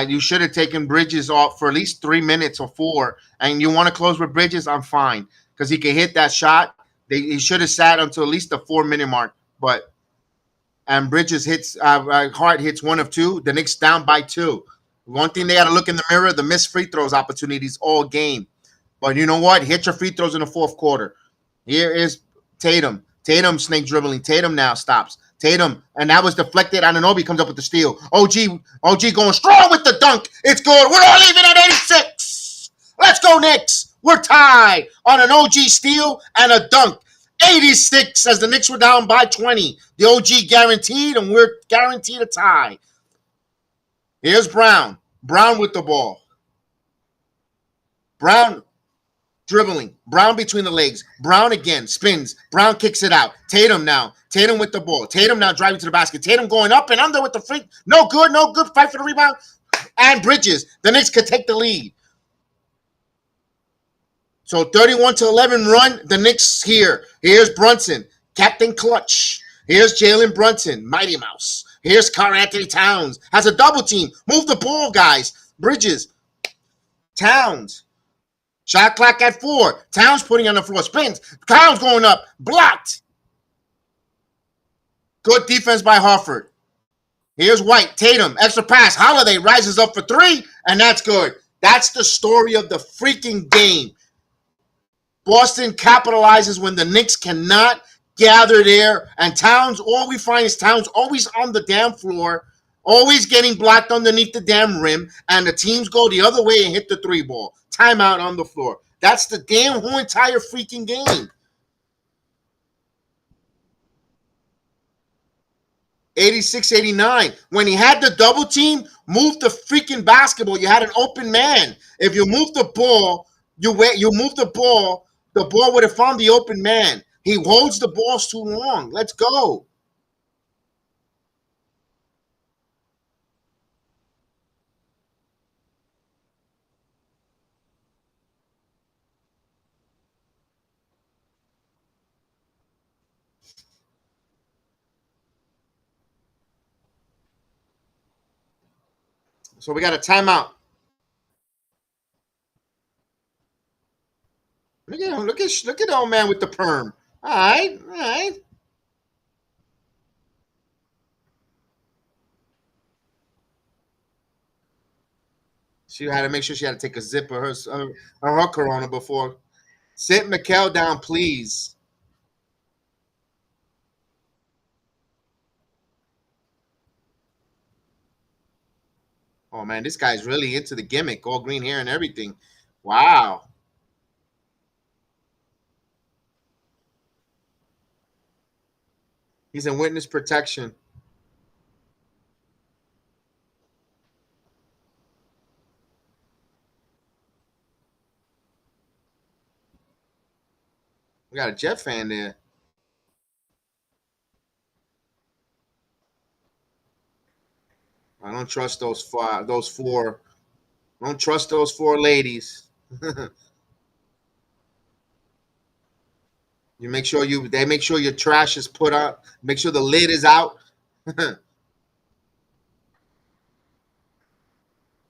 You should have taken Bridges off for at least 3 minutes or 4. And you want to close with Bridges, I'm fine. Because he can hit that shot. He should have sat until at least the 4-minute mark. And Bridges hits, Hart hits 1 of 2. The Knicks down by 2. One thing they got to look in the mirror, the missed free throws opportunities all game. But you know what? Hit your free throws in the fourth quarter. Here is Tatum. Tatum snake dribbling. Tatum now stops. Tatum, and that was deflected. Anunoby comes up with the steal. OG going strong with the dunk. It's good. We're all leaving at 86. Let's go, Knicks. We're tied on an OG steal and a dunk. 86 as the Knicks were down by 20. The OG guaranteed, and we're guaranteed a tie. Here's Brown. Brown with the ball. Brown dribbling. Brown between the legs. Brown again. Spins. Brown kicks it out. Tatum now. Tatum with the ball. Tatum now driving to the basket. Tatum going up and under with the free. No good. No good. Fight for the rebound. And Bridges. The Knicks could take the lead. So 31-11 run. The Knicks here. Here's Brunson. Captain Clutch. Here's Jalen Brunson. Mighty Mouse. Here's Karl-Anthony Towns. Has a double team. Move the ball, guys. Bridges. Towns. Shot clock at 4. Towns putting on the floor. Spins. Towns going up. Blocked. Good defense by Harford. Here's White. Tatum. Extra pass. Holiday rises up for 3. And that's good. That's the story of the freaking game. Boston capitalizes when the Knicks cannot gather there, and Towns, all we find is Towns always on the damn floor, always getting blocked underneath the damn rim, and the teams go the other way and hit the three ball. Timeout on the floor. That's the damn whole entire freaking game. 86, 89. When he had the double team, move the freaking basketball. You had an open man. If you move the ball, you move the ball would have found the open man. He holds the balls too long. Let's go. So we got a timeout. Look at him. Look at the old man with the perm. All right, all right. She had to make sure she had to take a zip of her Corona before. Sit Mikal down, please. Oh man, this guy's really into the gimmick, all green hair and everything. Wow. He's in witness protection. We got a Jet fan there. I don't trust those five, those four. I don't trust those four ladies. They make sure your trash is put up. Make sure the lid is out.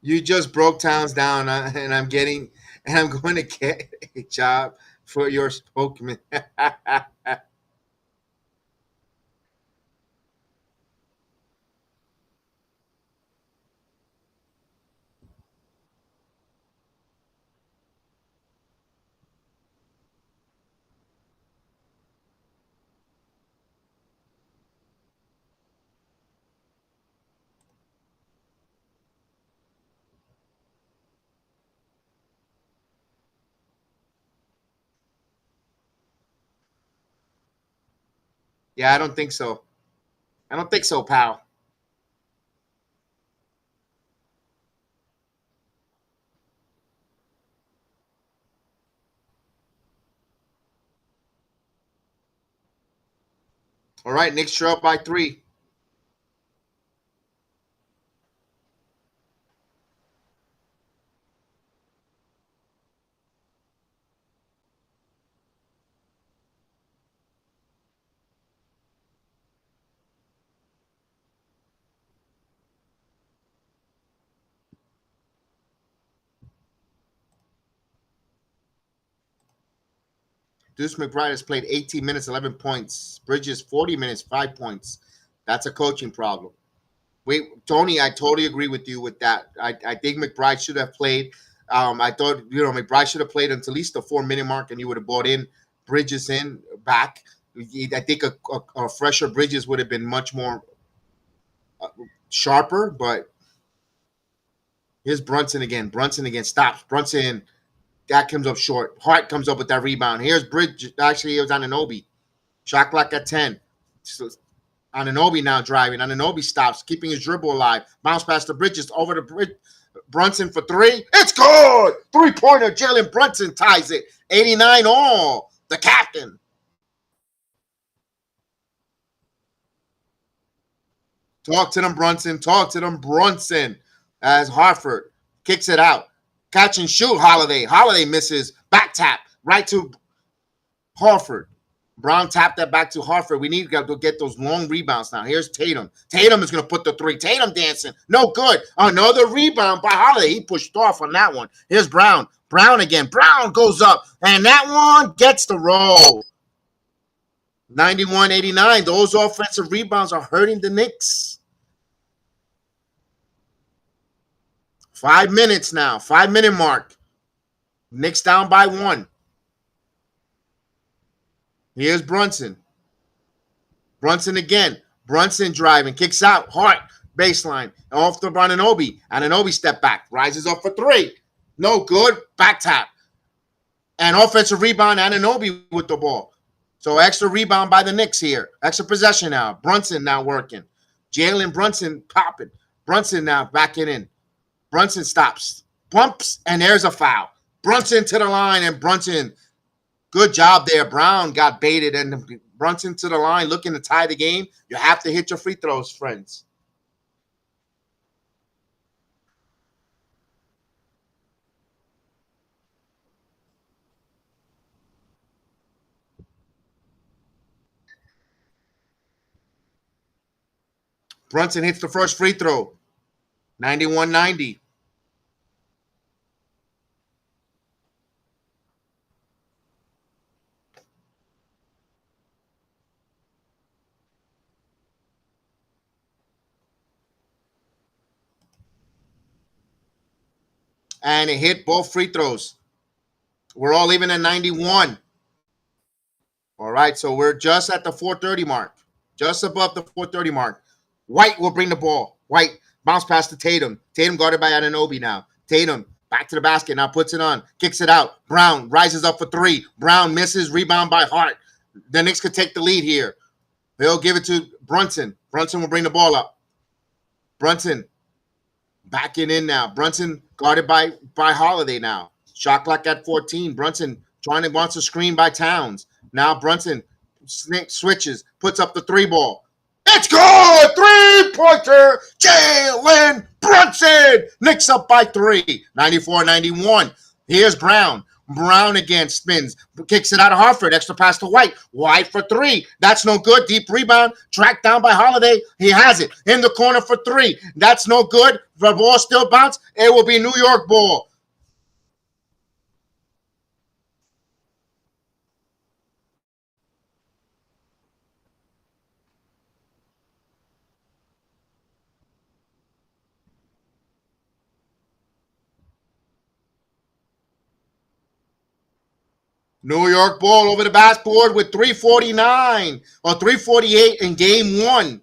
You just broke towns down, and I'm going to get a job for your spokesman. Yeah, I don't think so. I don't think so, pal. All right, Knicks are up by 3. Deuce McBride has played 18 minutes, 11 points. Bridges, 40 minutes, 5 points. That's a coaching problem. Wait, Tony, I totally agree with you with that. I think McBride should have played. I thought, McBride should have played until at least the 4-minute mark, and he would have brought in Bridges in back. I think a fresher Bridges would have been much more sharper, but here's Brunson again. Brunson again stops. Brunson, that comes up short. Hart comes up with that rebound. Here's Bridge. Actually, it was Anunoby. Shot clock at 10. So Anunoby now driving. Anunoby stops, keeping his dribble alive. Bounce past the Bridges over the bridge. Brunson for 3. It's good. 3-pointer. Jalen Brunson ties it. 89 all. The captain. Talk to them, Brunson. Talk to them, Brunson. As Hartford kicks it out. Catch and shoot, Holiday. Holiday misses. Back tap. Right to Hartford. Brown tapped that back to Hartford. We need to go get those long rebounds now. Here's Tatum. Tatum is going to put the 3. Tatum dancing. No good. Another rebound by Holiday. He pushed off on that one. Here's Brown. Brown again. Brown goes up. And that one gets the roll. 91-89. Those offensive rebounds are hurting the Knicks. 5 minutes now. 5 minute mark. Knicks down by 1. Here's Brunson. Brunson again. Brunson driving. Kicks out. Hart. Baseline. Off to Anunoby. Anunoby step back. Rises up for 3. No good. Back tap. And offensive rebound. Anunoby with the ball. So extra rebound by the Knicks here. Extra possession now. Brunson now working. Jalen Brunson popping. Brunson now backing in. Brunson stops. Bumps. And there's a foul. Brunson to the line. And Brunson, good job there. Brown got baited. And Brunson to the line looking to tie the game. You have to hit your free throws, friends. Brunson hits the first free throw. 91-90. And it hit both free throws. We're all even at 91. All right, so we're just at the 4:30 mark. Just above the 4:30 mark. White will bring the ball. White bounce pass to Tatum. Tatum guarded by Anunoby now. Tatum back to the basket. Now puts it on. Kicks it out. Brown rises up for 3. Brown misses. Rebound by Hart. The Knicks could take the lead here. They'll give it to Brunson. Brunson will bring the ball up. Brunson backing in now. Brunson guarded by Holiday now. Shot clock at 14. Brunson wants to screen by Towns. Now Brunson switches, puts up the 3 ball. It's good! 3-pointer! Jalen Brunson! Knicks up by 3. 94-91. Here's Brown. Brown again spins. Kicks it out of Hartford. Extra pass to White. White for 3. That's no good. Deep rebound. Tracked down by Holiday. He has it. In the corner for 3. That's no good. The ball still bounce. It will be New York ball. New York ball over the backboard with 3:49 or 3:48 in game 1.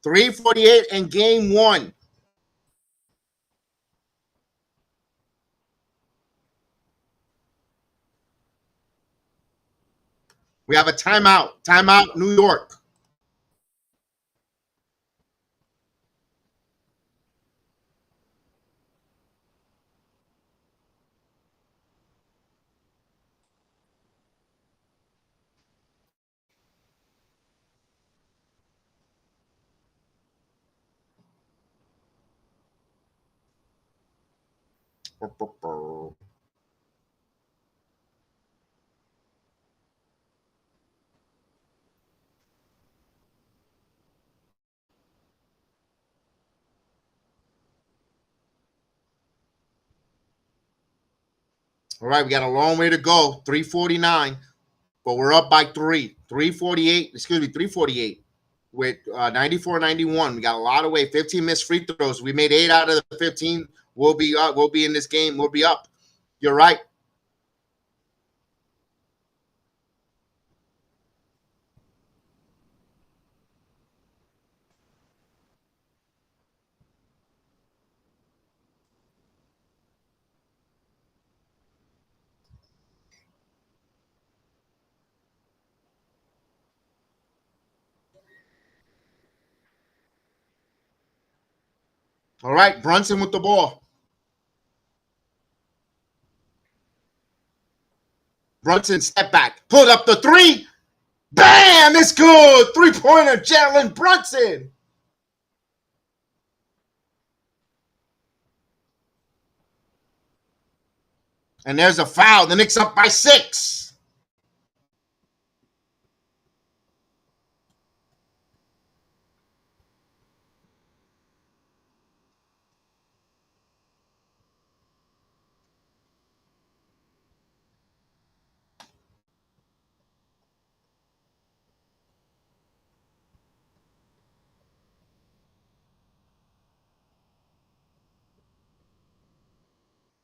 3:48 in game 1. We have a timeout. Timeout, New York. All right, we got a long way to go. 3:49, but we're up by 3. 3:48, excuse me, 3:48 with 94-91. We got a lot of way. 15 missed free throws. We made 8 out of the 15. We'll be up. We'll be in this game. We'll be up. You're right. All right, Brunson with the ball. Brunson step back, pulled up the 3. Bam! It's good. 3-pointer, Jalen Brunson. And there's a foul. The Knicks up by 6.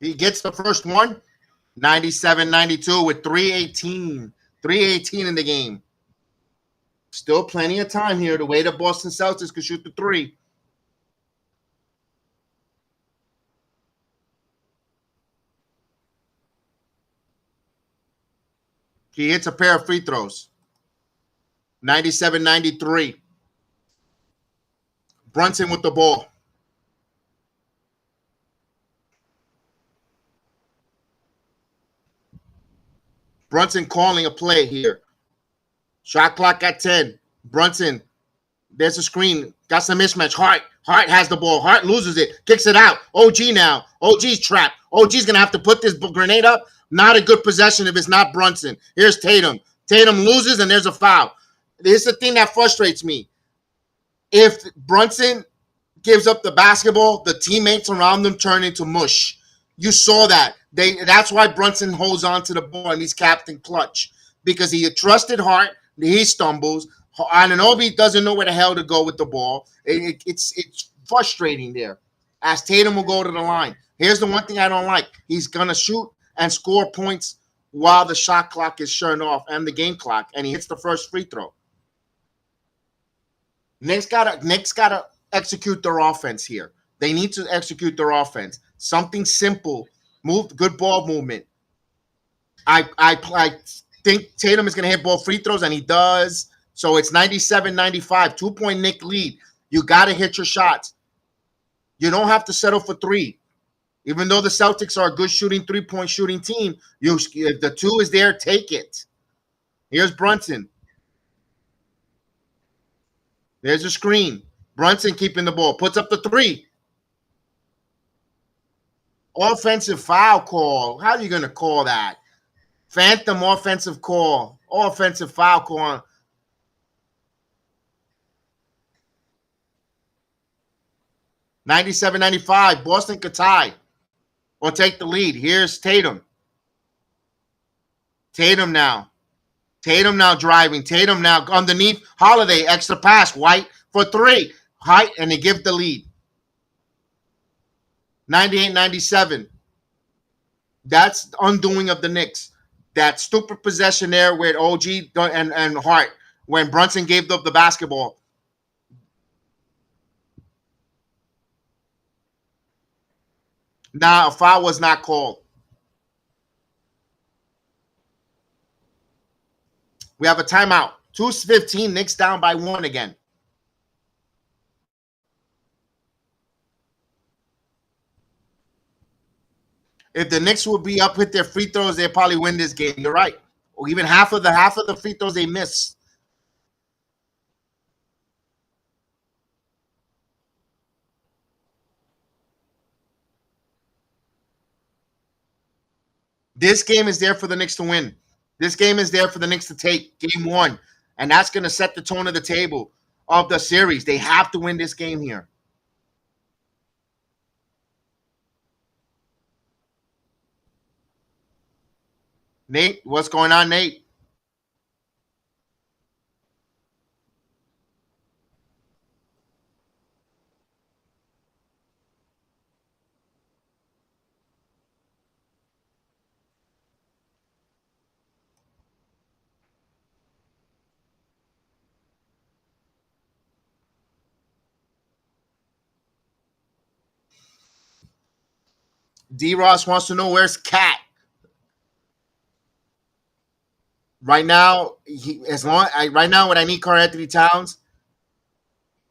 He gets the first one. 97-92 with 3:18. 3:18 in the game. Still plenty of time here. The way the Boston Celtics could shoot the three. He hits a pair of free throws. 97-93. Brunson with the ball. Brunson calling a play here. Shot clock at 10. Brunson, there's a screen. Got some mismatch. Hart has the ball. Hart loses it. Kicks it out. OG now. OG's trapped. OG's going to have to put this grenade up. Not a good possession if it's not Brunson. Here's Tatum. Tatum loses, and there's a foul. This is the thing that frustrates me. If Brunson gives up the basketball, the teammates around them turn into mush. You saw that. That's why Brunson holds on to the ball and he's Captain Clutch. Because he trusted Hart. He stumbles. Anunoby doesn't know where the hell to go with the ball. It's frustrating there. As Tatum will go to the line. Here's the one thing I don't like. He's going to shoot and score points while the shot clock is shut off and the game clock. And he hits the first free throw. Knicks gotta execute their offense here. They need to execute their offense. Something simple. Good ball movement. I think Tatum is going to hit both free throws, and he does. So it's 97-95. 2-point Knick lead. You got to hit your shots. You don't have to settle for three. Even though the Celtics are a good shooting, three-point shooting team, if the two is there, take it. Here's Brunson. There's a screen. Brunson keeping the ball. Puts up the three. Offensive foul call. How are you going to call that? Phantom offensive call. Offensive foul call. $97-95. Boston could tie or take the lead. Here's Tatum. Tatum now. Tatum now driving. Tatum now underneath. Holiday, extra pass. White for three. Height, and they give the lead. 98-97. That's the undoing of the Knicks. That stupid possession there with OG and Hart when Brunson gave up the basketball. Nah, a foul was not called. We have a timeout. 2:15. Knicks down by 1 again. If the Knicks would be up with their free throws, they'd probably win this game. You're right. Or even half of the free throws they miss. This game is there for the Knicks to win. This game is there for the Knicks to take game 1. And that's going to set the tone of the table of the series. They have to win this game here. Nate, what's going on, Nate? D-Ross wants to know where's Cat. Right now, right now, what I need Karl Anthony Towns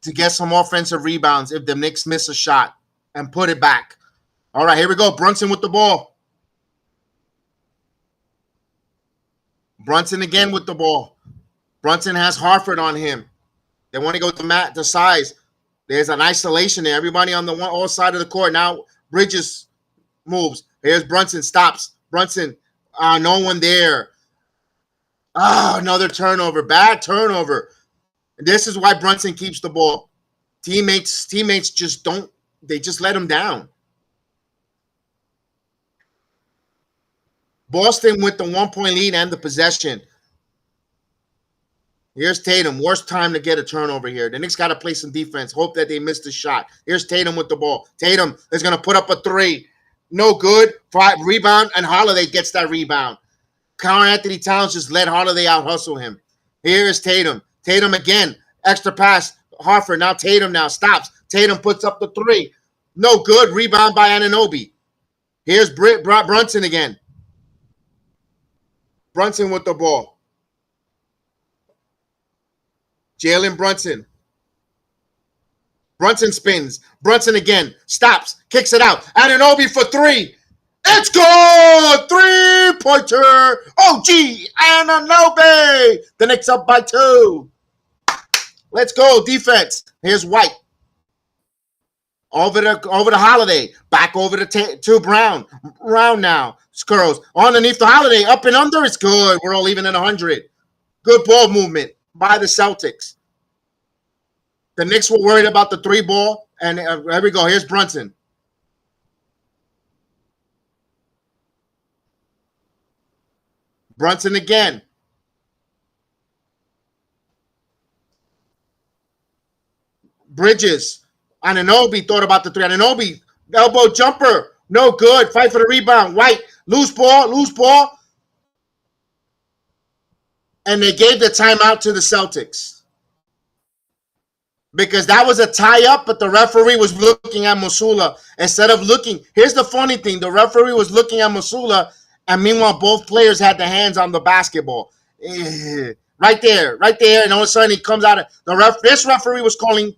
to get some offensive rebounds if the Knicks miss a shot and put it back. All right, here we go. Brunson with the ball. Brunson again with the ball. Brunson has Harford on him. They want to go with the size. There's an isolation there. Everybody on the all side of the court. Now Bridges moves. Here's Brunson. Stops. Brunson. No one there. Another turnover. Bad turnover. This is why Brunson keeps the ball. Teammates just don't. They just let him down. Boston with the 1-point lead and the possession. Here's Tatum. Worst time to get a turnover here. The Knicks got to play some defense. Hope that they miss the shot. Here's Tatum with the ball. Tatum is going to put up a three. No good. Rebound, and Holiday gets that rebound. Karl Anthony Towns just let Holiday out hustle him. Here is Tatum. Tatum again. Extra pass. Harford. Now Tatum now stops. Tatum puts up the three. No good. Rebound by Anunoby. Here's Brunson again. Brunson with the ball. Jalen Brunson. Brunson spins. Brunson again. Stops. Kicks it out. Anunoby for three. It's good! 3-pointer! OG Anunoby! The Knicks up by 2. Let's go. Defense. Here's White. Over to Holiday. Back over to Brown. Brown now. Scurls. Underneath the Holiday. Up and under. It's good. We're all even at 100. Good ball movement by the Celtics. The Knicks were worried about the 3-ball. And there we go. Here's Brunson. Brunson again. Bridges. Anunoby thought about the 3. Anunoby. Elbow jumper. No good. Fight for the rebound. White. Loose ball. Loose ball. And they gave the timeout to the Celtics. Because that was a tie-up, but the referee was looking at Musula. Instead of looking. Here's the funny thing. The referee was looking at Musula. And meanwhile, both players had their hands on the basketball. Right there. Right there. And all of a sudden, he comes out. This referee was calling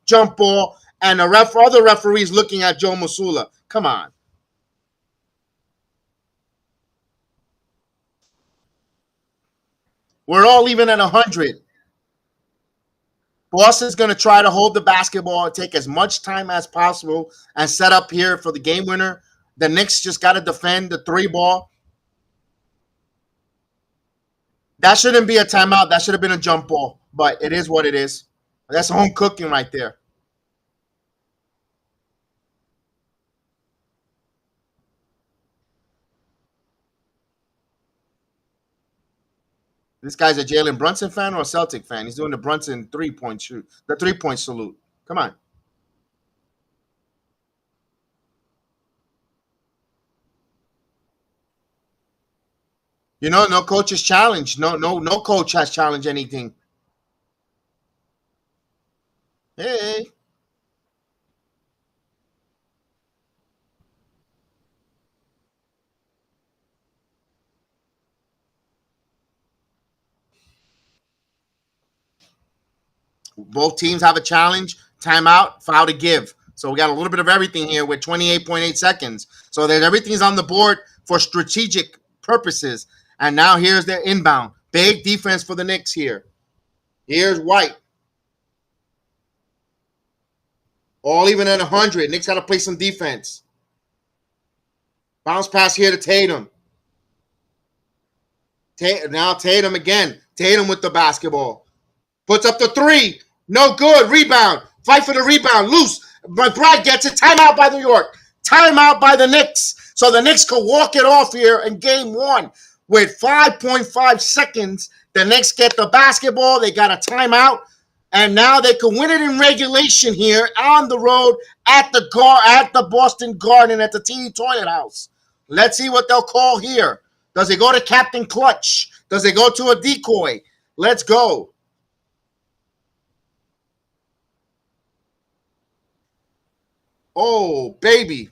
jump ball. And the other referees looking at Joe Musula. Come on. We're all even at 100. Boston's going to try to hold the basketball, take as much time as possible, and set up here for the game winner. The Knicks just got to defend the 3-ball. That shouldn't be a timeout. That should have been a jump ball. But it is what it is. That's home cooking right there. This guy's a Jalen Brunson fan or a Celtic fan? He's doing the Brunson 3-point shoot. The 3-point salute. Come on. You know, no coach is challenged. No coach has challenged anything. Hey. Both teams have a challenge, timeout, foul to give. So we got a little bit of everything here with 28.8 seconds. So that everything's on the board for strategic purposes. And now here's their inbound. Big defense for the Knicks here. Here's White. All even at 100. Knicks got to play some defense. Bounce pass here to Tatum. Now Tatum again. Tatum with the basketball. Puts up the 3. No good. Rebound. Fight for the rebound. Loose. McBride gets it. Timeout by New York. Timeout by the Knicks. So the Knicks could walk it off here in game 1 with 5.5 seconds. The Knicks get the basketball. They got a timeout. And now they can win it in regulation here on the road at the Boston Garden at the Teeny Toilet House. Let's see what they'll call here. Does it go to Captain Clutch? Does it go to a decoy? Let's go. Oh, baby.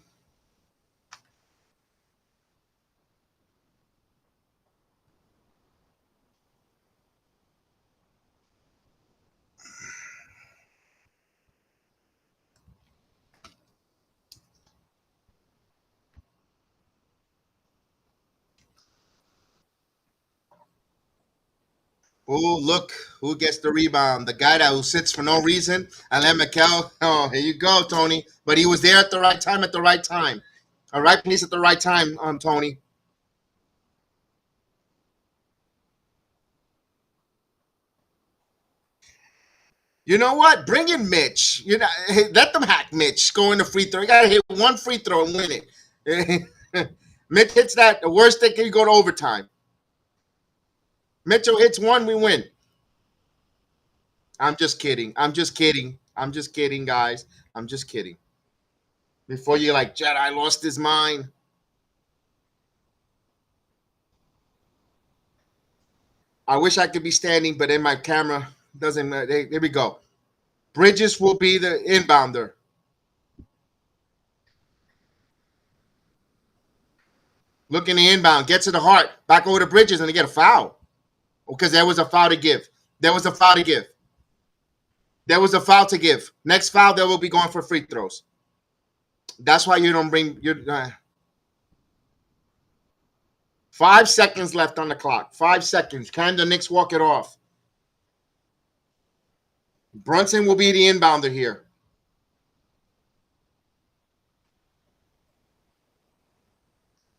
Oh, look who gets the rebound. The guy who sits for no reason. And let Mikel. Oh, here you go, Tony. But he was there at the right time at the right time. All right place at the right time, Tony. You know what? Bring in Mitch. Let them hack Mitch. Scoring the free throw. You gotta hit one free throw and win it. Mitch hits that. The worst thing can go to overtime. Mitchell hits one, we win. I'm just kidding. I'm just kidding, guys. I'm just kidding. Before you're like, Jedi lost his mind. I wish I could be standing, but in my camera doesn't. Here we go. Bridges will be the inbounder. Looking the inbound, get to the heart, back over to Bridges, and they get a foul. Because there was a foul to give. There was a foul to give. There was a foul to give. Next foul, they will be going for free throws. That's why you don't bring your 5 seconds left on the clock. 5 seconds. Can the Knicks walk it off? Brunson will be the inbounder here.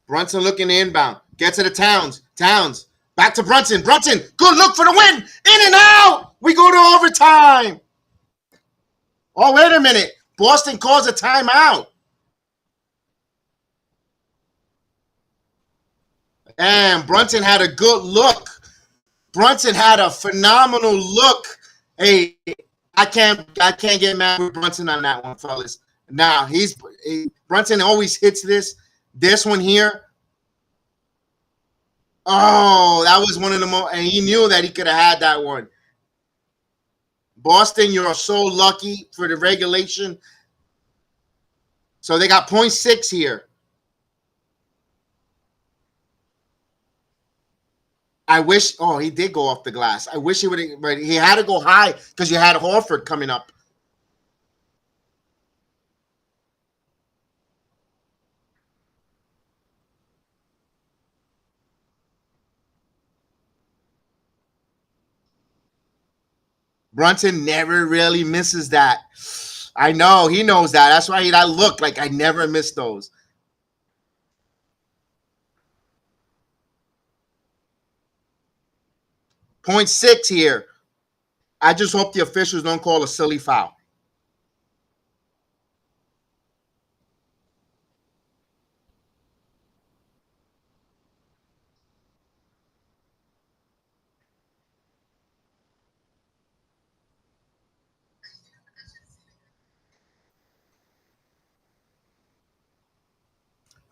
Brunson looking to inbound. Get to the Towns. Towns. Back to Brunson. Brunson. Good look for the win. In and out. We go to overtime. Oh, wait a minute. Boston calls a timeout. And Brunson had a good look. Brunson had a phenomenal look. Hey, I can't get mad with Brunson on that one, fellas. Now Brunson always hits this. This one here. Oh, that was one of the most, and he knew that he could have had that one. Boston, you're so lucky for the regulation. So they got 0.6 here. I wish. Oh, he did go off the glass. I wish he would have. But he had to go high because you had Horford coming up. Brunson never really misses that. I know he knows that. That's why I look like I never miss those. Point 0.6 here. I just hope the officials don't call a silly foul.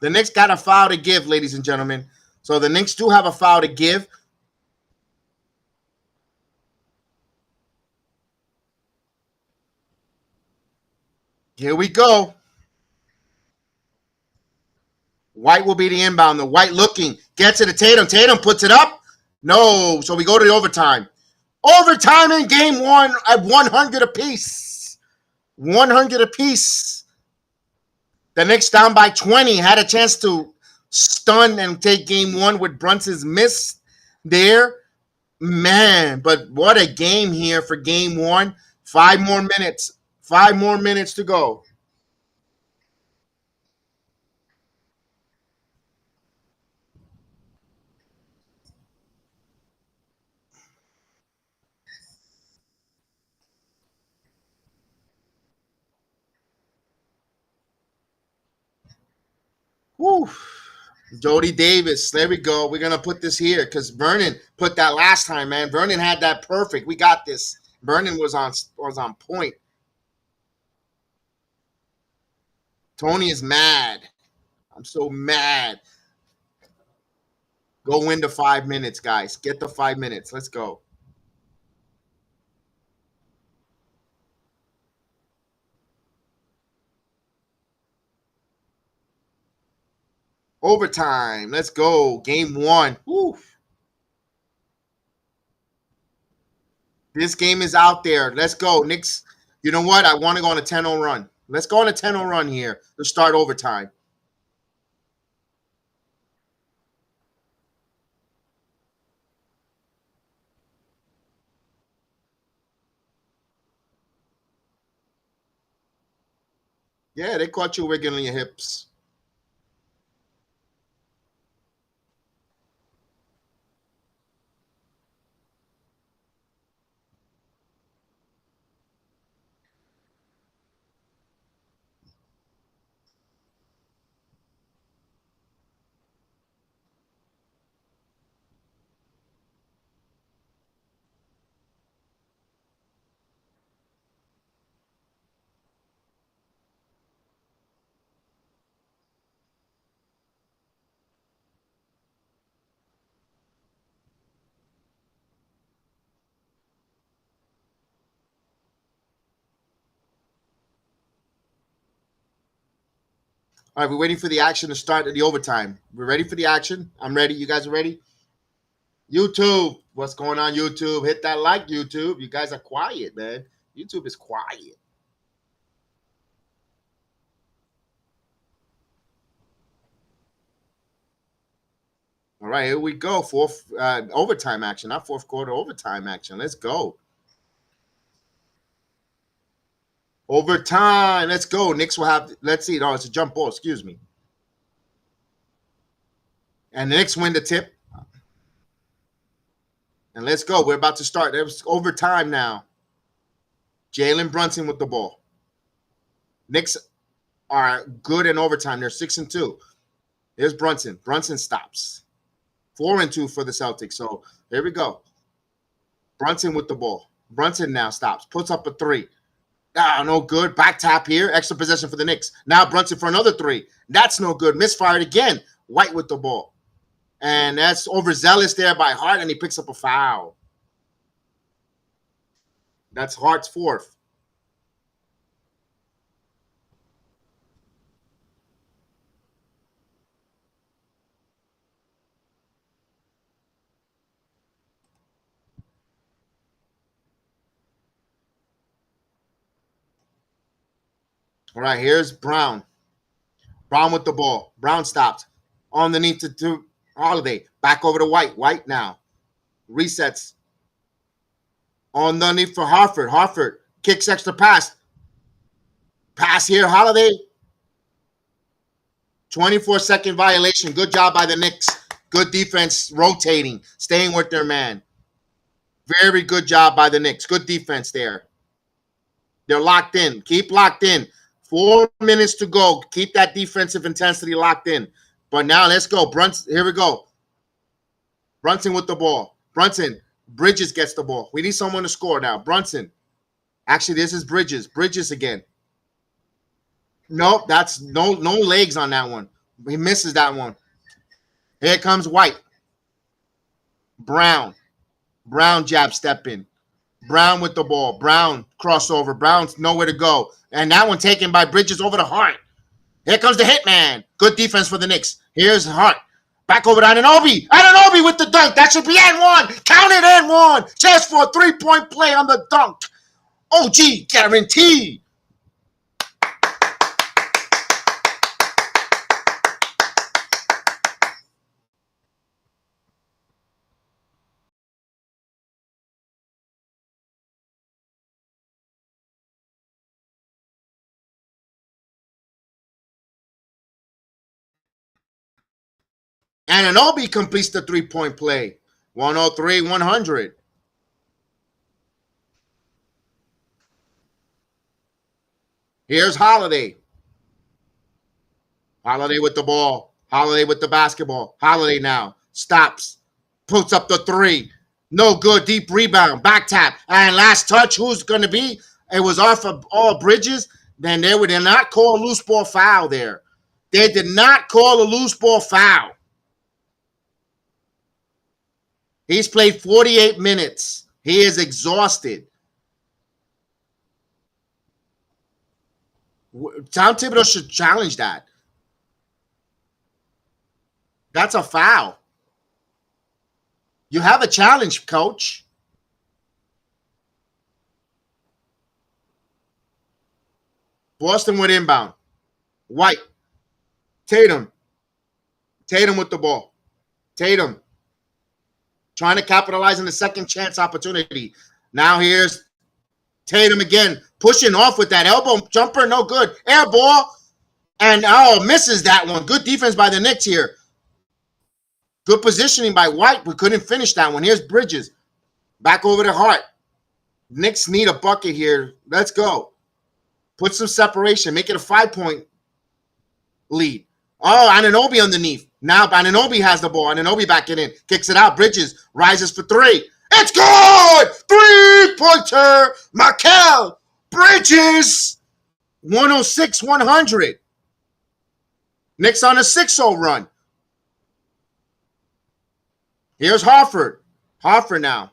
The Knicks got a foul to give, ladies and gentlemen. So the Knicks do have a foul to give. Here we go. White will be the inbound. The White looking. Gets it to Tatum. Tatum puts it up. No. So we go to the overtime. Overtime in game one at 100 apiece. 100 apiece. The Knicks down by 20. Had a chance to stun and take game one with Brunson's miss there. Man, but what a game here for game one. 5 more minutes. 5 more minutes to go. Woo. Jody Davis. There we go. We're gonna put this here because Vernon put that last time, man. Vernon had that perfect. We got this. Vernon was on point. Tony is mad. I'm so mad. Go win the 5 minutes, guys. Get the 5 minutes. Let's go. Overtime. Let's go. Game one. Woo. This game is out there. Let's go. Knicks. You know what? I want to go on a 10-0 run. Let's go on a 10-0 run here to start overtime. Yeah, they caught you wiggling your hips. All right, we're waiting for the action to start at the overtime. We're ready for the action. I'm ready. You guys are ready? YouTube, what's going on, YouTube? Hit that like, YouTube. You guys are quiet, man. YouTube is quiet. All right, here we go. Fourth overtime action, not fourth quarter overtime action. Let's go. Overtime. Let's go. Knicks will have, let's see. No, it's a jump ball. Excuse me. And the Knicks win the tip. And let's go. We're about to start. It's overtime now. Jalen Brunson with the ball. Knicks are good in overtime. They're 6-2. Here's Brunson. Brunson stops. 4-2 for the Celtics. So here we go. Brunson with the ball. Brunson now stops. Puts up a three. Ah, no good. Back tap here. Extra possession for the Knicks. Now Brunson for another three. That's no good. Misfired again. White with the ball. And that's overzealous there by Hart, and he picks up a foul. That's Hart's fourth. All right, here's Brown. Brown with the ball. Brown stops. Underneath to Holiday. Back over to White. White now. Resets. Underneath for Hartford. Hartford kicks extra pass. Pass here. Holiday. 24-second violation. Good job by the Knicks. Good defense rotating. Staying with their man. Very good job by the Knicks. Good defense there. They're locked in. Keep locked in. 4 minutes to go. Keep that defensive intensity locked in. But now let's go. Brunson, here we go. Brunson with the ball. Brunson. Bridges gets the ball. We need someone to score now. Brunson. Actually, this is Bridges. Bridges again. Nope, that's no legs on that one. He misses that one. Here comes White. Brown. Brown jab step in. Brown with the ball. Brown crossover. Brown's nowhere to go. And that one taken by Bridges over to Hart. Here comes the hitman. Good defense for the Knicks. Here's Hart. Back over to Anunoby. Anunoby with the dunk. That should be and one. Count it and one. Just for a three-point play on the dunk. OG guarantee. Anunoby completes the three-point play. 103-100. Here's Holiday. Holiday with the ball. Holiday with the basketball. Holiday now. Stops. Puts up the three. No good. Deep rebound. Back tap. And last touch. Who's going to be? It was off of all Bridges. Then they did not call a loose ball foul there. They did not call a loose ball foul. He's played 48 minutes. He is exhausted. Tom Thibodeau should challenge that. That's a foul. You have a challenge, coach. Boston with inbound. White. Tatum. Tatum with the ball. Tatum. Trying to capitalize on the second chance opportunity. Now here's Tatum again. Pushing off with that elbow jumper. No good. Air ball. And misses that one. Good defense by the Knicks here. Good positioning by White. We couldn't finish that one. Here's Bridges. Back over to Hart. Knicks need a bucket here. Let's go. Put some separation. Make it a 5-point lead. Oh, Anunoby underneath. Now Anunoby has the ball. Anunoby backing in. Kicks it out. Bridges rises for three. It's good! Three-pointer. Mikal Bridges. 106-100. Knicks on a 6-0 run. Here's Hartford. Hartford now.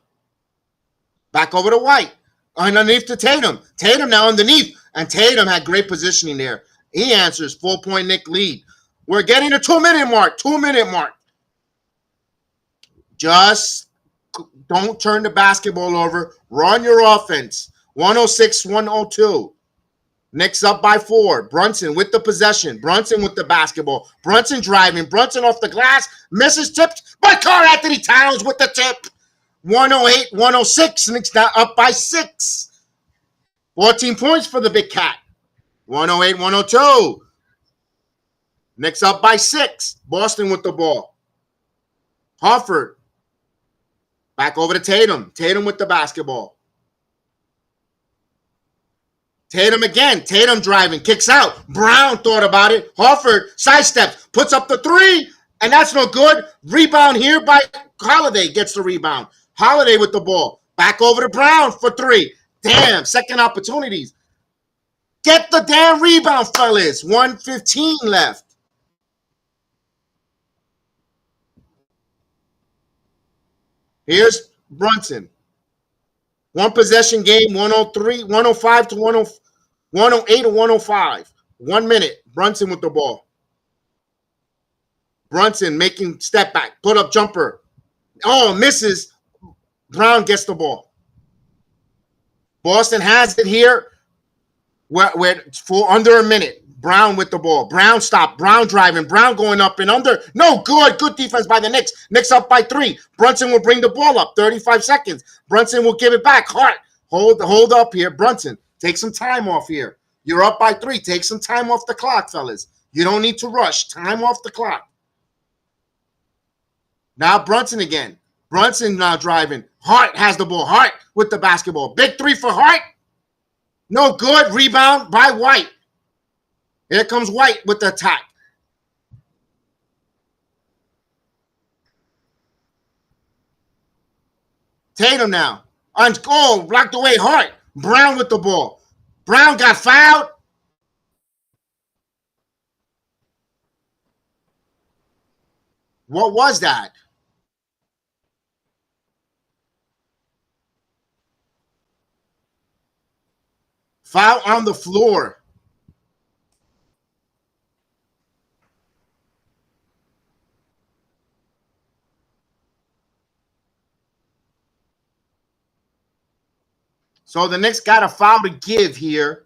Back over to White. Underneath to Tatum. Tatum now underneath. And Tatum had great positioning there. He answers. 4-point Knick lead. We're getting a 2-minute mark. 2-minute mark. Just don't turn the basketball over. Run your offense. 106-102. Knicks up by 4. Brunson with the possession. Brunson with the basketball. Brunson driving. Brunson off the glass. Misses, tipped by Karl-Anthony Towns with the tip. 108-106. Knicks now up by 6. 14 points for the Big Cat. 108-102. Knicks up by 6. Boston with the ball. Hofford. Back over to Tatum. Tatum with the basketball. Tatum again. Tatum driving. Kicks out. Brown thought about it. Hofford sidesteps. Puts up the 3. And that's no good. Rebound here by Holiday. Gets the rebound. Holiday with the ball. Back over to Brown for 3. Damn. Second opportunities. Get the damn rebound, fellas. 1:15 left. Here's Brunson. One possession game, 103, 105 to 108 to 105. 1 minute. Brunson with the ball. Brunson making step back, put up jumper. Oh, misses. Brown gets the ball. Boston has it here. We're for under a minute. Brown with the ball. Brown stopped. Brown driving. Brown going up and under. No good. Good defense by the Knicks. Knicks up by 3. Brunson will bring the ball up. 35 seconds. Brunson will give it back. Hart. Hold up here. Brunson, take some time off here. You're up by 3. Take some time off the clock, fellas. You don't need to rush. Time off the clock. Now Brunson again. Brunson now driving. Hart has the ball. Hart with the basketball. Big 3 for Hart. No good. Rebound by White. Here comes White with the attack. Tatum now. On goal. Blocked away. Hart. Brown with the ball. Brown got fouled. What was that? Foul on the floor. So the Knicks got a foul to give here.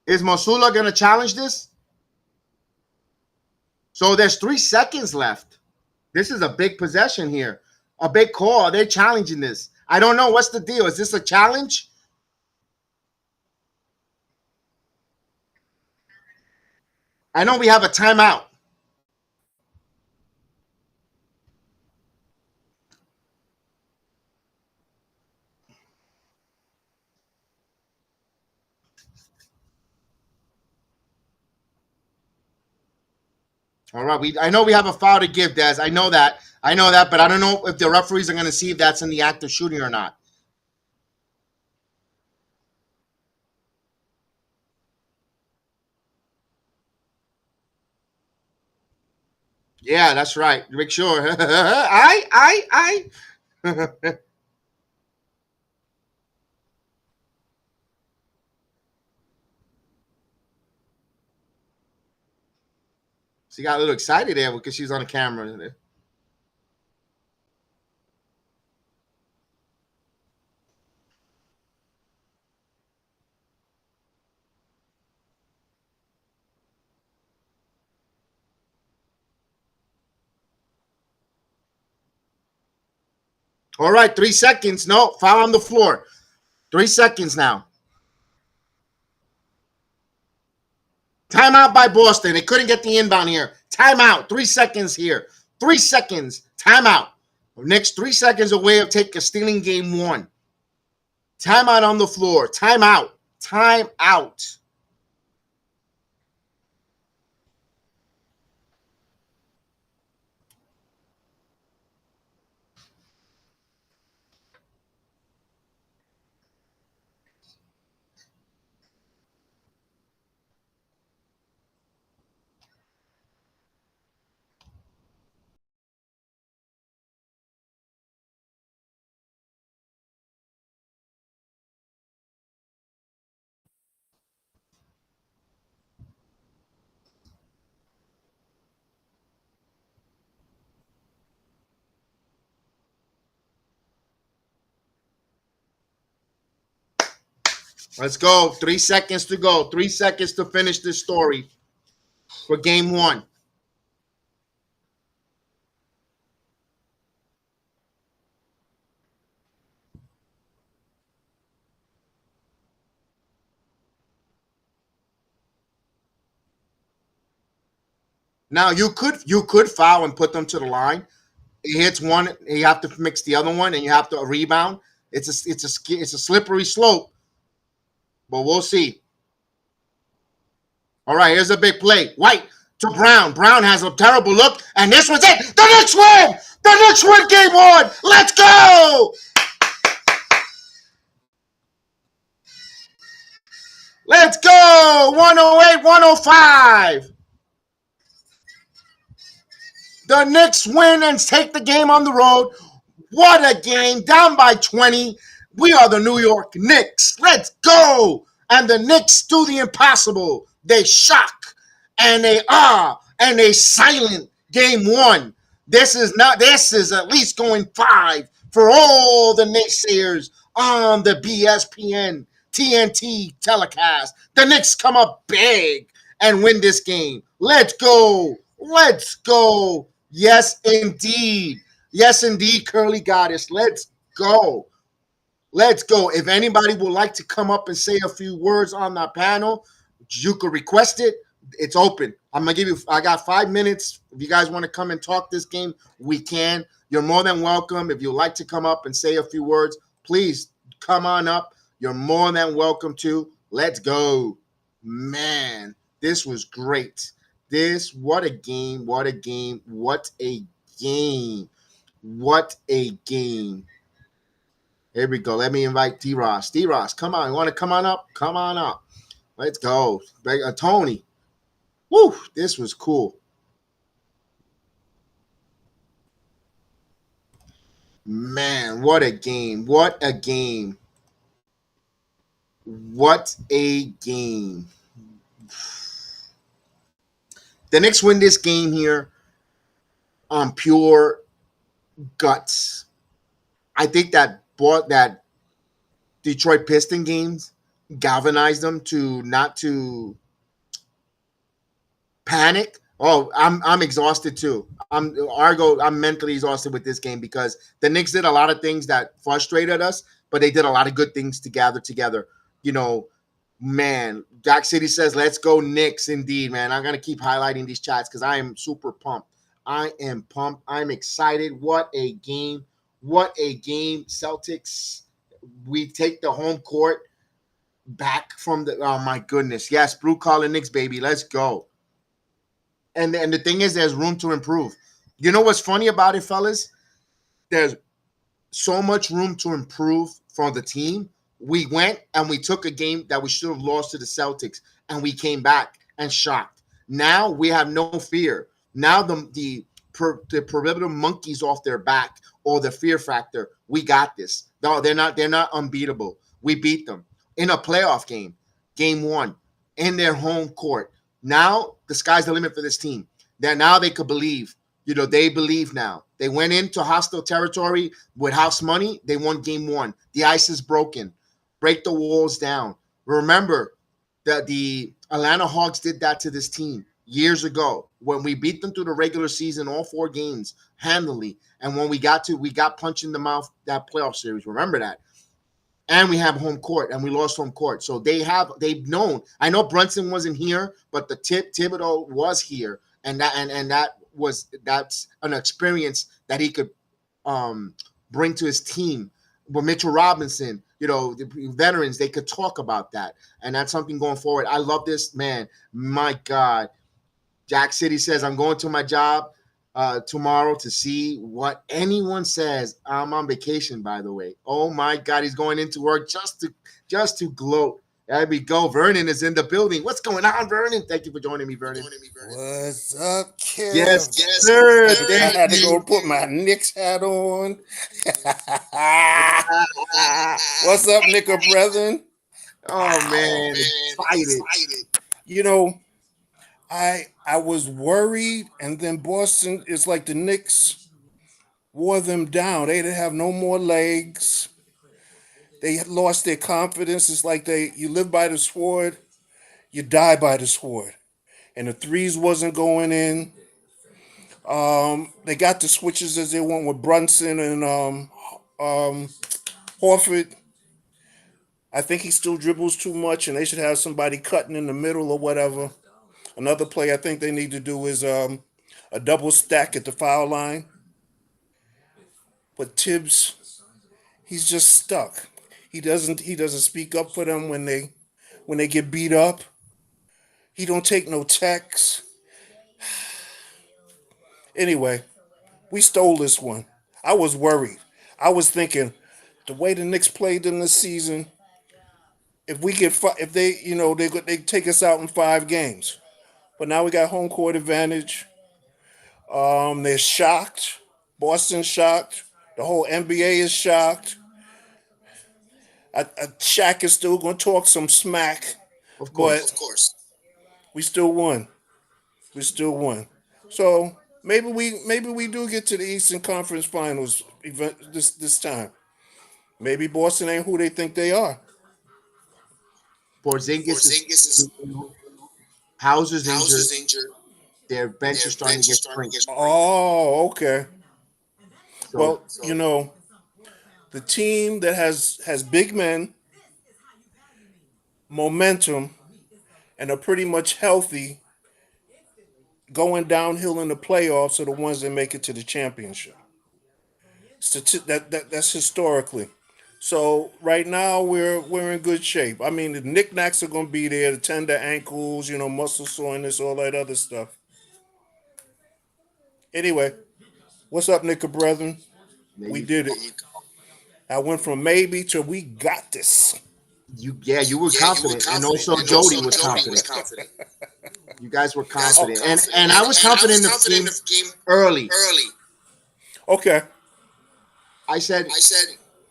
Is Masula going to challenge this? So there's 3 seconds left. This is a big possession here. A big call. They're challenging this. I don't know. What's the deal? Is this a challenge? I know we have a timeout. All right. I know we have a foul to give, Des. I know that. But I don't know if the referees are going to see if that's in the act of shooting or not. Yeah, that's right. Make sure. I. She got a little excited there because she was on the camera. All right, 3 seconds. No, foul on the floor. 3 seconds now. Timeout by Boston. They couldn't get the inbound here. Timeout. 3 seconds here. 3 seconds. Timeout. Knicks 3 seconds away of stealing game 1. Timeout on the floor. Timeout. Timeout. Let's go. 3 seconds to go. 3 seconds to finish this story for game one. Now you could foul and put them to the line. He hits one, you have to mix the other one, and you have to rebound. It's a slippery slope, but we'll see. All right, here's a big play. White to Brown. Brown has a terrible look, and this was it. The Knicks win. The Knicks win game one. Let's go. Let's go. 108, 105. The Knicks win and take the game on the road. What a game. Down by 20. We are the New York Knicks. Let's go. And the Knicks do the impossible. They shock. And they silent game one. This is at least going 5 for all the naysayers on the BSPN TNT telecast. The Knicks come up big and win this game. Let's go. Let's go. Yes, indeed. Yes, indeed, Curly Goddess. Let's go. Let's go. If anybody would like to come up and say a few words on that panel, you could request it. It's open. I got 5 minutes. If you guys want to come and talk this game, we can. You're more than welcome. If you'd like to come up and say a few words, please come on up. You're more than welcome to. Let's go. Man, this was great. What a game. What a game. What a game. What a game. Here we go. Let me invite D-Ross. D-Ross, come on. You want to come on up? Come on up. Let's go. Tony. Woo, this was cool. Man, what a game. What a game. What a game. The Knicks win this game here on pure guts. I think that Detroit Piston games galvanized them to not to panic. Oh, I'm exhausted too. I'm mentally exhausted with this game because the Knicks did a lot of things that frustrated us, but they did a lot of good things to gather together. You know, man, Jack City says, let's go Knicks. Indeed, man. I'm going to keep highlighting these chats because I am super pumped. I am pumped. I'm excited. What a game. What a game. Celtics, we take the home court back from the, oh my goodness. Yes, blue collar Knicks, baby. Let's go. And the thing is, there's room to improve. You know what's funny about it, fellas? There's so much room to improve for the team. We went and we took a game that we should have lost to the Celtics, and we came back and shocked. Now we have no fear. Now the proverbial monkeys off their back or the fear factor. We got this. No, they're not unbeatable. We beat them in a playoff game, game one, in their home court. Now the sky's the limit for this team. That now they could believe. You know, they believe now. They went into hostile territory with house money. They won game one. The ice is broken. Break the walls down. Remember that the Atlanta Hawks did that to this team years ago when we beat them through the regular season, all 4 games handily. And when we got punched in the mouth that playoff series. Remember that. And we have home court, and we lost home court. So they've known. I know Brunson wasn't here, but the Thibodeau was here, and that's an experience that he could bring to his team. But Mitchell Robinson, you know, the veterans, they could talk about that, and that's something going forward. I love this, man. My God, Jack City says I'm going to my job tomorrow to see what anyone says. I'm on vacation, by the way. Oh my God, he's going into work just to gloat. There we go. Vernon is in the building. What's going on, Vernon? Thank you for joining me, Vernon. What's up, Kev? Yes, sir. I had to go put my Knicks hat on. What's up, Knicker brethren? Oh man, excited. You know, I was worried, and then Boston, it's like the Knicks wore them down. They didn't have no more legs. They lost their confidence. It's like you live by the sword, you die by the sword. And the threes wasn't going in. They got the switches as they want with Brunson and Horford. I think he still dribbles too much, and they should have somebody cutting in the middle or whatever. Another play I think they need to do is a double stack at the foul line. But Tibbs, he's just stuck. He doesn't speak up for them when they get beat up. He don't take no texts. Anyway, we stole this one. I was worried. I was thinking the way the Knicks played them this season, if they they take us out in 5 games. But now we got home court advantage. They're shocked. Boston's shocked. The whole NBA is shocked. Shaq is still going to talk some smack, Of but course. we still won. We still won. So maybe we do get to the Eastern Conference Finals event this time. Maybe Boston ain't who they think they are. Porzingis is Hauser's injured. Their bench is starting to get strength. Oh, okay. So Well, the team that has big men, momentum, and are pretty much healthy going downhill in the playoffs are the ones that make it to the championship. That's historically. So right now we're in good shape. I mean the knickknacks are gonna be there, the tender ankles, muscle soreness, all that other stuff. Anyway, what's up, Nicka brethren? there We you did it. I went from maybe to we got this. you were confident, and also Jody was confident. You guys were confident, and I was confident in the game early. Okay. I said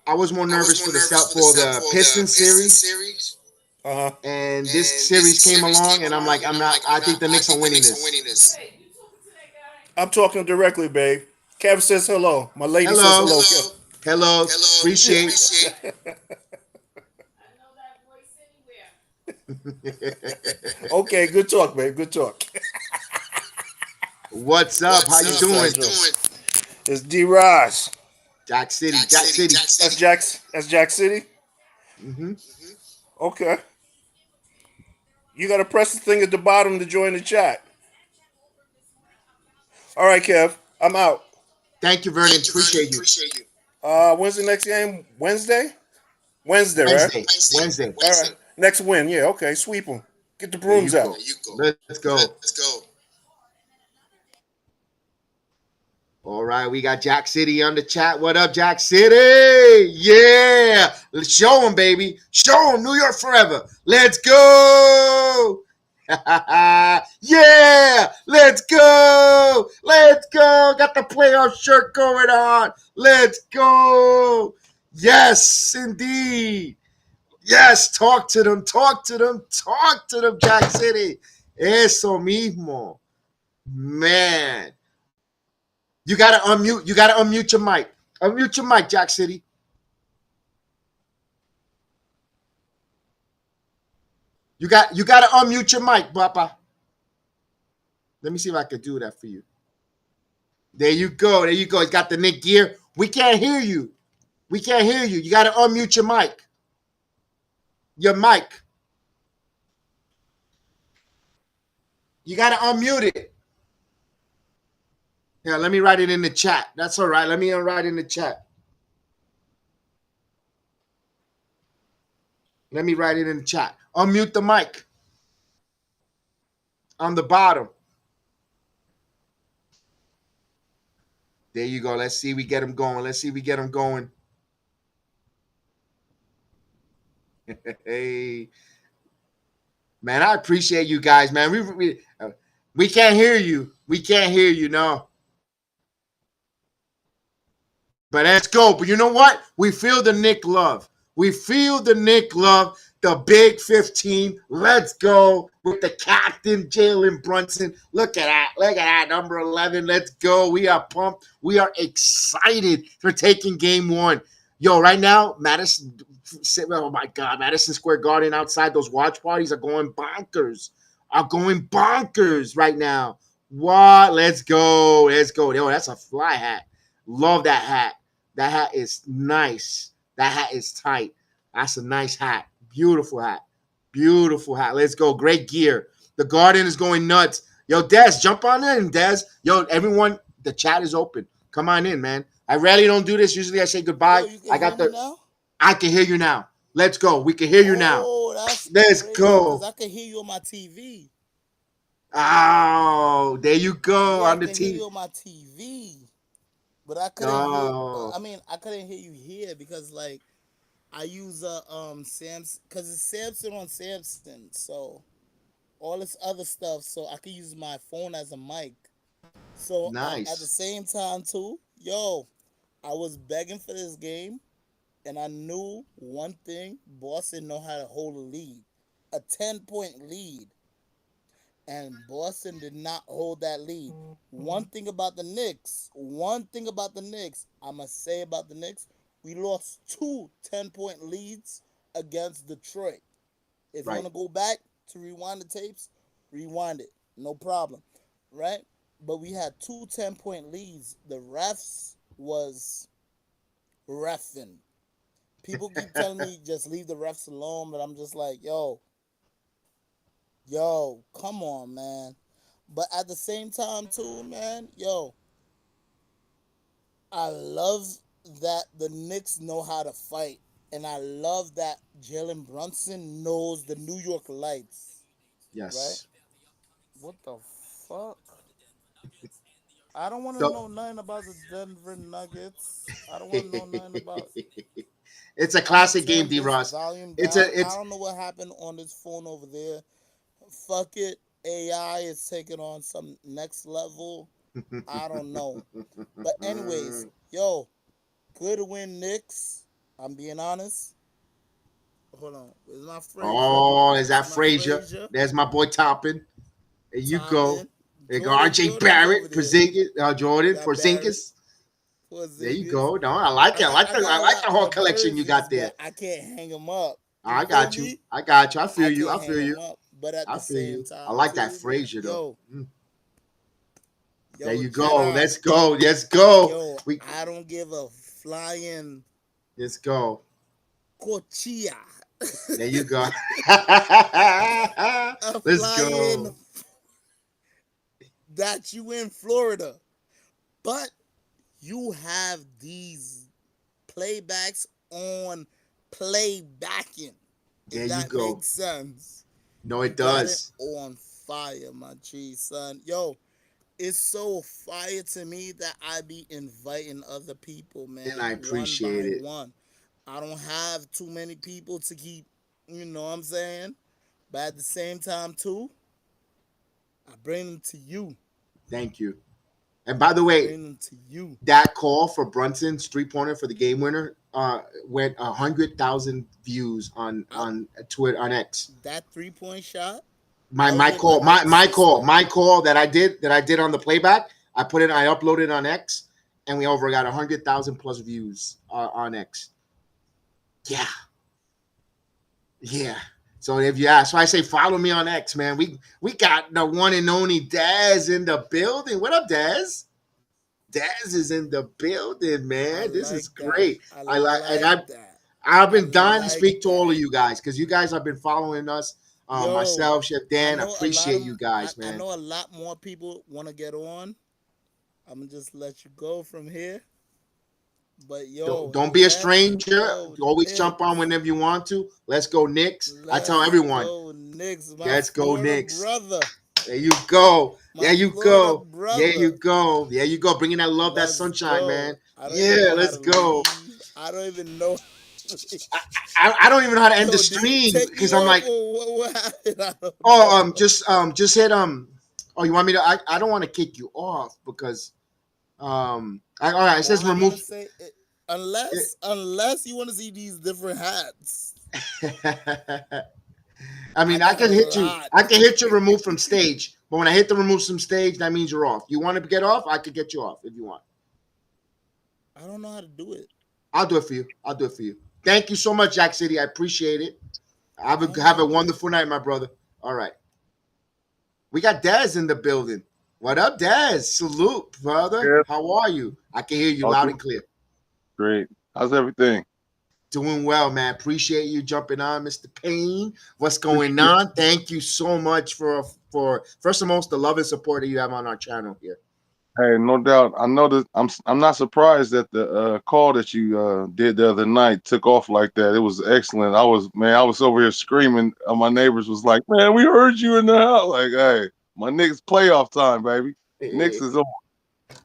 I was more nervous for the Pistons series, Uh huh. and this series came along, and I'm like, I'm not. I think the Knicks are winning this. I'm talking directly, babe. Kev says hello. My lady says Hello, hello. hello, appreciate. Okay, good talk, babe. Good talk. What's up? How you doing? It's D. Ross. Jack City, Jack City. That's Jack City. Hmm. Okay. You gotta press the thing at the bottom to join the chat. All right, Kev. I'm out. Thank you, Vernon. Appreciate you. When's the next game? Wednesday. Wednesday, right? Wednesday, Wednesday. All right. Next win. Yeah. Okay. Sweep them. Get the There you brooms out. go. Let's go. All right, we got Jack City on the chat. What up, Jack City? Yeah. Let's show them, baby. Show them New York forever. Let's go. Yeah. Let's go. Let's go. Got the playoff shirt going on. Let's go. Yes, indeed. Yes, talk to them. Talk to them. Talk to them, Jack City. Eso mismo. Man. You gotta unmute. You gotta unmute your mic. Unmute your mic, Jack City. You gotta unmute your mic, Papa. Let me see if I could do that for you. There you go. There you go. It's got the Nick gear. We can't hear you. We can't hear you. You gotta unmute your mic. Your mic. You gotta unmute it. Yeah, let me write it in the chat. That's all right. Let me write in the chat. Let me write it in the chat. Unmute the mic on the bottom. There you go. Let's see. We get them going. Let's see. We get them going. Hey, man, I appreciate you guys, man. We can't hear you. We can't hear you. No. But let's go. But you know what? We feel the Nick love. We feel the Nick love. The Big 15. Let's go with the captain, Jalen Brunson. Look at that. Look at that. Number 11. Let's go. We are pumped. We are excited for taking game one. Yo, right now, Madison. Oh my God, Madison Square Garden outside those watch parties are going bonkers. Are going bonkers right now. What? Let's go. Let's go. Yo, that's a fly hat. Love that hat. That hat is nice. That hat is tight. That's a nice hat. Beautiful hat. Beautiful hat. Let's go. Great gear. The garden is going nuts. Yo, Des, jump on in, Des. Yo, everyone, the chat is open. Come on in, man. I rarely don't do this. Usually I say goodbye. Yo, you can I hear got me the now? I can hear you now. Let's go. We can hear you now. Oh, that's Let's crazy. Cause go. I can hear you on my TV. Oh, there you go Yeah, I on the can hear TV. you on my TV. But I couldn't hear. Oh, I mean, I couldn't hear you here because like I use Sam's because it's Samsung on Samsung, so all this other stuff. So I can use my phone as a mic. So at the nice. same time too, yo, I was begging for this game, and I knew one thing: Boston know how to hold a lead, a 10-point lead, and Boston did not hold that lead. One thing about the Knicks, I must say about the Knicks, we lost two 10-point leads against Detroit. If you want Right. to go back to rewind the tapes, rewind it. No problem. Right? But we had two 10-point leads. The refs was refing. People keep telling me just leave the refs alone, but I'm just like, yo, come on, man. But at the same time, too, man, yo, I love that the Knicks know how to fight. And I love that Jalen Brunson knows the New York Lights, right? Yes. What the fuck? I don't want to So know nothing about the Denver Nuggets. I don't want to know nothing about. it's a I'm gonna classic game, turn D. this Ross. volume It's down. a I it's don't know what happened on this phone over there. Fuck it. AI is taking on some next level. I don't know. But anyways, yo, good win, Knicks. I'm being honest. Hold on. Where's my Frazier? Oh, is That's that my Frazier? Frazier. There's my boy Toppin. There you go. Topping. There you go. Jordan. RJ Jordan's over Barrett, there. Porzingis, Jordan, Got Barrett. Porzingis. There you Porzingis. go. No, I like it. I I got a like lot the whole more collection you got jerseys, there. but I can't hang them up. You I feel got you. me? I got you. I I feel you. can't I hang feel them you. up. But at I the feel same you. I time, like that too, man, Frazier though. yo, Mm. There yo, you go. Jedi, Let's go. Let's go. yo, We I don't give a flying let's go. cochilla. There you go. A Let's flying go. that you in Florida. But you have these playbacks on playbacking, There if you that go. makes sense. No, You it got it does. on fire, my G son. Yo, it's so fire to me that I be inviting other people, And man, I one by appreciate it. one. I don't have too many people to keep, you know what I'm saying? But at the same time, too, I bring them to you. Thank you. And by the I way, bring them to you. that call for Brunson's 3-pointer for the game winner went 100,000 views I, on Twitter on X. that 3-point shot, My I was my with my call my X my call sister. my call that I did on the playback. I uploaded on X, and we over got 100,000 plus views on X. Yeah, yeah. So if you ask, so I say follow me on X, man. We got the one and only Daz in the building. What up, Daz? Daz is in the building, I man. This is like that. great. I I like and like that. I've I been dying to like speak to all that. of you guys because you guys have been following us. Yo, Myself, Chef I Dan, know a lot appreciate of you guys, I man. know a lot more people want to get on. I'm gonna just let you go from here. But yo, Don't be a let's stranger. go Always jump on Knicks. whenever you want to. Let's go Knicks. I tell Let's everyone, go Knicks. My let's go Florida Knicks. brother. There you go. My There you Florida go. There brother. you go. There you go. Bringing that love, that Let's sunshine, man. go. I don't even Yeah, know how let's to go. leave. I don't even know. I don't even know how to end the Yo, did you stream take me because I'm off like, or what happened? I don't oh, know. just hit oh, you want me to? I don't want to kick you off because all right. It All says I gotta remove. say, unless you want to see these different hats, I I mean, I got a can hit you. lot. I can hit you remove from stage. But when I hit the remove from stage, that means you're off. You want to get off? I could get you off if you want. I don't know how to do it. I'll do it for you. I'll do it for you. Thank you so much, Jack City. I appreciate it. Have a wonderful night, my brother. All right. We got Dez in the building. What up, Dez? Salute, brother. Yeah. How are you? I can hear you Oh, loud and clear. great. How's everything? Doing well, man. Appreciate you jumping on, Mr. Payne. What's going on? Thank you so much for first and most the love and support that you have on our channel here. Hey, no doubt. I know that I'm not surprised that the call that you did the other night took off like that. It was excellent. I was over here screaming. My neighbors was like, "Man, we heard you in the house." Like, hey, my Knicks playoff time, baby. Knicks is on. That's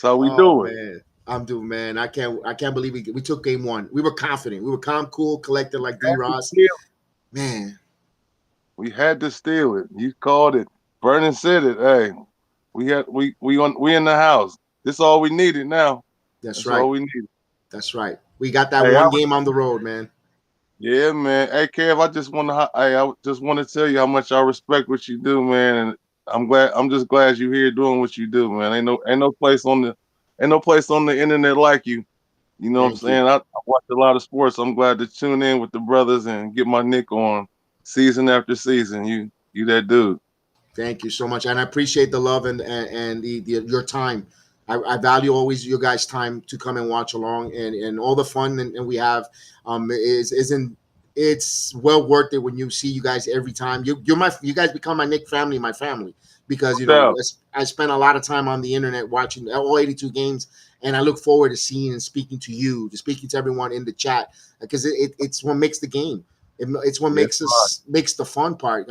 how we do it. Man. I'm doing, man. I can't believe we took game one. We were confident. We were calm, cool, collected like D Ross. Man. We had to steal it. You called it. Vernon said it. Hey, we in the house. This all we needed now. That's all right. we needed. That's right. We got that one game on the road, man. Yeah, man. Hey, Kev, I just want to tell you how much I respect what you do, man. And I'm just glad you're here doing what you do, man. Ain't no place on the internet like you. You know what I'm saying? I watch a lot of sports. I'm glad to tune in with the brothers and get my Nick on season after season. You that dude. Thank you so much, and I appreciate the love and the your time. I value always your guys' time to come and watch along, and all the fun and we have isn't it's well worth it when you see you guys every time. You guys become my Nick family, my family, because I spent a lot of time on the internet watching all 82 games, and I look forward to seeing and speaking to you, to speaking to everyone in the chat, because it's what makes the game. It's what makes the fun part.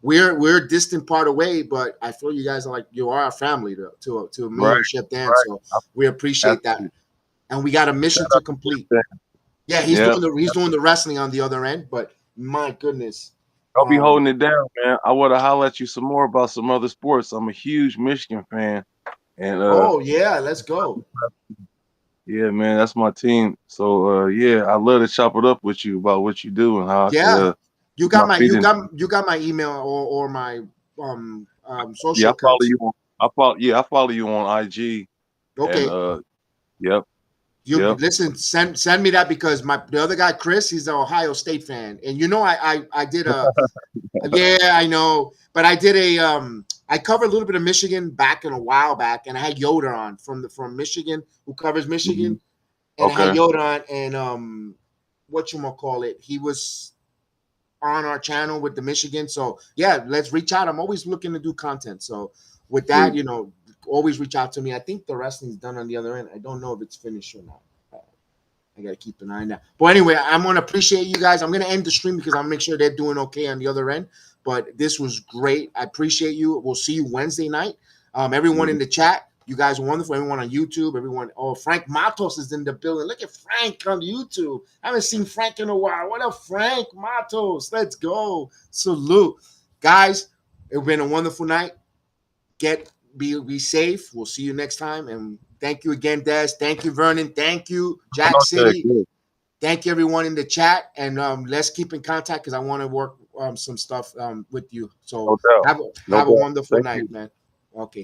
We're a distant part away, but I feel you guys are like you are our family to me and Chef Dan. So we appreciate that, and we got a mission to complete. Yeah, he's doing the wrestling on the other end, but my goodness, I'll be holding it down, man. I want to holler at you some more about some other sports. I'm a huge Michigan fan, and let's go. Yeah, man, that's my team. So I love to chop it up with you about what you do and how. You got my email or my social. Yeah, I follow you on. I follow you on IG. Okay. And, yep. Listen, send me that because the other guy, Chris, he's an Ohio State fan, and I did a I know, but I did I covered a little bit of Michigan back in a while back, and I had Yoda on from Michigan who covers Michigan, and I had Yoda on, and whatchamacallit, he was on our channel with the Michigan. So yeah, let's reach out. I'm always looking to do content. So with that, always reach out to me. I think the wrestling's done on the other end. I don't know if it's finished or not. I got to keep an eye on that. But anyway, I'm going to appreciate you guys. I'm going to end the stream because I'll make sure they're doing okay on the other end. But this was great. I appreciate you. We'll see you Wednesday night. Everyone in the chat, you guys are wonderful. Everyone on YouTube, everyone. Oh, Frank Matos is in the building. Look at Frank on YouTube. I haven't seen Frank in a while. What up, Frank Matos? Let's go. Salute. Guys, it's been a wonderful night. Be safe. We'll see you next time. And thank you again, Des. Thank you, Vernon. Thank you, Jack City. Thank you, everyone in the chat. And let's keep in contact because I want to work some stuff with you. So have a wonderful night, man. Okay.